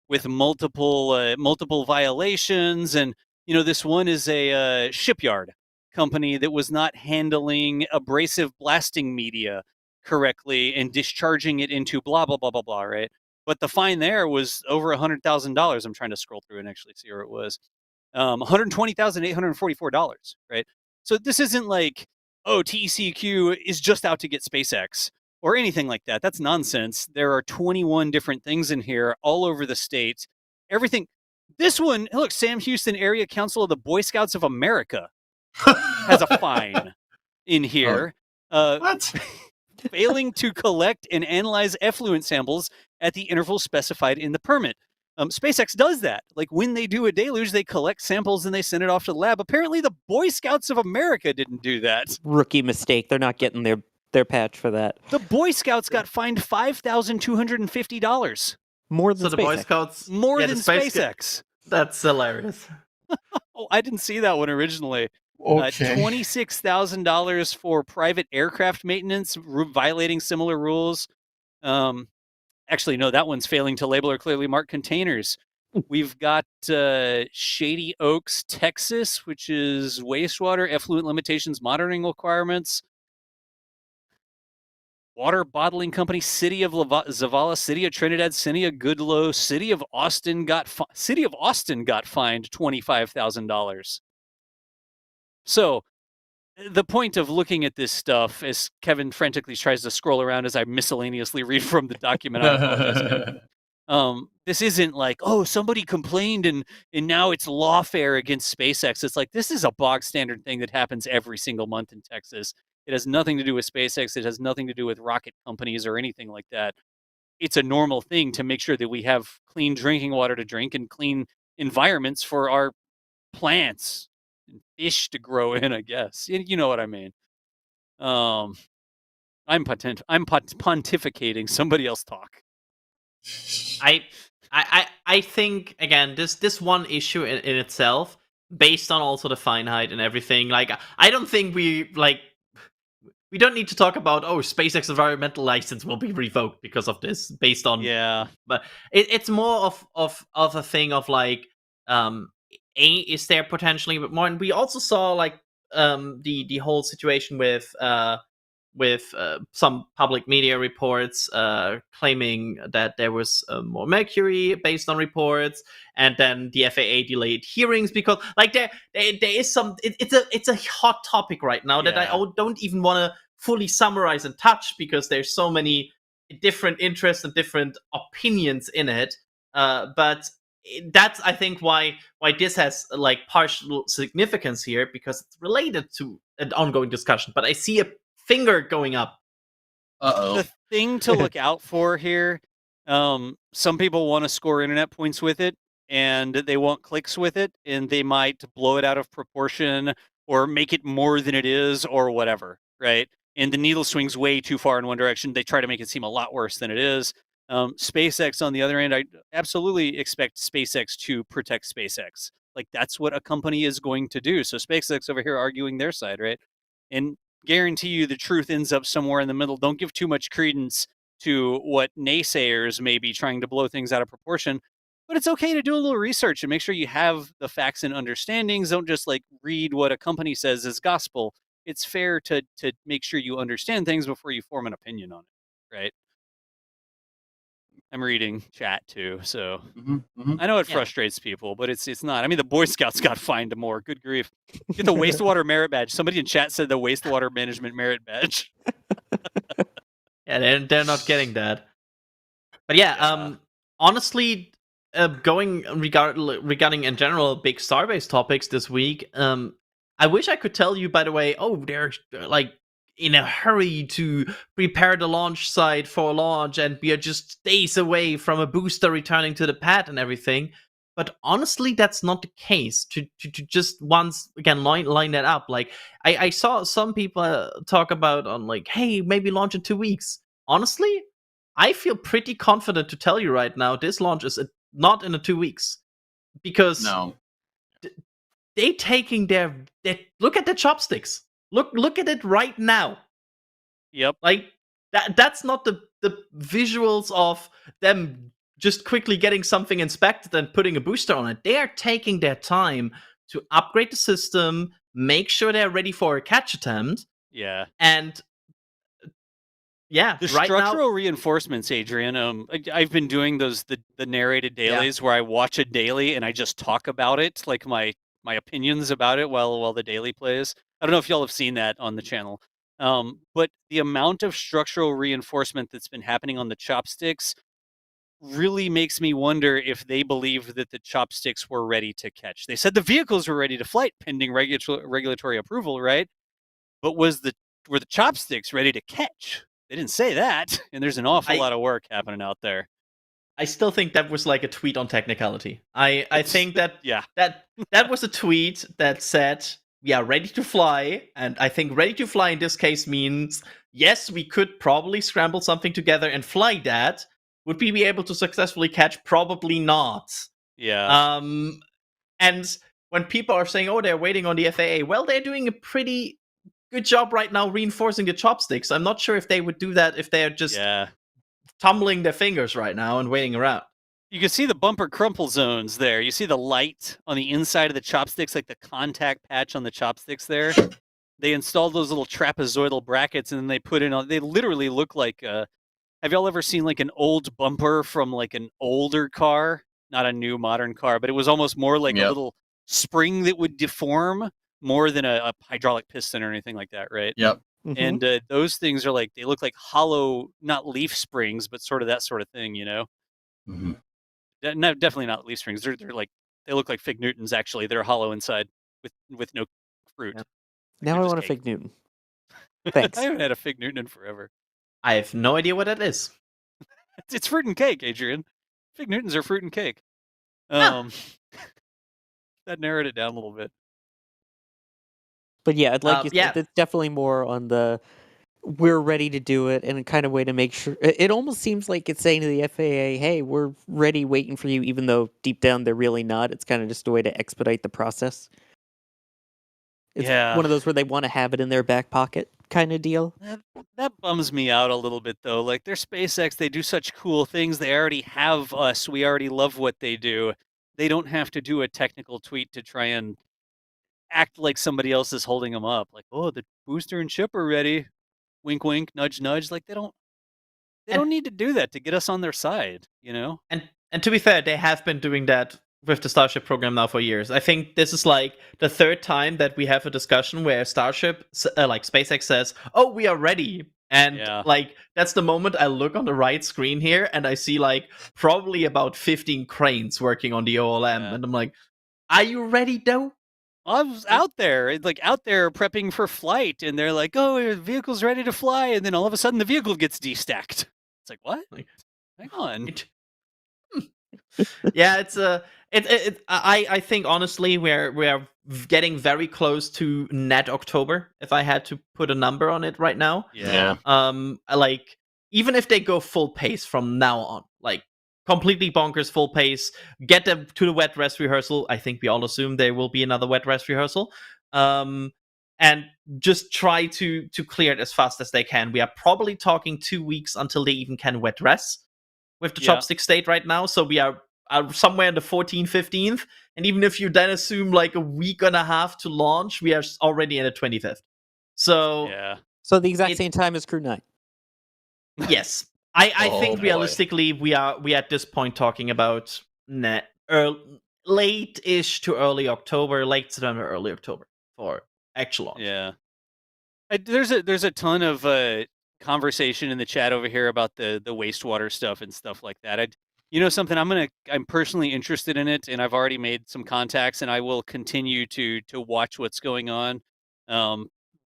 Speaker 7: with multiple violations. And, this one is a shipyard company that was not handling abrasive blasting media correctly and discharging it into blah, blah, blah, blah, blah, right? But the fine there was over $100,000. I'm trying to scroll through and actually see where it was. $120,844, right? So this isn't like, oh, TCEQ is just out to get SpaceX or anything like that. That's nonsense. There are 21 different things in here all over the state. Everything. This one, look, Sam Houston Area Council of the Boy Scouts of America has a fine in here.
Speaker 1: What?
Speaker 7: Failing to collect and analyze effluent samples at the intervals specified in the permit. SpaceX does that. Like when they do a deluge, they collect samples and they send it off to the lab. Apparently, the Boy Scouts of America didn't do that.
Speaker 5: Rookie mistake. They're not getting their patch for that.
Speaker 7: The Boy Scouts got fined $5,250.
Speaker 5: More than
Speaker 6: so the Boy
Speaker 5: SpaceX.
Speaker 6: Scouts
Speaker 7: More
Speaker 6: yeah,
Speaker 7: than
Speaker 6: the Space
Speaker 7: SpaceX.
Speaker 6: That's hilarious.
Speaker 7: Oh, I didn't see that one originally.
Speaker 1: Okay.
Speaker 7: $26,000 for private aircraft maintenance, violating similar rules. Actually, no, that one's failing to label or clearly mark containers. We've got Shady Oaks, Texas, which is wastewater effluent limitations monitoring requirements. Water bottling company, City of Zavala, City of Trinidad, City of Goodloe, City of Austin got fined $25,000. So the point of looking at this stuff, as Kevin frantically tries to scroll around as I miscellaneously read from the document, I apologize, Kevin. This isn't like, oh, somebody complained and now it's lawfare against SpaceX. It's like, this is a bog standard thing that happens every single month in Texas. It has nothing to do with SpaceX. It has nothing to do with rocket companies or anything like that. It's a normal thing to make sure that we have clean drinking water to drink and clean environments for our plants and fish to grow in, I guess. You know what I mean. I'm pontificating. Somebody else talk.
Speaker 9: I think again this one issue in itself, based on also the Fahrenheit and everything. Like I don't think we don't need to talk about SpaceX environmental license will be revoked because of this, based on But it's more of a thing of like is there potentially a bit more, and we also saw like the whole situation with some public media reports claiming that there was more mercury based on reports, and then the FAA delayed hearings because like there is some it's a hot topic right now that I don't even want to fully summarize and touch because there's so many different interests and different opinions in it, but that's I think why this has like partial significance here, because it's related to an ongoing discussion. But I see a finger going up.
Speaker 7: The thing to look out for here, some people want to score internet points with it, and they want clicks with it, and they might blow it out of proportion or make it more than it is or whatever, right? And the needle swings way too far in one direction. They try to make it seem a lot worse than it is. SpaceX, on the other hand, I absolutely expect SpaceX to protect SpaceX. Like, that's what a company is going to do. So SpaceX over here arguing their side, right? And guarantee you the truth ends up somewhere in the middle. Don't give too much credence to what naysayers may be trying to blow things out of proportion. But it's okay to do a little research and make sure you have the facts and understandings. Don't just like read what a company says as gospel. It's fair to make sure you understand things before you form an opinion on it, right? I'm reading chat too, so I know it frustrates people, but it's not. I mean, the Boy Scouts got fined more. Good grief! Get the wastewater merit badge. Somebody in chat said the wastewater management merit badge.
Speaker 9: Yeah, they're not getting that. But yeah. Honestly, going regarding in general big Starbase topics this week. I wish I could tell you, by the way, they're like in a hurry to prepare the launch site for launch, and we are just days away from a booster returning to the pad and everything. But honestly, that's not the case. To just once again line that up. Like I saw some people talk about on like, hey, maybe launch in 2 weeks. Honestly, I feel pretty confident to tell you right now this launch is not in 2 weeks, because they taking their look at the chopsticks. Look at it right now.
Speaker 7: Yep.
Speaker 9: Like that's not the visuals of them just quickly getting something inspected and putting a booster on it. They are taking their time to upgrade the system, make sure they're ready for a catch attempt.
Speaker 7: Yeah.
Speaker 9: And
Speaker 7: the
Speaker 9: right
Speaker 7: structural
Speaker 9: now,
Speaker 7: reinforcements, Adrian. I've been doing the narrated dailies where I watch a daily and I just talk about it, like my opinions about it while the daily plays. I don't know if y'all have seen that on the channel, but the amount of structural reinforcement that's been happening on the chopsticks really makes me wonder if they believe that the chopsticks were ready to catch. They said the vehicles were ready to flight pending regulatory approval, right? But were the chopsticks ready to catch? They didn't say that, and there's an awful lot of work happening out there.
Speaker 9: I still think that was like a tweet on technicality. I think that that was a tweet that said we are ready to fly, and I think ready to fly in this case means yes, we could probably scramble something together and fly that. Would we be able to successfully catch? Probably not.
Speaker 7: Yeah.
Speaker 9: And when people are saying, they're waiting on the FAA, well, they're doing a pretty good job right now reinforcing the chopsticks. I'm not sure if they would do that if they're just tumbling their fingers right now and waiting around.
Speaker 7: You can see the bumper crumple zones there. You see the light on the inside of the chopsticks, like the contact patch on the chopsticks there. They installed those little trapezoidal brackets, and then they put in. They literally look like. Have y'all ever seen like an old bumper from like an older car? Not a new modern car, but it was almost more like a little spring that would deform more than a hydraulic piston or anything like that, right?
Speaker 1: Yep.
Speaker 7: And those things are like, they look like hollow, not leaf springs, but sort of that sort of thing, you know? No, definitely not leaf springs. They're like, they look like Fig Newtons, actually. They're hollow inside with no fruit.
Speaker 5: Yep. Now I want a Fig Newton. Thanks.
Speaker 7: I haven't had a Fig Newton in forever.
Speaker 9: I have no idea what that is.
Speaker 7: It's fruit and cake, Adrian. Fig Newtons are fruit and cake. That narrowed it down a little bit.
Speaker 5: But yeah, like you
Speaker 9: Yeah.
Speaker 5: said, it's definitely more on the we're ready to do it, and a kind of way to make sure. It almost seems like it's saying to the FAA, "Hey, we're ready, waiting for you," even though deep down they're really not. It's kind of just a way to expedite the process. It's
Speaker 7: Yeah.
Speaker 5: one of those where they want to have it in their back pocket kind of deal.
Speaker 7: That bums me out a little bit, though. Like, they're SpaceX, they do such cool things. They already have us. We already love what they do. They don't have to do a technical tweet to try and act like somebody else is holding them up. Like, oh, the booster and ship are ready. Wink, wink, nudge, nudge. Like, they don't
Speaker 9: And
Speaker 7: need to do that to get us on their side, you know?
Speaker 9: and to be fair, they have been doing that with the Starship program now for years. I think this is like the third time that we have a discussion where Starship, like SpaceX, says, "Oh, we are ready." And
Speaker 7: Yeah.
Speaker 9: like that's the moment I look on the right screen here and I see like probably about 15 cranes working on the OLM,
Speaker 7: Yeah.
Speaker 9: and I'm like, "Are you ready, though?"
Speaker 7: I was out there prepping for flight, and they're like, "Oh, your vehicle's ready to fly," and then all of a sudden the vehicle gets destacked. It's like, what?
Speaker 9: Like,
Speaker 7: Hang on.
Speaker 9: Yeah, it's I think honestly we're getting very close to net October, if I had to put a number on it right now.
Speaker 7: Yeah.
Speaker 9: Like even if they go full pace from now on, like completely bonkers full pace, get them to the wet dress rehearsal. I think we all assume there will be another wet dress rehearsal. And just try to clear it as fast as they can. We are probably talking 2 weeks until they even can wet dress with the
Speaker 7: Yeah.
Speaker 9: chopstick state right now. So we are somewhere in the 14th, 15th. And even if you then assume like a week and a half to launch, we are already in the 25th. So
Speaker 7: Yeah.
Speaker 5: So the exact same time as Crew 9.
Speaker 9: yes, I
Speaker 1: Oh,
Speaker 9: think
Speaker 1: boy.
Speaker 9: realistically we at this point talking about late-ish to early October, late September, early October for actual launch.
Speaker 7: Yeah. There's a ton of conversation in the chat over here about the wastewater stuff and stuff like that. You know something, I'm personally interested in it, and I've already made some contacts, and I will continue to watch what's going on.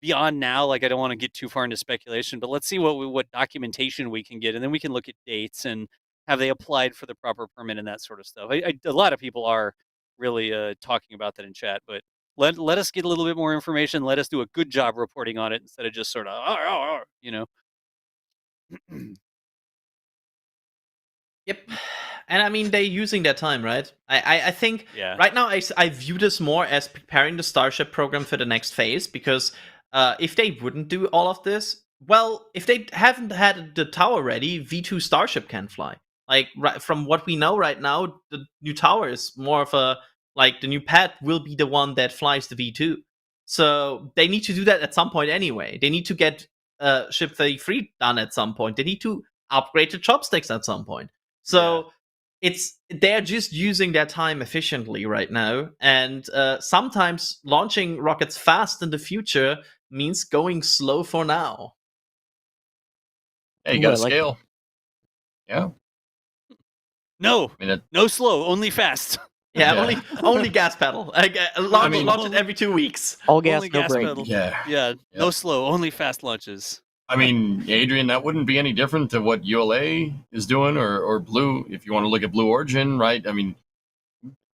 Speaker 7: Beyond now, like I don't want to get too far into speculation, but let's see what documentation we can get, and then we can look at dates and have they applied for the proper permit and that sort of stuff. A lot of people are really talking about that in chat, but let us get a little bit more information. Let us do a good job reporting on it instead of just sort of, you know.
Speaker 9: Yep. And I mean, they're using their time, right? I think
Speaker 7: Yeah.
Speaker 9: right now I view this more as preparing the Starship program for the next phase, because if they wouldn't do all of this, well, if they haven't had the tower ready, V2 Starship can fly. Like, from what we know right now, the new tower is more of a, like, the new pad will be the one that flies the V2. So they need to do that at some point anyway. They need to get Ship 33 done at some point. They need to upgrade the chopsticks at some point. So they're just using their time efficiently right now, and sometimes launching rockets fast in the future means going slow for now.
Speaker 1: Hey, you
Speaker 5: Ooh,
Speaker 1: got
Speaker 5: I
Speaker 1: to
Speaker 5: like
Speaker 1: scale. Yeah.
Speaker 7: No,
Speaker 1: I mean,
Speaker 7: no slow, only fast.
Speaker 9: Yeah,
Speaker 1: Yeah.
Speaker 9: only gas pedal. Launch it every 2 weeks.
Speaker 5: All gas,
Speaker 7: Only
Speaker 5: no
Speaker 7: gas
Speaker 5: brake.
Speaker 7: pedal.
Speaker 1: yeah.
Speaker 7: Yeah, no
Speaker 1: Yep.
Speaker 7: slow, only fast launches.
Speaker 1: I mean, Adrian, that wouldn't be any different to what ULA is doing or Blue, if you want to look at Blue Origin, right? I mean,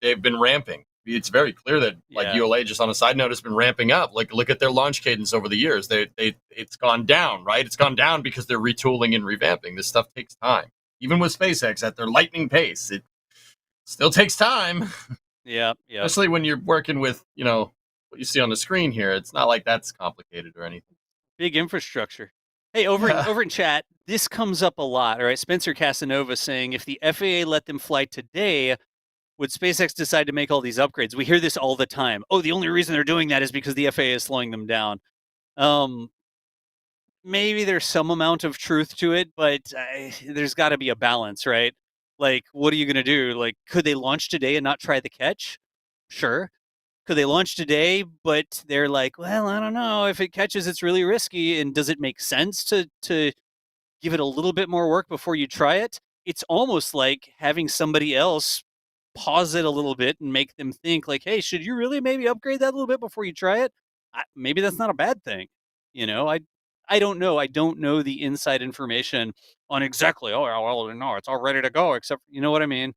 Speaker 1: they've been ramping. It's very clear that, like,
Speaker 7: Yeah.
Speaker 1: ULA, just on a side note, has been ramping up. Like, look at their launch cadence over the years. It's gone down, right? It's gone down because they're retooling and revamping. This stuff takes time. Even with SpaceX at their lightning pace, it still takes time.
Speaker 7: Yeah.
Speaker 1: Especially when you're working with, what you see on the screen here. It's not like that's complicated or anything.
Speaker 7: Big infrastructure. Hey, over in chat, this comes up a lot. All right, Spencer Casanova saying, if the FAA let them fly today, would SpaceX decide to make all these upgrades? We hear this all the time. Oh, the only reason they're doing that is because the FAA is slowing them down. Maybe there's some amount of truth to it, but there's got to be a balance, right? Like, what are you going to do? Like, could they launch today and not try the catch? Sure. Could they launch today, but they're like, well, I don't know. If it catches, it's really risky. And does it make sense to give it a little bit more work before you try it? It's almost like having somebody else pause it a little bit and make them think like, hey, should you really maybe upgrade that a little bit before you try it? Maybe that's not a bad thing. I don't know. I don't know the inside information on exactly, oh, well, no, it's all ready to go, except, you know what I mean?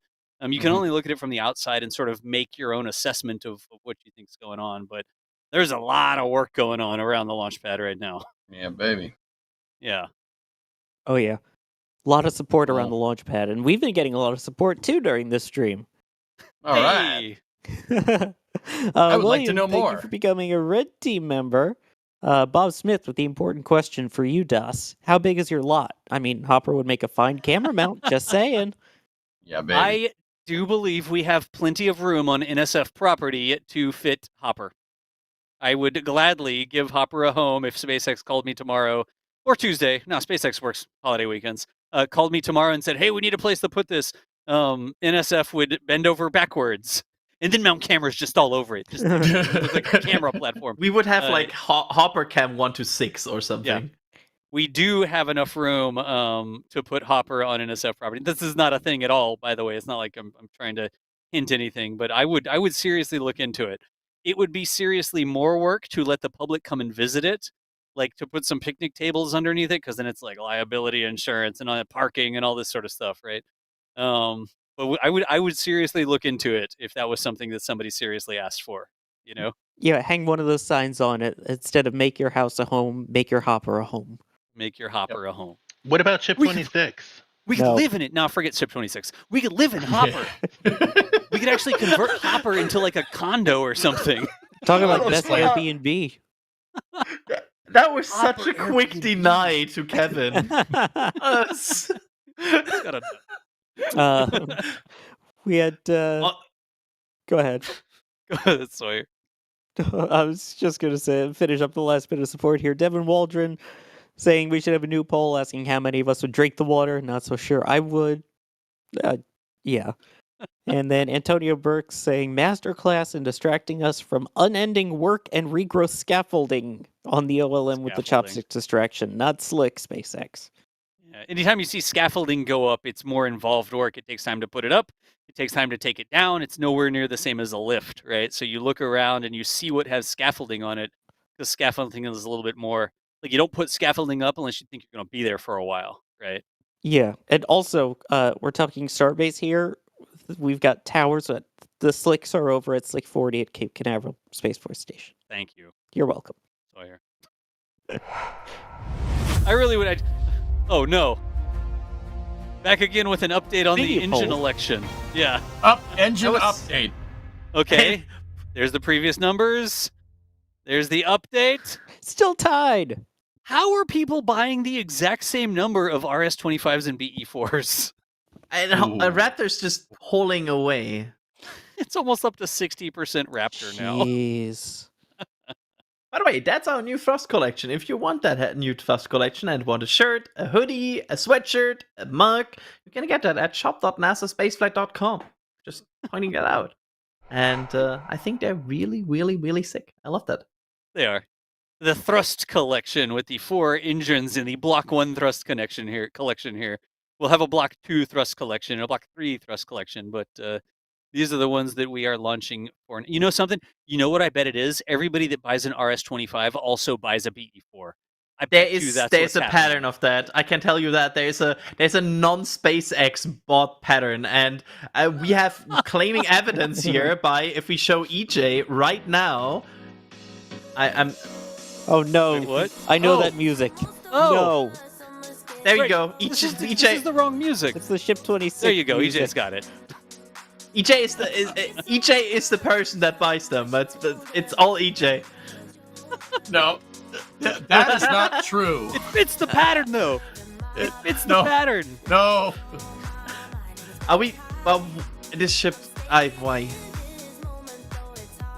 Speaker 7: You can only look at it from the outside and sort of make your own assessment of what you think's going on. But there's a lot of work going on around the launch pad right now.
Speaker 1: Yeah, baby.
Speaker 7: Yeah.
Speaker 5: Oh yeah, a lot of support around the launch pad, and we've been getting a lot of support too during this stream.
Speaker 1: All right.
Speaker 5: I
Speaker 1: would like to know
Speaker 5: thank
Speaker 1: more.
Speaker 5: you for becoming a Red Team member. Bob Smith with the important question for you, Das. How big is your lot? I mean, Hopper would make a fine camera mount, just saying.
Speaker 1: Yeah, baby.
Speaker 7: I do believe we have plenty of room on NSF property to fit Hopper. I would gladly give Hopper a home if SpaceX called me tomorrow or Tuesday. No, SpaceX works holiday weekends. Called me tomorrow and said, hey, we need a place to put this. NSF would bend over backwards and then mount cameras just all over it. Just like a camera platform.
Speaker 9: We would have like Hopper Cam 1 to 6 or something.
Speaker 7: Yeah. We do have enough room to put Hopper on NSF property. This is not a thing at all, by the way. It's not like I'm trying to hint anything, but I would seriously look into it. It would be seriously more work to let the public come and visit it, like to put some picnic tables underneath it, because then it's like liability insurance and parking and all this sort of stuff, right? But I would seriously look into it if that was something that somebody seriously asked for, you know?
Speaker 5: Yeah, hang one of those signs on it. Instead of make your house a home, make your Hopper a home.
Speaker 7: Make your Hopper a home.
Speaker 8: What about Ship 26?
Speaker 7: We could live in it. Now forget Ship 26. We could live in Hopper. We could actually convert Hopper into like a condo or something.
Speaker 5: Talking about best Airbnb.
Speaker 9: That was such a quick deny to Kevin.
Speaker 5: We had. Go ahead.
Speaker 7: Go ahead, Sawyer.
Speaker 5: I was just going to say, finish up the last bit of support here. Devin Waldron saying we should have a new poll asking how many of us would drink the water. Not so sure. I would. Yeah. And then Antonio Burke saying masterclass in distracting us from unending work and regrowth scaffolding on the OLM with the chopstick distraction. Not slick, SpaceX.
Speaker 7: Yeah. Anytime you see scaffolding go up, it's more involved work. It takes time to put it up. It takes time to take it down. It's nowhere near the same as a lift, right? So you look around and you see what has scaffolding on it. The scaffolding is a little bit more like you don't put scaffolding up unless you think you're going to be there for a while, right?
Speaker 5: Yeah, and also we're talking Starbase here. We've got towers. The slicks are over at Slick 40 at Cape Canaveral Space Force Station.
Speaker 7: Thank you.
Speaker 5: You're welcome.
Speaker 7: Sawyer. I really would. Oh no! Back again with an update on the engine election. Yeah.
Speaker 1: Engine update.
Speaker 7: Okay. There's the previous numbers. There's the update.
Speaker 5: Still tied.
Speaker 7: How are people buying the exact same number of RS-25s and BE-4s?
Speaker 9: And Raptor's just hauling away.
Speaker 7: It's almost up to 60% Raptor now.
Speaker 5: Jeez.
Speaker 9: By the way, that's our new Thrust collection. If you want that new Thrust collection and want a shirt, a hoodie, a sweatshirt, a mug, you can get that at shop.nasaspaceflight.com. Just pointing that out. And I think they're really, really, really sick. I love that.
Speaker 7: They are. The Thrust collection with the 4 engines in the Block 1 Thrust collection here. We'll have a Block 2 Thrust collection, a Block 3 Thrust collection, but these are the ones that we are launching for. You know something? You know what I bet it is? Everybody that buys an RS-25 also buys a BE-4.
Speaker 9: There's a pattern of that. I can tell you that there's a non-SpaceX bot pattern, and we have claiming evidence here by if we show EJ right now. I'm.
Speaker 5: Oh no!
Speaker 7: Wait, what?
Speaker 5: I know that music.
Speaker 7: Oh.
Speaker 5: No.
Speaker 9: There you go.
Speaker 7: This is the wrong music.
Speaker 5: It's the Ship 26.
Speaker 7: There you go.
Speaker 5: music.
Speaker 7: EJ's got it.
Speaker 9: EJ is the person that buys them, but it's all EJ.
Speaker 1: No, that is not true.
Speaker 7: It fits the pattern, though. It fits the pattern.
Speaker 1: No.
Speaker 9: Are we? Well, this ship. Why?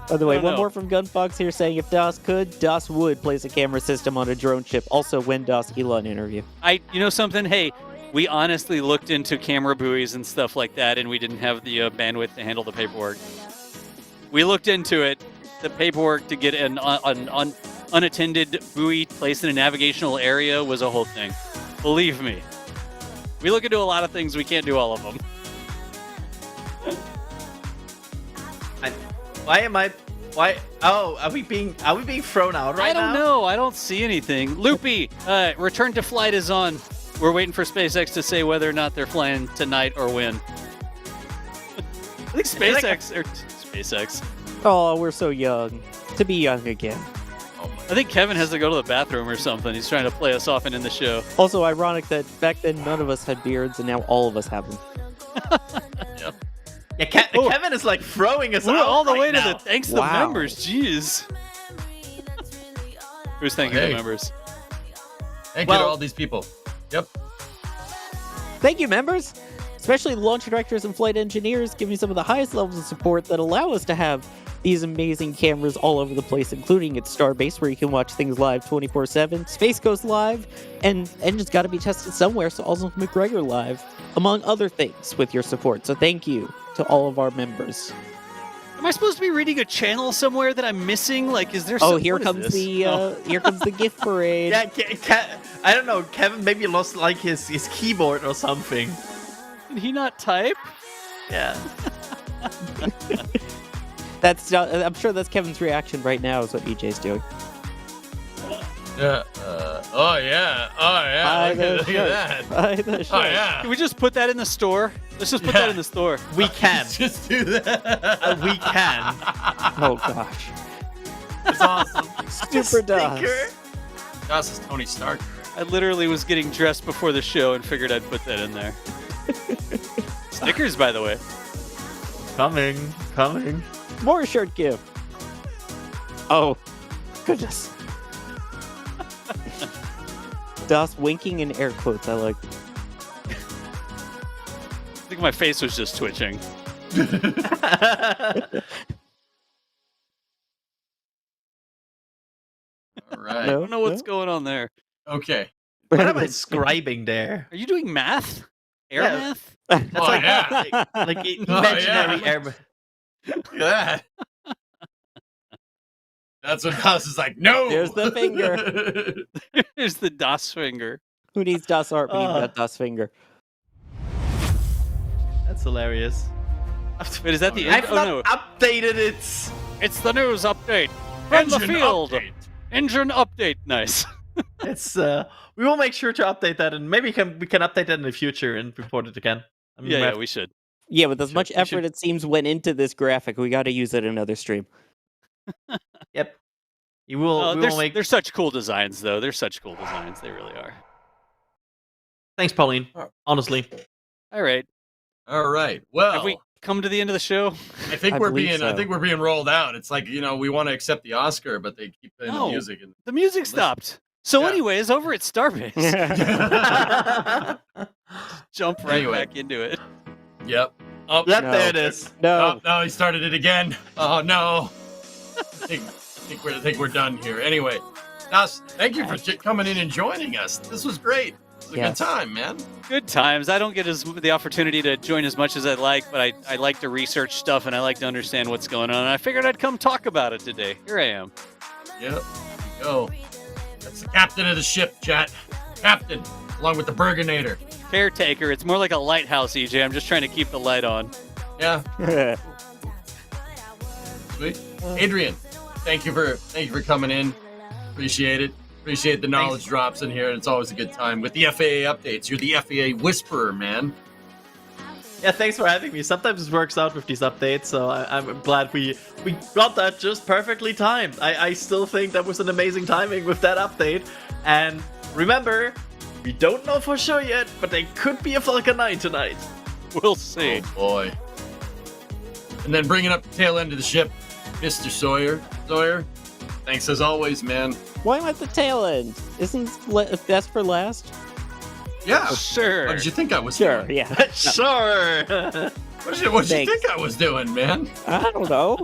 Speaker 5: By the way, one more from Gunfox here saying if DOS could, DOS would place a camera system on a drone ship. Also, when DOS Elon interview.
Speaker 7: You know something? Hey, we honestly looked into camera buoys and stuff like that, and we didn't have the bandwidth to handle the paperwork. We looked into it. The paperwork to get an unattended buoy placed in a navigational area was a whole thing. Believe me. We look into a lot of things. We can't do all of them.
Speaker 9: Why? Oh, are we being thrown out right now?
Speaker 7: I don't know. I don't see anything. Loopy, return to flight is on. We're waiting for SpaceX to say whether or not they're flying tonight or when. I think SpaceX.
Speaker 5: Oh, we're so young. To be young again.
Speaker 7: I think Kevin has to go to the bathroom or something. He's trying to play us off and in the show.
Speaker 5: Also ironic that back then none of us had beards and now all of us have them.
Speaker 7: Yep.
Speaker 9: Yeah, Kevin is like throwing us
Speaker 7: We're
Speaker 9: out
Speaker 7: all the
Speaker 9: right
Speaker 7: way
Speaker 9: now.
Speaker 7: to the thanks to
Speaker 5: Wow.
Speaker 7: the members. Jeez. Who's thanking
Speaker 1: Hey.
Speaker 7: the members?
Speaker 1: Thank you to
Speaker 9: Well-
Speaker 1: all these people. Yep.
Speaker 5: Thank you, members! Especially the launch directors and flight engineers give me some of the highest levels of support that allow us to have these amazing cameras all over the place, including at Starbase, where you can watch things live 24/7, Space Coast live, and engines got to be tested somewhere, so also McGregor live, among other things, with your support. So thank you to all of our members.
Speaker 7: Am I supposed to be reading a channel somewhere that I'm missing? Like, is there?
Speaker 5: Oh,
Speaker 7: some,
Speaker 5: here
Speaker 7: what is
Speaker 5: comes
Speaker 7: this?
Speaker 5: the
Speaker 7: Oh.
Speaker 5: here comes the gift parade.
Speaker 9: Yeah, I don't know. Kevin maybe lost like his keyboard or something.
Speaker 7: Did he not type?
Speaker 9: Yeah.
Speaker 5: That's I'm sure that's Kevin's reaction right now. Is what EJ's doing.
Speaker 1: Yeah. Oh yeah.
Speaker 5: Buy the
Speaker 1: Look
Speaker 5: shirt.
Speaker 1: at that.
Speaker 5: Buy the
Speaker 1: Oh
Speaker 5: shirt.
Speaker 1: yeah.
Speaker 7: Can we just put that in the store? Let's just put
Speaker 1: Yeah.
Speaker 7: that in the store.
Speaker 9: We can.
Speaker 1: Just do that.
Speaker 9: We can.
Speaker 5: Oh gosh.
Speaker 1: It's awesome.
Speaker 5: Super DOS.
Speaker 9: Sticker.
Speaker 1: Das is Tony Stark.
Speaker 7: I literally was getting dressed before the show and figured I'd put that in there. Stickers, by the way.
Speaker 9: Coming.
Speaker 5: More shirt gift. Oh, goodness. DOS winking in air quotes. I like.
Speaker 7: I think my face was just twitching.
Speaker 1: All right.
Speaker 7: I don't know what's going on there.
Speaker 1: Okay.
Speaker 9: What am I scribing there?
Speaker 7: Are you doing math? Air
Speaker 9: Yeah.
Speaker 7: math?
Speaker 9: That's
Speaker 1: Oh, yeah.
Speaker 9: like
Speaker 1: Oh,
Speaker 9: imaginary
Speaker 1: yeah.
Speaker 9: air.
Speaker 1: Look at that. That's what Das is like. No.
Speaker 5: There's the finger.
Speaker 7: Here's the DOS finger.
Speaker 5: Who needs DOS art when you've got DOS finger?
Speaker 9: That's hilarious.
Speaker 7: Wait, is that the end?
Speaker 9: I've
Speaker 7: Oh,
Speaker 9: not
Speaker 7: no.
Speaker 9: updated it.
Speaker 7: It's the news update from the
Speaker 1: Engine
Speaker 7: field.
Speaker 1: update.
Speaker 7: Engine update. Nice.
Speaker 9: It's we will make sure to update that, and maybe we can update that in the future and report it again. I mean,
Speaker 7: Yeah, we should.
Speaker 5: Yeah, with as much
Speaker 9: we
Speaker 5: effort
Speaker 9: should-
Speaker 5: it seems went into this graphic, we got to use it in another stream.
Speaker 9: Yep. You will.
Speaker 7: Oh,
Speaker 9: we will make.
Speaker 7: they're such cool designs, though. They're such cool designs. They really are.
Speaker 9: Thanks, Pauline. Honestly.
Speaker 7: All right.
Speaker 1: All right. Well,
Speaker 7: Have we come to the end of the show?
Speaker 1: I think
Speaker 5: I
Speaker 1: we're
Speaker 5: believe
Speaker 1: being.
Speaker 5: so.
Speaker 1: I think we're being rolled out. It's like we want to accept the Oscar, but they keep playing
Speaker 7: No.
Speaker 1: the music. And
Speaker 7: The music stopped. So,
Speaker 1: Yeah.
Speaker 7: anyways, over at Starbase, jump right
Speaker 1: Anyway.
Speaker 7: back into it.
Speaker 1: yep. Oh,
Speaker 9: Yep,
Speaker 5: No.
Speaker 9: there it is.
Speaker 5: No.
Speaker 1: no, he started it again. Oh no. I think we're done here. Anyway, Das, thank you for coming in and joining us. This was great. It was a
Speaker 5: Yes.
Speaker 1: good time, man.
Speaker 7: Good times. I don't get the opportunity to join as much as I'd like, but I like to research stuff and I like to understand what's going on. And I figured I'd come talk about it today. Here I am.
Speaker 1: Yep. There you go. That's the captain of the ship, chat. Captain, along with the Burgonator.
Speaker 7: Caretaker. It's more like a lighthouse, EJ. I'm just trying to keep the light on.
Speaker 1: Yeah. Sweet. Adrian, thank you for coming in. Appreciate it. Appreciate the knowledge drops in here. It's always a good time with the FAA updates. You're the FAA whisperer, man.
Speaker 9: Yeah, thanks for having me. Sometimes it works out with these updates, so I'm glad we got that just perfectly timed. I still think that was an amazing timing with that update. And remember, we don't know for sure yet, but there could be a Falcon 9 tonight.
Speaker 7: We'll see.
Speaker 1: Oh boy. And then bringing up the tail end of the ship, Mr. Sawyer. Sawyer, thanks as always, man.
Speaker 5: Why am I at the tail end? Isn't best for last?
Speaker 1: Yeah.
Speaker 7: Sure.
Speaker 1: What did you think I was
Speaker 5: Sure,
Speaker 1: doing?
Speaker 5: yeah.
Speaker 9: Sure.
Speaker 1: What did you
Speaker 5: Thanks.
Speaker 1: think I was doing, man?
Speaker 5: I don't know.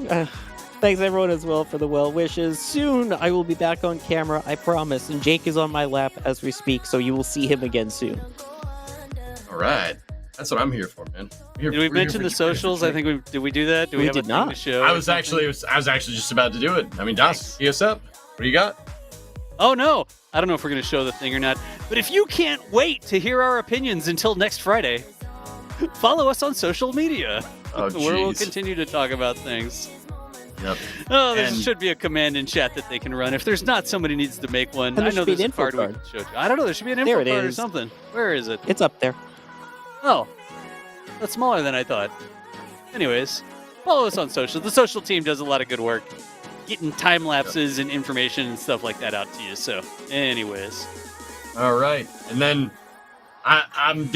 Speaker 5: Thanks everyone as well for the well wishes. Soon I will be back on camera, I promise. And Jake is on my lap as we speak, so you will see him again soon.
Speaker 1: All right. That's what I'm here for, man.
Speaker 7: Did we mention the socials? I think did we do that? Do
Speaker 5: We
Speaker 7: have
Speaker 5: did
Speaker 7: a thing
Speaker 5: not.
Speaker 7: to show?
Speaker 1: I
Speaker 7: or
Speaker 1: was
Speaker 7: something?
Speaker 1: actually just about to do it. I mean, Das, tee us up. What do you got?
Speaker 7: Oh no! I don't know if we're going to show the thing or not. But if you can't wait to hear our opinions until next Friday, follow us on social media,
Speaker 1: Oh,
Speaker 7: where we'll
Speaker 1: jeez.
Speaker 7: continue to talk about things.
Speaker 1: Yep.
Speaker 7: Oh, there
Speaker 1: And-
Speaker 7: should be a command in chat that they can run. If there's not, somebody needs to make one.
Speaker 5: And there
Speaker 7: I know
Speaker 5: should be
Speaker 7: there's
Speaker 5: an
Speaker 7: a card
Speaker 5: info
Speaker 7: we
Speaker 5: card.
Speaker 7: can show you. I don't know. There should be an
Speaker 5: There
Speaker 7: info
Speaker 5: it
Speaker 7: card or
Speaker 5: is.
Speaker 7: something. Where is it?
Speaker 5: It's up there.
Speaker 7: Oh, that's smaller than I thought. Anyways, follow us on social. The social team does a lot of good work getting time lapses and information and stuff like that out to you. So, anyways.
Speaker 1: All right. And then I'm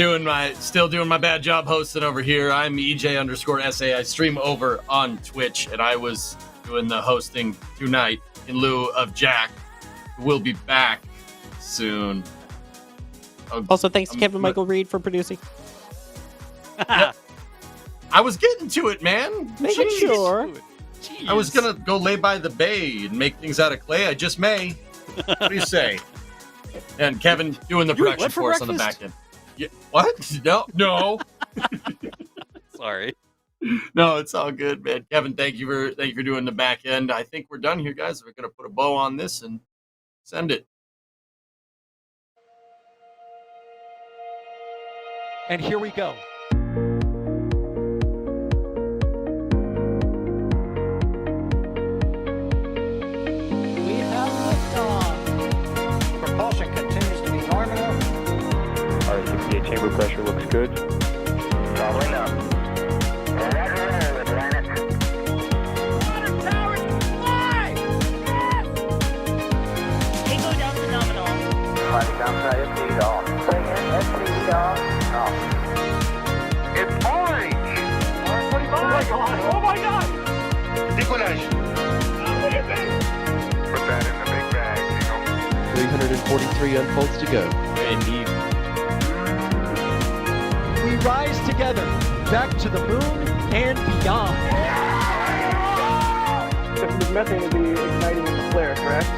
Speaker 1: still doing my bad job hosting over here. I'm EJ_SA. I stream over on Twitch, and I was doing the hosting tonight in lieu of Jack, who will be back soon.
Speaker 5: Also, thanks to Kevin Michael Reed for producing.
Speaker 1: I was getting to it, man.
Speaker 5: Making
Speaker 1: Jeez.
Speaker 5: sure.
Speaker 7: Jeez.
Speaker 1: I was gonna go lay by the bay and make things out of clay. I just may. What do you say? And Kevin doing the
Speaker 7: You ate
Speaker 1: production
Speaker 7: what for
Speaker 1: for us on the
Speaker 7: breakfast?
Speaker 1: back end. Yeah, what? No.
Speaker 7: Sorry.
Speaker 1: No, it's all good, man. Kevin, thank you for doing the back end. I think we're done here, guys. We're gonna put a bow on this and send it.
Speaker 2: And here we go. We have liftoff.
Speaker 10: Propulsion continues to be nominal.
Speaker 4: R68 chamber pressure looks good.
Speaker 3: Doubling up. Roger, roll, Atlantic.
Speaker 10: Water towers fly!
Speaker 11: Tango down to nominal.
Speaker 3: Sliding down to FD off. Bring in FD off. It's orange!
Speaker 10: Oh my god!
Speaker 3: Décollage. Look at this! Put that in the big bag,
Speaker 2: 343 unfolds to go.
Speaker 7: Indeed.
Speaker 2: We rise together back to the moon and beyond.
Speaker 4: This methane will be igniting in the flare, correct?